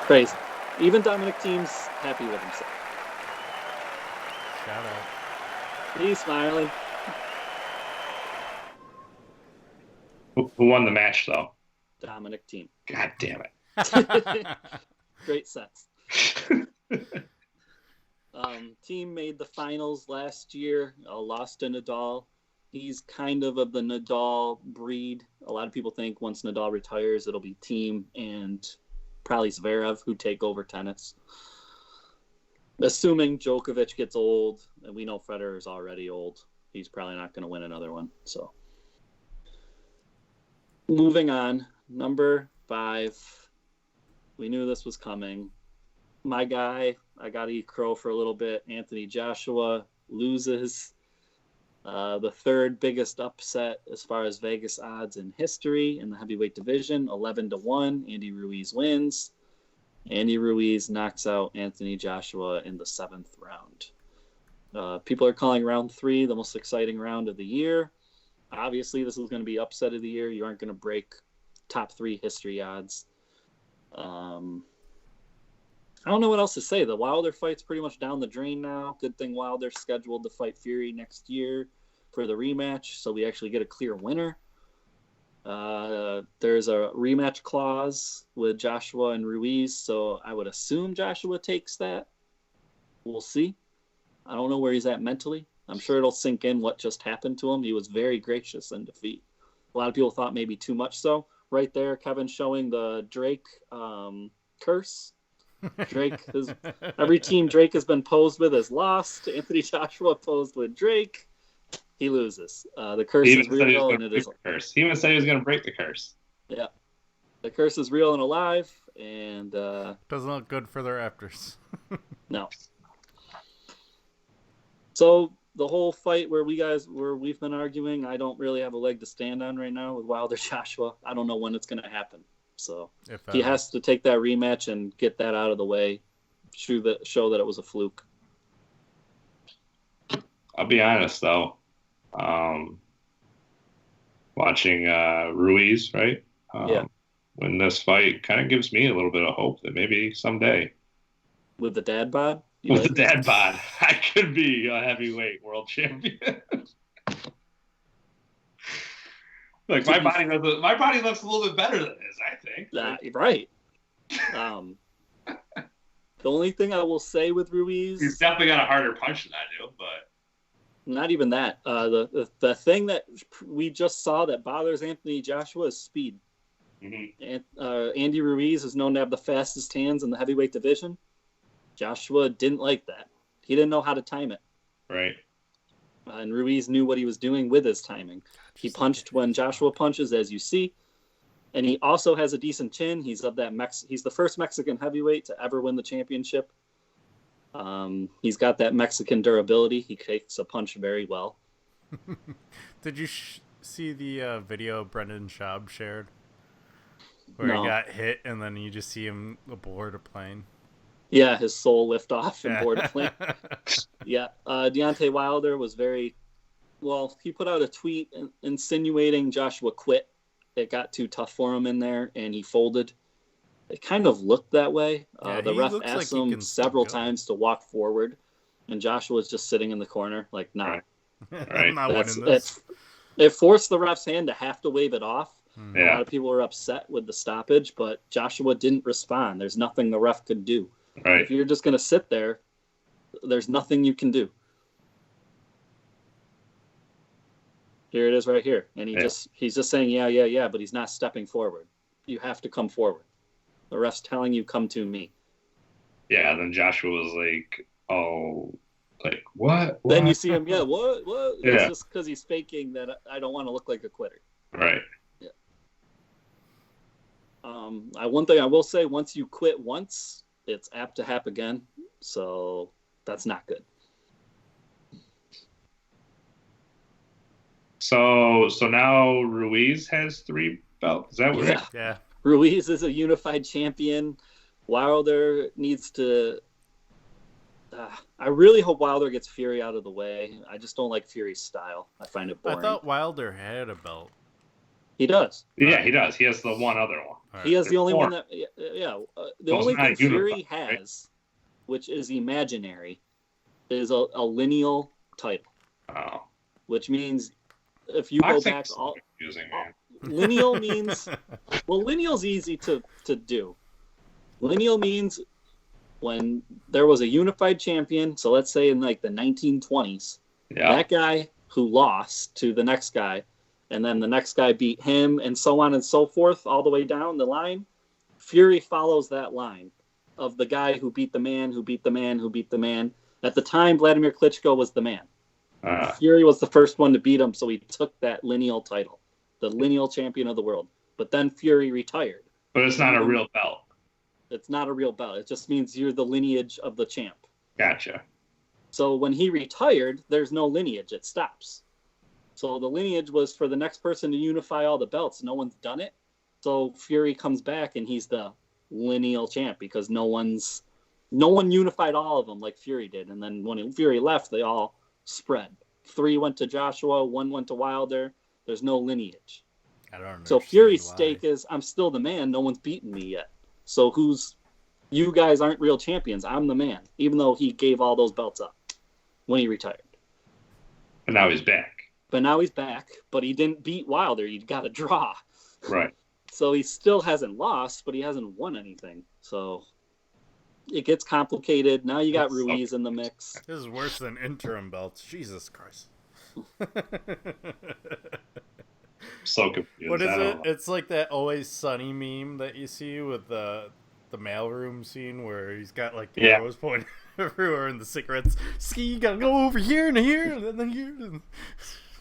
Crazy. Even Dominic Thiem's happy with himself. Shout out. He's smiling. Who won the match, though? Dominic Thiem. God damn it. Great sets. Thiem made the finals last year, lost to Nadal. He's kind of the Nadal breed. A lot of people think once Nadal retires, it'll be Thiem and probably Zverev who take over tennis. Assuming Djokovic gets old, and we know Federer's already old, he's probably not going to win another one. So, moving on, number 5. We knew this was coming. My guy, I got to eat crow for a little bit. Anthony Joshua loses. The third biggest upset as far as Vegas odds in history in the heavyweight division, 11-1. Andy Ruiz wins. Andy Ruiz knocks out Anthony Joshua in the 7th round. People are calling round 3 the most exciting round of the year. Obviously, this is going to be upset of the year. You aren't going to break top 3 history odds. I don't know what else to say. The Wilder fight's pretty much down the drain now. Good thing Wilder's scheduled to fight Fury next year for the rematch, so we actually get a clear winner. There's a rematch clause with Joshua and Ruiz, so I would assume Joshua takes that. We'll see. I don't know where he's at mentally. I'm sure it'll sink in what just happened to him. He was very gracious in defeat. A lot of people thought maybe too much so. Right there, Kevin showing the Drake curse. Every team Drake has been posed with has lost. Anthony Joshua posed with Drake. He loses. The curse is real, and it is. Curse. He even said he was going to break the curse. Yeah, the curse is real and alive, and doesn't look good for the Raptors. No. So the whole fight where we've been arguing, I don't really have a leg to stand on right now with Wilder Joshua. I don't know when it's going to happen. So he has to take that rematch and get that out of the way, show that it was a fluke. I'll be honest, though. Watching Ruiz, right? Win this fight kind of gives me a little bit of hope that maybe someday. With the dad bod? With the dad bod, I could be a heavyweight world champion. Like my body looks a little bit better than his, I think. Right. The only thing I will say with Ruiz, he's definitely got a harder punch than I do, but not even that. The thing that we just saw that bothers Anthony Joshua is speed. Mm-hmm. And Andy Ruiz is known to have the fastest hands in the heavyweight division. Joshua didn't like that. He didn't know how to time it. Right. And Ruiz knew what he was doing with his timing. He punched when Joshua punches, as you see, and he also has a decent chin. He's the first Mexican heavyweight to ever win the championship. He's got that Mexican durability. He takes a punch very well. Did you see the video Brendan Schaub shared? Where No. he got hit and then you just see him aboard a plane? Yeah, his soul lift off and board a plane. Yeah, Deontay Wilder was he put out a tweet insinuating Joshua quit. It got too tough for him in there, and he folded. It kind of looked that way. The ref asked him several times to walk forward, and Joshua was just sitting in the corner, like, nah. Right. I'm not winning this. It forced the ref's hand to have to wave it off. Yeah. A lot of people were upset with the stoppage, but Joshua didn't respond. There's nothing the ref could do. Right. If you're just going to sit there, there's nothing you can do. Here it is right here. And he's just saying, yeah, but he's not stepping forward. You have to come forward. The ref's telling you, come to me. Yeah, then Joshua was like, oh, like, what? Then you see him, what? Yeah. It's just because he's faking that I don't want to look like a quitter. Right. Yeah. One thing I will say, once you quit once, it's apt to happen again. So that's not good. So now Ruiz has 3 belts. Is that what? Yeah. Ruiz is a unified champion. Wilder needs to. I really hope Wilder gets Fury out of the way. I just don't like Fury's style. I find it boring. I thought Wilder had a belt. He does. Yeah, he does. He has the one other one. Right. He has the only 4. one that. The only thing Fury has, which is imaginary, is a lineal title. Oh. Which means if you go back, confusing, man. lineal means. Well, lineal's easy to do. Lineal means when there was a unified champion, so let's say in like the 1920s, that guy who lost to the next guy, and then the next guy beat him, and so on and so forth, all the way down the line, Fury follows that line of the guy who beat the man, who beat the man, who beat the man. At the time, Vladimir Klitschko was the man. Fury was the first one to beat him, so he took that lineal title, the lineal champion of the world. But then Fury retired. But it's not a real belt. It's not a real belt. It just means you're the lineage of the champ. Gotcha. So when he retired, there's no lineage. It stops. So the lineage was for the next person to unify all the belts. No one's done it. So Fury comes back and he's the lineal champ because no one unified all of them like Fury did. And then when Fury left, they all spread. 3 went to Joshua, 1 went to Wilder. There's no lineage. I don't understand So Fury's why. stake is, I'm still the man. No one's beaten me yet. So you guys aren't real champions. I'm the man, even though he gave all those belts up when he retired. And now he's back. But now he's back, but he didn't beat Wilder. He got a draw. Right. So he still hasn't lost, but he hasn't won anything. So it gets complicated. Now you got Ruiz in the mix. This is worse than interim belts. Jesus Christ. So confused. What is I don't it? know. It's like that Always Sunny meme that you see with the mailroom scene where he's got like the arrows pointing everywhere and the cigarettes. See, you gotta go over here and here and then here.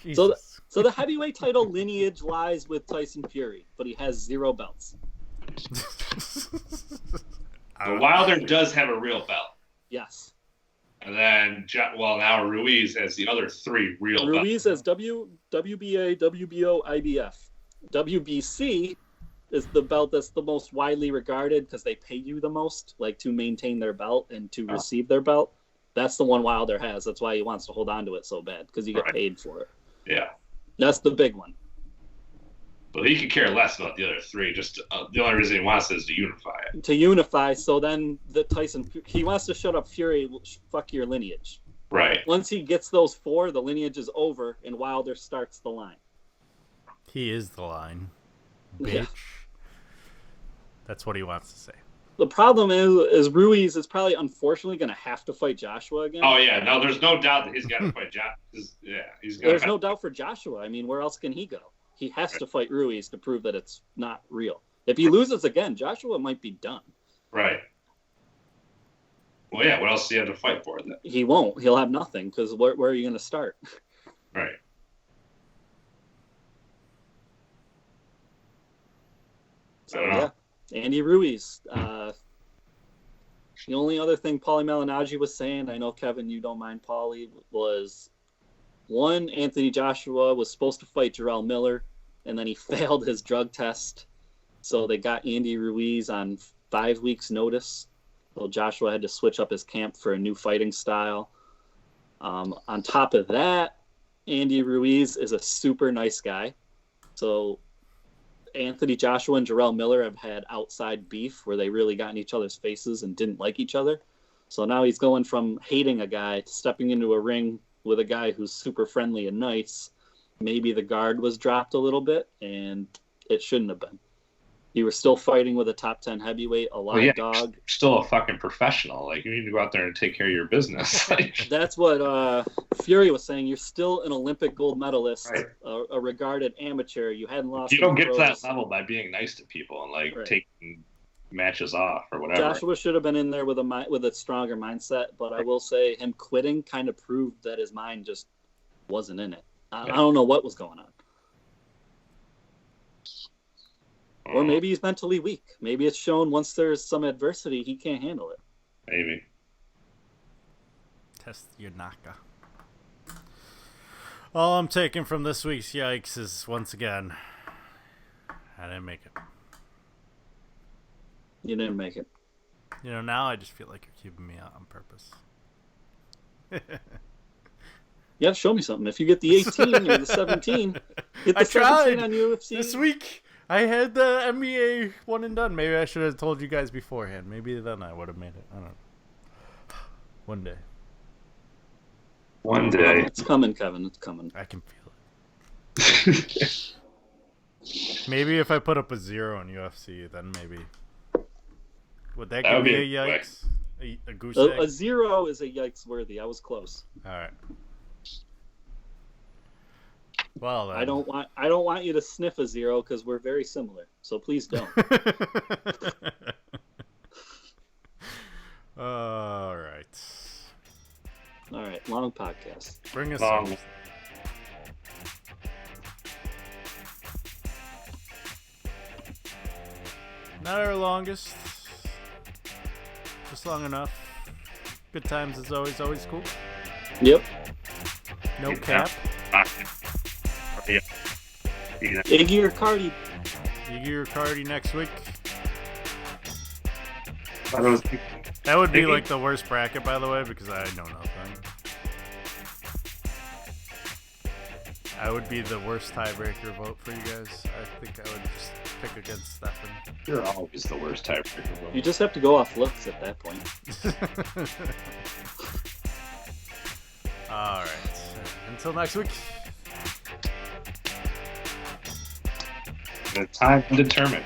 Jesus. So the heavyweight title lineage lies with Tyson Fury, but he has 0 belts. But Wilder does have a real belt. Yes. And then, now Ruiz has the other 3 real belts. Ruiz has WBA, WBO, IBF. WBC is the belt that's the most widely regarded because they pay you the most, like to maintain their belt and to receive their belt. That's the one Wilder has. That's why he wants to hold on to it so bad, because you get paid for it. Yeah. That's the big one. But he could care less about the other 3. Just the only reason he wants is to unify it. To unify, so then he wants to shut up Fury, fuck your lineage. Right. Once he gets those 4, the lineage is over, and Wilder starts the line. He is the line. Bitch. Yeah. That's what he wants to say. The problem is Ruiz is probably unfortunately going to have to fight Joshua again. Oh, yeah. No, there's no doubt that he's got to fight Joshua. There's no doubt for Joshua. I mean, where else can he go? He has to fight Ruiz to prove that it's not real. If he loses again, Joshua might be done. Right. Well, yeah, what else do you have to fight for then? He won't. He'll have nothing because where are you going to start? Right. So, yeah. Andy Ruiz. The only other thing Paulie Malignaggi was saying, I know, Kevin, you don't mind Paulie, was one, Anthony Joshua was supposed to fight Jarrell Miller, and then he failed his drug test. So they got Andy Ruiz on 5 weeks' notice. So Joshua had to switch up his camp for a new fighting style. On top of that, Andy Ruiz is a super nice guy. So Anthony Joshua and Jarrell Miller have had outside beef where they really got in each other's faces and didn't like each other. So now he's going from hating a guy to stepping into a ring with a guy who's super friendly and nice. Maybe the guard was dropped a little bit, and it shouldn't have been. You were still fighting with a top 10 heavyweight, a live dog. Still a fucking professional. Like, you need to go out there and take care of your business. That's what Fury was saying. You're still an Olympic gold medalist, right. a regarded amateur. You hadn't lost. You don't get to that level by being nice to people and taking matches off or whatever. Joshua should have been in there with a stronger mindset, but I will say him quitting kind of proved that his mind just wasn't in it. I don't know what was going on. Or maybe he's mentally weak. Maybe it's shown once there's some adversity, he can't handle it. Maybe. Test your Naka. All I'm taking from this week's Yikes is, once again, I didn't make it. You didn't make it. You know, now I just feel like you're keeping me out on purpose. You have to show me something. If you get the 18 or the 17, get the 17 on UFC. This week. I had the NBA one and done. Maybe I should have told you guys beforehand. Maybe then I would have made it. I don't know. One day. One day. It's coming, Kevin. It's coming. I can feel it. Maybe if I put up a 0 in UFC, then maybe. Would that give me a yikes? A goose egg? A 0 is a yikes worthy. I was close. All right. Well, then. I don't want you to sniff a 0 because we're very similar. So please don't. All right. All right. Long podcast. Bring us on. Not our longest. Just long enough. Good times is always cool. Yep. No cap. Yeah. Yeah. Iggy or Cardi? Iggy or Cardi next week. I was- That would be Iggy? like the worst bracket, by the way, because I know nothing. I would be the worst tiebreaker vote for you guys. I think I would just pick against Stefan. You're always the worst tiebreaker. You just have to go off looks at that point. All right. Until next week. The time to determine.